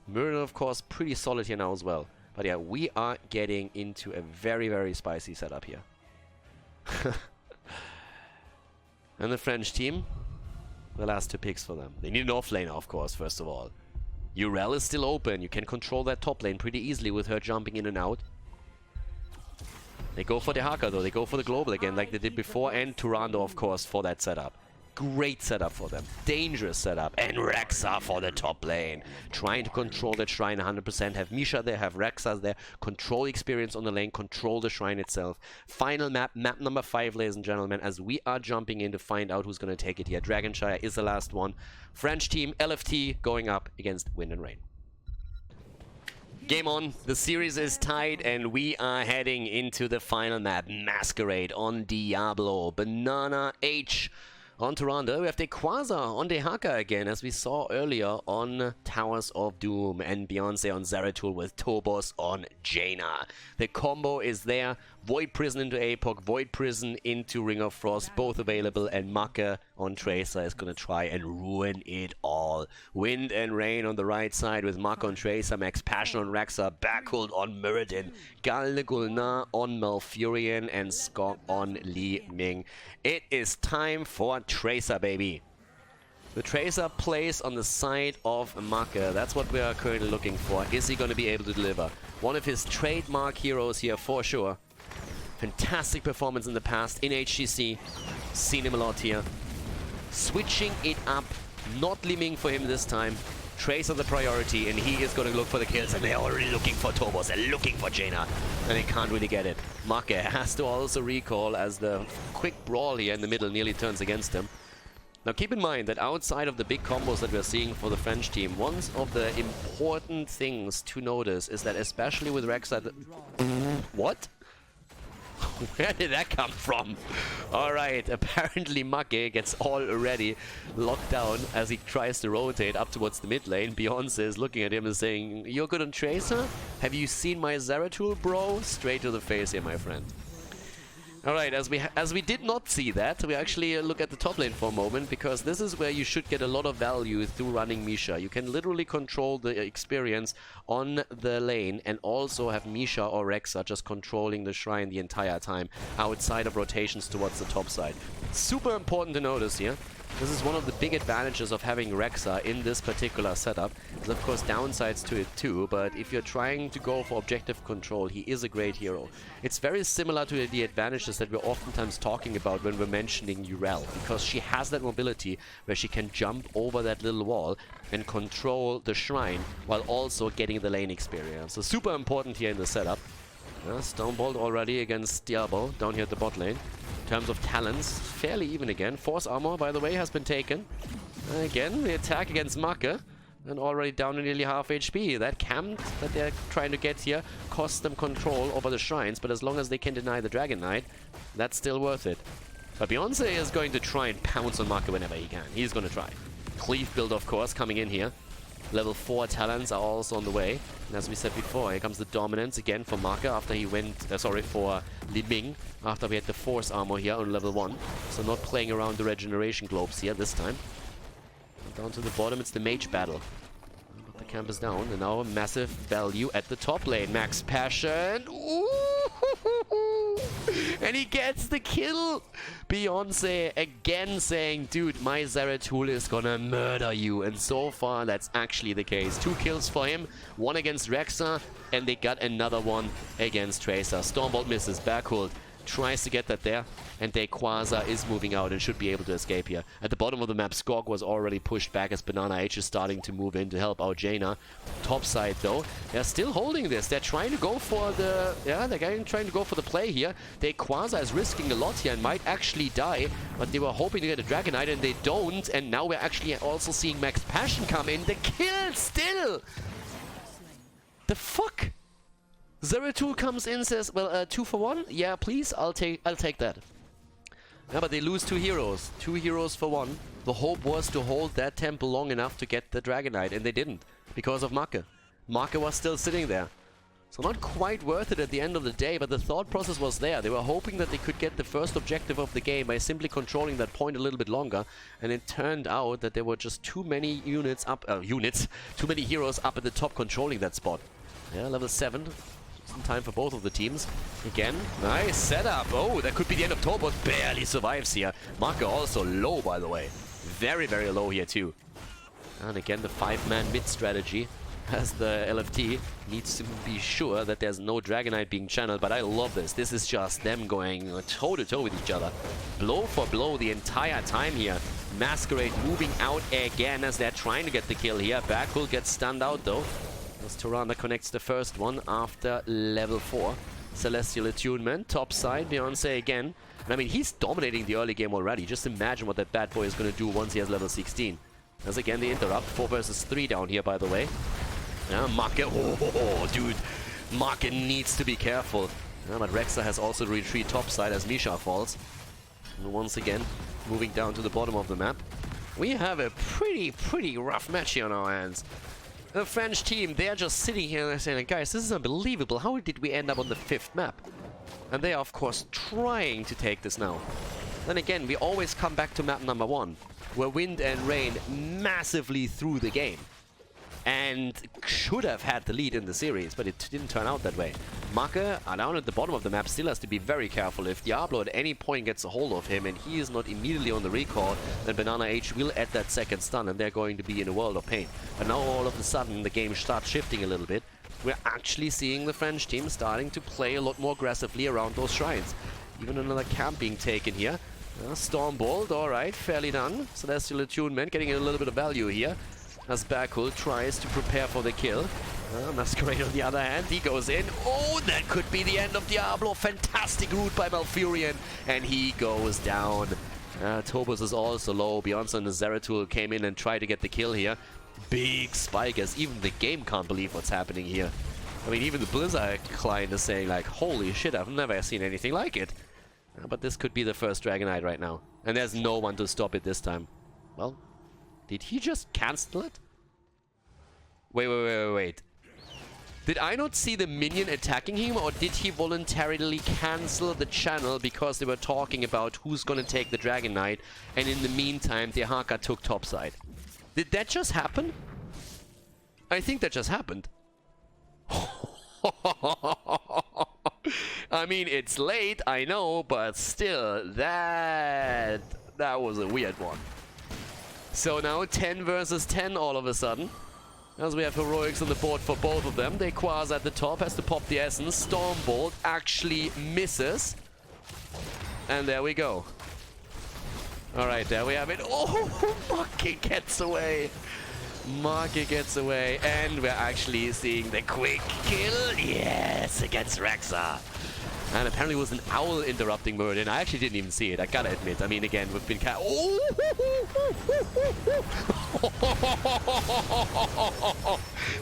Muradin, of course, pretty solid here now as well. But yeah, we are getting into a very, very spicy setup here. And the French team, the last 2 picks for them. They need an offlaner, of course, first of all. Urel is still open. You can control that top lane pretty easily with her jumping in and out. They go for the Haka, though. They go for the global again, like they did before. And Turando, of course, for that setup. Great setup for them. Dangerous setup. And Rexa for the top lane. Trying to control that shrine 100%. Have Misha there, have Rexa there. Control experience on the lane. Control the shrine itself. Final map, map number 5, ladies and gentlemen, as we are jumping in to find out who's going to take it here. Dragonshire is the last one. French team, LFT, going up against Wind and Rain. Game on. The series is tied and we are heading into the final map. Masquerade on Diablo. Banana H on Turanda. We have the Quasar on the Haka again, as we saw earlier on Towers of Doom. And Beyonce on Zeratul with Tobos on Jaina. The combo is there. Void Prison into APOC, Void Prison into Ring of Frost, both available, and Maka on Tracer is going to try and ruin it all. Wind and Rain on the right side with Maka on Tracer, Max Passion on Rexa, Berghold on Muradin, Galne Gulnar on Malfurion, and Skog on Li Ming. It is time for Tracer, baby. The Tracer plays on the side of Maka. That's what we are currently looking for. Is he going to be able to deliver? One of his trademark heroes here for sure. Fantastic performance in the past in HGC. Seen him a lot here. Switching it up, not limbing for him this time. Tracer the priority, and he is going to look for the kills, and they're already looking for Tobos, they're looking for Jaina, and they can't really get it. Make has to also recall as the quick brawl here in the middle nearly turns against him. Now keep in mind that outside of the big combos that we're seeing for the French team, one of the important things to notice is that especially with Rexa... What? Where did that come from? Alright, apparently Make gets already locked down as he tries to rotate up towards the mid lane. Beyonce is looking at him and saying, "You're good on Tracer? Have you seen my Zeratul, bro?" Straight to the face here, my friend. Alright, as we did not see that, we actually look at the top lane for a moment, because this is where you should get a lot of value through running Misha. You can literally control the experience on the lane and also have Misha or Rexa just controlling the shrine the entire time outside of rotations towards the top side. Super important to notice here. This is one of the big advantages of having Rexa in this particular setup. There's of course downsides to it too, but if you're trying to go for objective control, he is a great hero. It's very similar to the advantages that we're oftentimes talking about when we're mentioning Urel, because she has that mobility where she can jump over that little wall and control the shrine while also getting the lane experience. So super important here in the setup. Stonebolt already against Diabo down here at the bot lane. In terms of talents, fairly even again. Force armor, by the way, has been taken. Again, the attack against Make, and already down to nearly half HP. That camp that they're trying to get here costs them control over the shrines, but as long as they can deny the Dragon Knight, that's still worth it. But Beyonce is going to try and pounce on Make whenever he can. He's going to try. Cleave build, of course, coming in here. Level 4 talents are also on the way. And as we said before, here comes the dominance again for Make after he went, for Li Ming, after we had the force armor here on level 1. So not playing around the regeneration globes here this time. And down to the bottom, it's the mage battle. But the camp is down, and now a massive value at the top lane. Max Passion. Ooh! And he gets the kill! Beyonce again saying, dude, my Zeratul is gonna murder you. And so far, that's actually the case. 2 kills for him, 1 against Rexa, and they got another one against Tracer. Stormbolt misses, backhold, tries to get that there, and Quasar is moving out and should be able to escape here. At the bottom of the map, Skog was already pushed back as Banana H is starting to move in to help out Jaina. Top side though, they're still holding this. They're trying to go for the, trying to go for the play here. Quasar is risking a lot here and might actually die, but they were hoping to get a Dragon Knight and they don't, and now we're actually also seeing Max Passion come in. The kill still! The fuck? Zeratul comes in, says, well, 2 for 1? Yeah, please, I'll take that. Yeah, but they lose 2 heroes. 2 heroes for 1. The hope was to hold that temple long enough to get the Dragon Knight, and they didn't, because of Make. Make was still sitting there. So not quite worth it at the end of the day, but the thought process was there. They were hoping that they could get the first objective of the game by simply controlling that point a little bit longer, and it turned out that there were just too many too many heroes up at the top controlling that spot. Yeah, level 7. Some time for both of the teams. Again, nice setup. Oh, that could be the end of Tobos. Barely survives here. Make also low, by the way. Very, very low here too. And again, the 5-man mid strategy, as the LFT needs to be sure that there's no Dragon Knight being channeled. But I love this. This is just them going toe-to-toe with each other. Blow for blow the entire time here. Masquerade moving out again as they're trying to get the kill here. Backhull gets stunned out though. Tirana connects the first one after level 4. Celestial Attunement, top side, Beyonce again. And I mean, he's dominating the early game already. Just imagine what that bad boy is going to do once he has level 16. As again, the interrupt. 4 versus 3 down here, by the way. Yeah, Make. Oh, dude. Make needs to be careful. Yeah, but Rexa has also retreat top side as Misha falls. And once again, moving down to the bottom of the map. We have a pretty rough match here on our hands. The French team, they're just sitting here and they're saying, guys, this is unbelievable. How did we end up on the 5th map? And they are, of course, trying to take this now. Then again, we always come back to map number 1, where Wind and Rain massively threw the game. And should have had the lead in the series, but it didn't turn out that way. Make, down at the bottom of the map, still has to be very careful. If Diablo at any point gets a hold of him and he is not immediately on the recall, then Banana H will add that second stun and they're going to be in a world of pain. But now all of a sudden the game starts shifting a little bit. we're actually seeing the French team starting to play a lot more aggressively around those shrines. Even another camp being taken here. Stormbolt, alright, fairly done. Celestial Attunement getting a little bit of value here. As Bakul tries to prepare for the kill. Masquerade on the other hand, he goes in. Oh, that could be the end of Diablo. Fantastic route by Malfurion. And he goes down. Tobus is also low. Beyonce and the Zeratul came in and tried to get the kill here. Big spike as even the game can't believe what's happening here. I mean, even the Blizzard client is saying like, holy shit, I've never seen anything like it. But this could be the first Dragonite right now. And there's no one to stop it this time. Well, did he just cancel it? Wait. Did I not see the minion attacking him, or did he voluntarily cancel the channel because they were talking about who's gonna take the Dragon Knight, and in the meantime the Haka took topside? Did that just happen? I think that just happened. I mean, it's late, I know, but still, that was a weird one. So now 10 versus 10 all of a sudden. As we have heroics on the board for both of them. Quas at the top has to pop the essence. Stormbolt actually misses. And there we go. Alright, there we have it. Oh, Maki gets away. Maki gets away. And we're actually seeing the quick kill. Yes, against Rexa. And apparently it was an owl interrupting Murden. I actually didn't even see it, I gotta admit. I mean, again, we've been oh!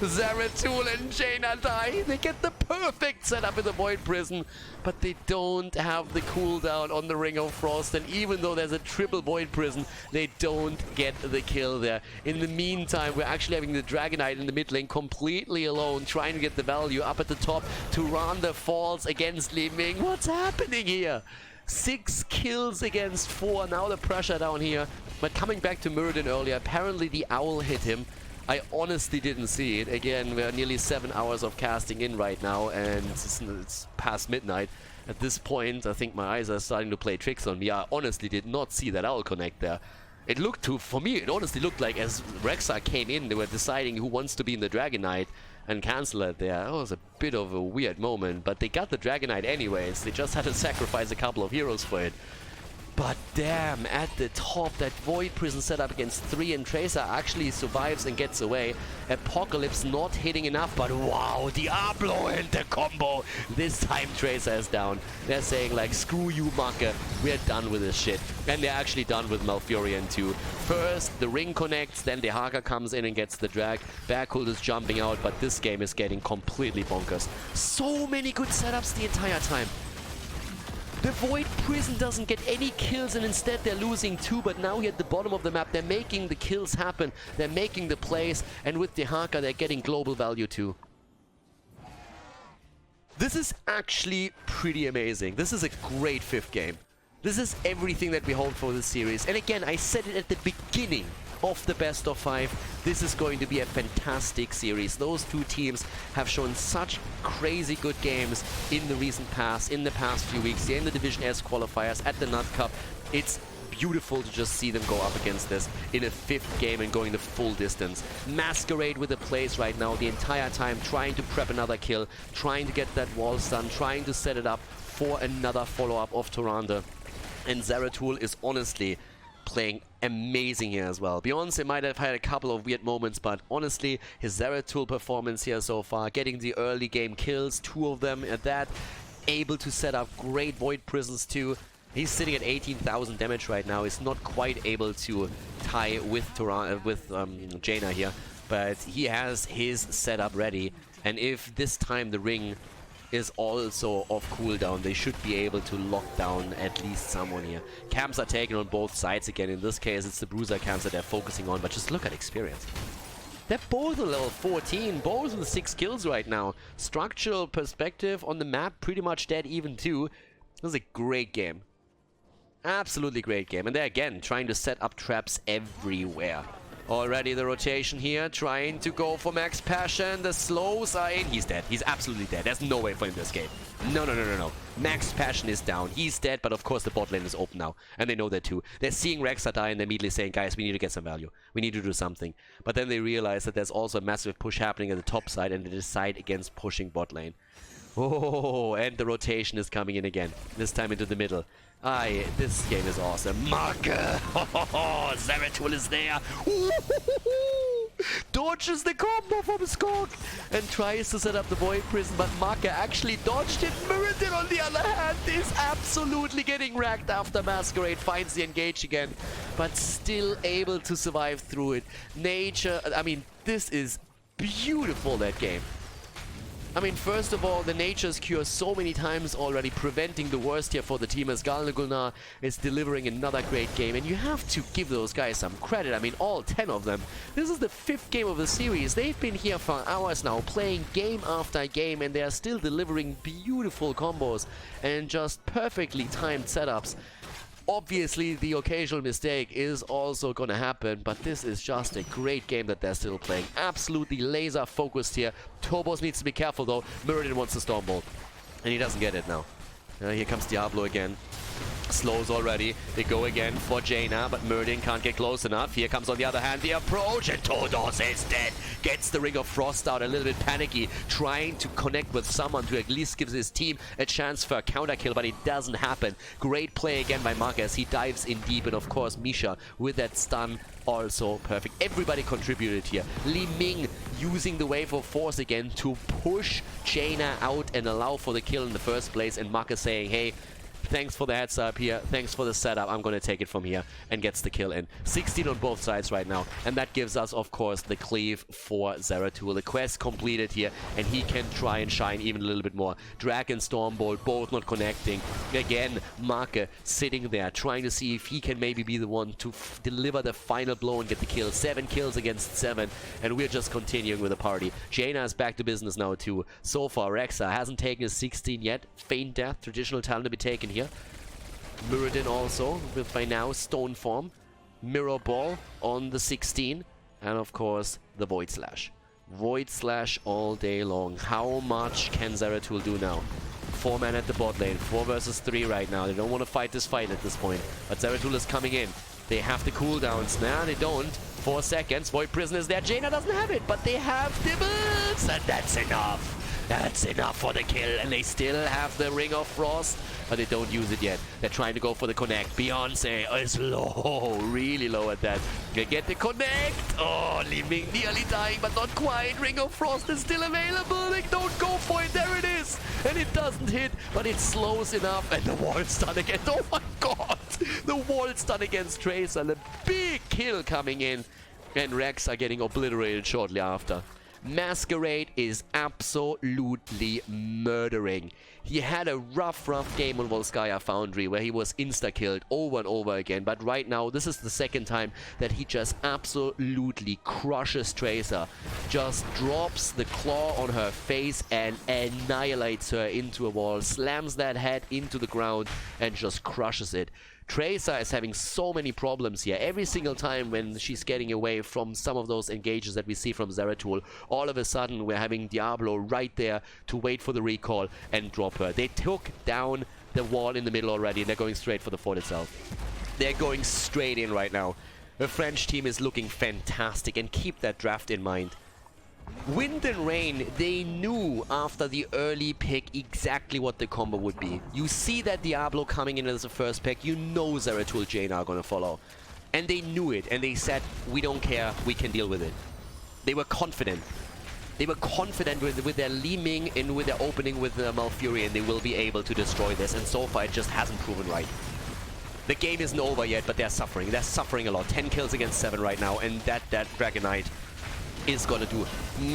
Zeratul and Jaina die. They get the perfect setup in the Void Prison, but they don't have the cooldown on the Ring of Frost. And even though there's a triple Void Prison, they don't get the kill there. In the meantime, we're actually having the Dragonite in the mid lane completely alone, trying to get the value up at the top. Tyrande falls against Li Ming. What's happening here? 6 kills against 4. Now the pressure down here. But coming back to Muradin earlier, apparently the owl hit him. I honestly didn't see it. Again, we're nearly 7 hours of casting in right now, and it's past midnight. At this point, I think my eyes are starting to play tricks on me. I honestly did not see that owl connect there. It looked for me, it honestly looked like as Rexa came in, they were deciding who wants to be in the Dragonite and cancel it there. That was a bit of a weird moment, but they got the Dragonite anyways. They just had to sacrifice a couple of heroes for it. But damn, at the top, that Void Prison setup against 3 and Tracer actually survives and gets away. Apocalypse not hitting enough, but wow, Diablo and the combo. This time Tracer is down. They're saying like, screw you, Marke, we're done with this shit. And they're actually done with Malfurion too. First, the ring connects, then the Haka comes in and gets the drag. Bakul is jumping out, but this game is getting completely bonkers. So many good setups the entire time. The Void Prison doesn't get any kills, and instead they're losing 2, but now here at the bottom of the map, they're making the kills happen. They're making the plays, and with the Haka, they're getting global value too. This is actually pretty amazing. This is a great 5th game. This is everything that we hope for this series. And again, I said it at the beginning of the best of 5. This is going to be a fantastic series. Those two teams have shown such crazy good games in the recent past, in the past few weeks. They're in the Division S qualifiers, at the Nut Cup. It's beautiful to just see them go up against this in a 5th game and going the full distance. Masquerade with the plays right now the entire time, trying to prep another kill, trying to get that wall stun, trying to set it up for another follow-up of Tyrande. And Zeratul is honestly playing amazing here as well. Beyonce might have had a couple of weird moments, but honestly, his Zeratul performance here so far, getting the early game kills, 2 of them at that, able to set up great Void Prisons too. He's sitting at 18,000 damage right now. He's not quite able to tie with Jaina here, but he has his setup ready. And if this time the ring is also off cooldown, they should be able to lock down at least someone here. Camps are taken on both sides again. In this case, it's the Bruiser camps that they're focusing on, but just look at experience. They're both at level 14, both with 6 kills right now. Structural perspective on the map, pretty much dead even too. This is a great game. Absolutely great game. And they're again trying to set up traps everywhere. Already the rotation here, trying to go for max passion. The slows are in. He's dead. He's absolutely dead. There's no way for him to escape. No, no, no, no, no. Max Passion is down. He's dead, but of course the bot lane is open now. And they know that too. They're seeing Rexa die and they're immediately saying, guys, we need to get some value. We need to do something. But then they realize that there's also a massive push happening at the top side and they decide against pushing bot lane. Oh, and the rotation is coming in again. This time into the middle. Aye, this game is awesome. Marker! Oh, Zeratul is there. Dodges the combo from Skog and tries to set up the Void Prison, but Marker actually dodged it. Mirrodin, on the other hand, is absolutely getting racked after Masquerade finds the engage again, but still able to survive through it. Nature, I mean, this is beautiful, that game. I mean, first of all, the Nature's Cure so many times already, preventing the worst here for the team, as Gulnar is delivering another great game. And you have to give those guys some credit. I mean, all 10 of them. This is the 5th game of the series. They've been here for hours now, playing game after game, and they are still delivering beautiful combos and just perfectly timed setups. Obviously, the occasional mistake is also going to happen, but this is just a great game that they're still playing. Absolutely laser focused here. Turbos needs to be careful though. Mirrodin wants the Storm Bolt, and he doesn't get it now. Here comes Diablo again. Slows already. They go again for Jaina, but Mirrodin can't get close enough. Here comes, on the other hand, the approach, and Todos is dead. Gets the Ring of Frost out, a little bit panicky, trying to connect with someone to at least give his team a chance for a counter kill, but it doesn't happen. Great play again by Marcus. He dives in deep, and of course Misha with that stun, also perfect. Everybody contributed here. Li Ming using the Wave of Force again to push Jaina out and allow for the kill in the first place, and Marcus saying, hey, thanks for the heads up here, thanks for the setup, I'm gonna take it from here, and gets the kill in. 16 on both sides right now, and that gives us, of course, the cleave for Zeratul. The quest completed here, and he can try and shine even a little bit more. Drag and Stormbolt both not connecting. Again, Marke sitting there, trying to see if he can maybe be the one to deliver the final blow and get the kill. 7 kills against 7, and we're just continuing with the party. Jaina is back to business now too. So far, Rexa hasn't taken his 16 yet. Feign Death, traditional talent to be taken here. Mirrodin also with, by now, Stone Form. Mirror Ball on the 16. And of course, the Void Slash. Void Slash all day long. How much can Zeratul do now? 4 men at the bot lane. 4 versus 3 right now. They don't want to fight this fight at this point. But Zeratul is coming in. They have the cooldowns. Nah, they don't. 4 seconds. Void Prison is there. Jaina doesn't have it, but they have Dibbles. And that's enough. That's enough for the kill, and they still have the Ring of Frost, but they don't use it yet. They're trying to go for the connect. Beyonce is low, really low at that. They get the connect. Oh, Li Ming nearly dying, but not quite. Ring of Frost is still available. They don't go for it. There it is. And it doesn't hit, but it slows enough. And the wall stun again. Oh my god. The wall stun against Tracer. And a big kill coming in. And Rex are getting obliterated shortly after. Masquerade is absolutely murdering. He had a rough game on Volskaya Foundry where he was insta-killed over and over again, but right now this is the second time that he just absolutely crushes Tracer. Just drops the claw on her face and annihilates her into a wall, slams that head into the ground and just crushes it. Tracer is having so many problems here. Every single time when she's getting away from some of those engages that we see from Zeratul, all of a sudden we're having Diablo right there to wait for the recall and drop her. They took down the wall in the middle already, and they're going straight for the fort itself. They're going straight in right now. The French team is looking fantastic, and keep that draft in mind. Wind and Rain, they knew after the early pick exactly what the combo would be. You see that Diablo coming in as a first pick, you know Zeratul Jaina are gonna follow. And they knew it, and they said, we don't care, we can deal with it. They were confident. They were confident with their Li Ming and with their opening with Malfurion, they will be able to destroy this, and so far it just hasn't proven right. The game isn't over yet, but they're suffering. They're suffering a lot. 10 kills against 7 right now, and that Dragon Knight is gonna do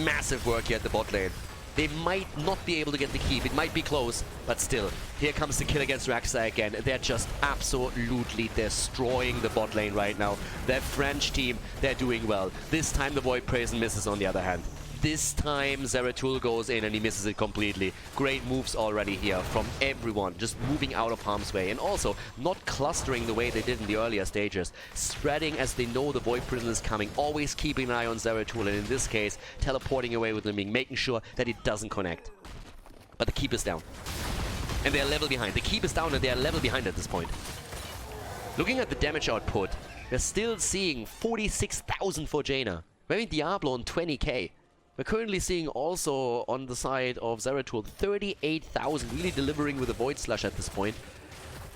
massive work here at the bot lane. They might not be able to get the keep. It might be close, but still. Here comes the kill against Raxa again. They're just absolutely destroying the bot lane right now. Their French team, they're doing well. This time the Void Prison misses on the other hand. This time Zeratul goes in and he misses it completely. Great moves already here from everyone, just moving out of harm's way, and also not clustering the way they did in the earlier stages. Spreading as they know the Void Prison is coming, always keeping an eye on Zeratul, and in this case, teleporting away with Liming, making sure that it doesn't connect. But the keep is down. And they're level behind. The keep is down and they're level behind at this point. Looking at the damage output, we're still seeing 46,000 for Jaina. Very Diablo on 20k. We're currently seeing also on the side of Zeratul 38,000, really delivering with a Void Slash at this point.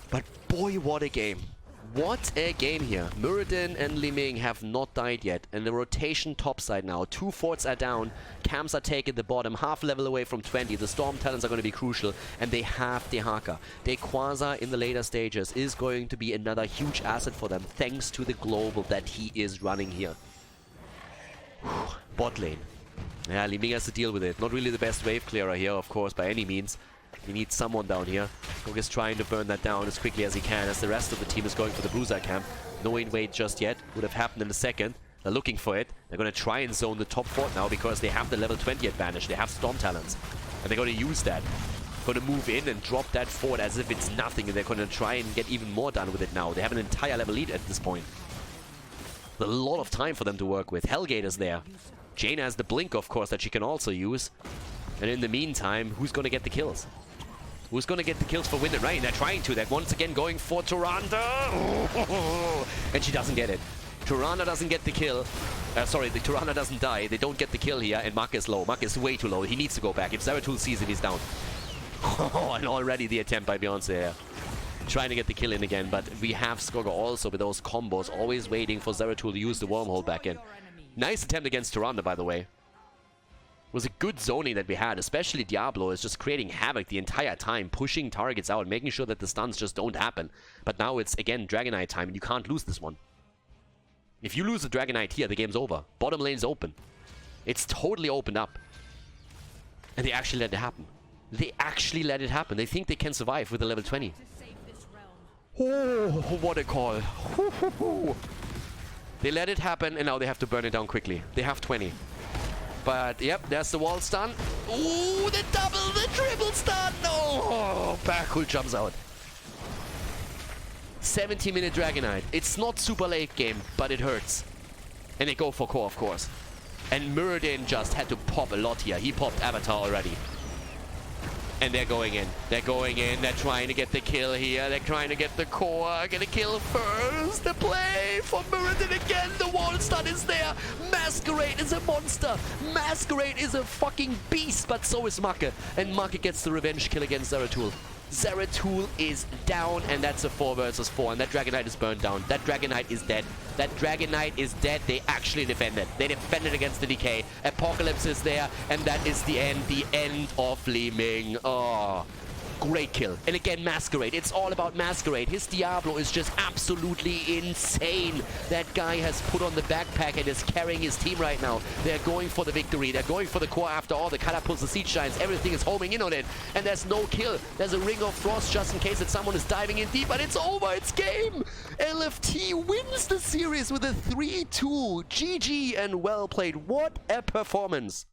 But boy, what a game. What a game here. Muradin and Li Ming have not died yet. And the rotation topside now. 2 forts are down. Camps are taken the bottom. Half level away from 20. The Storm Talons are going to be crucial. And they have Dehaka. Quasar in the later stages is going to be another huge asset for them. Thanks to the global that he is running here. Bot lane. Yeah, Li Ming has to deal with it. Not really the best wave clearer here, of course, by any means. He needs someone down here. Gog is trying to burn that down as quickly as he can, as the rest of the team is going for the Bruiser camp. No invade just yet. Would have happened in a second. They're looking for it. They're going to try and zone the top fort now because they have the level 20 advantage. They have Storm Talons. And they're going to use that. Going to move in and drop that fort as if it's nothing. And they're going to try and get even more done with it now. They have an entire level lead at this point. A lot of time for them to work with. Hellgate is there. Jaina has the blink, of course, that she can also use. And in the meantime, who's going to get the kills? Who's going to get the kills for Wind and Rain? They're trying to. They're once again going for Tyrande. And she doesn't get it. Tyrande doesn't get the kill. Sorry, the Tyrande doesn't die. They don't get the kill here. And Muk is low. Muk is way too low. He needs to go back. If Zeratul sees him, he's down. And already the attempt by Beyonce here. Trying to get the kill in again. But we have Skogger also with those combos. Always waiting for Zeratul to use the wormhole back in. Nice attempt against Tyrande, by the way. Was a good zoning that we had, especially Diablo is just creating havoc the entire time, pushing targets out, making sure that the stuns just don't happen. But now it's, again, Dragonite time, and you can't lose this one. If you lose the Dragonite here, the game's over. Bottom lane's open. It's totally opened up. And they actually let it happen. They actually let it happen. They think they can survive with a level 20. Oh, what a call. They let it happen, and now they have to burn it down quickly. They have 20. But, yep, there's the wall stun. Ooh, the double, the triple stun! Oh, Bakul jumps out. 70-minute Dragonite. It's not super late game, but it hurts. And they go for core, of course. And Muradin just had to pop a lot here. He popped Avatar already. And they're going in. They're going in. They're trying to get the kill here. They're trying to get the core. Gonna kill first. The play for Muradin again. The wall stun is there. Masquerade is a monster. Masquerade is a fucking beast. But so is Maka. And Maka gets the revenge kill against Zeratul. Zeratul is down, and that's a 4 versus 4. And that Dragonite is burned down. That Dragonite is dead. That Dragonite is dead. They actually defended. They defended against the decay. Apocalypse is there, and that is the end of Li Ming. Oh, great kill. And again, Masquerade. It's all about Masquerade. His Diablo is just absolutely insane. That guy has put on the backpack and is carrying his team right now. They're going for the victory. They're going for the core after all. The catapults, the siege giants, everything is homing in on it. And there's no kill. There's a Ring of Frost just in case that someone is diving in deep, but it's over. It's game. LFT wins the series with a 3-2. GG and well played. What a performance.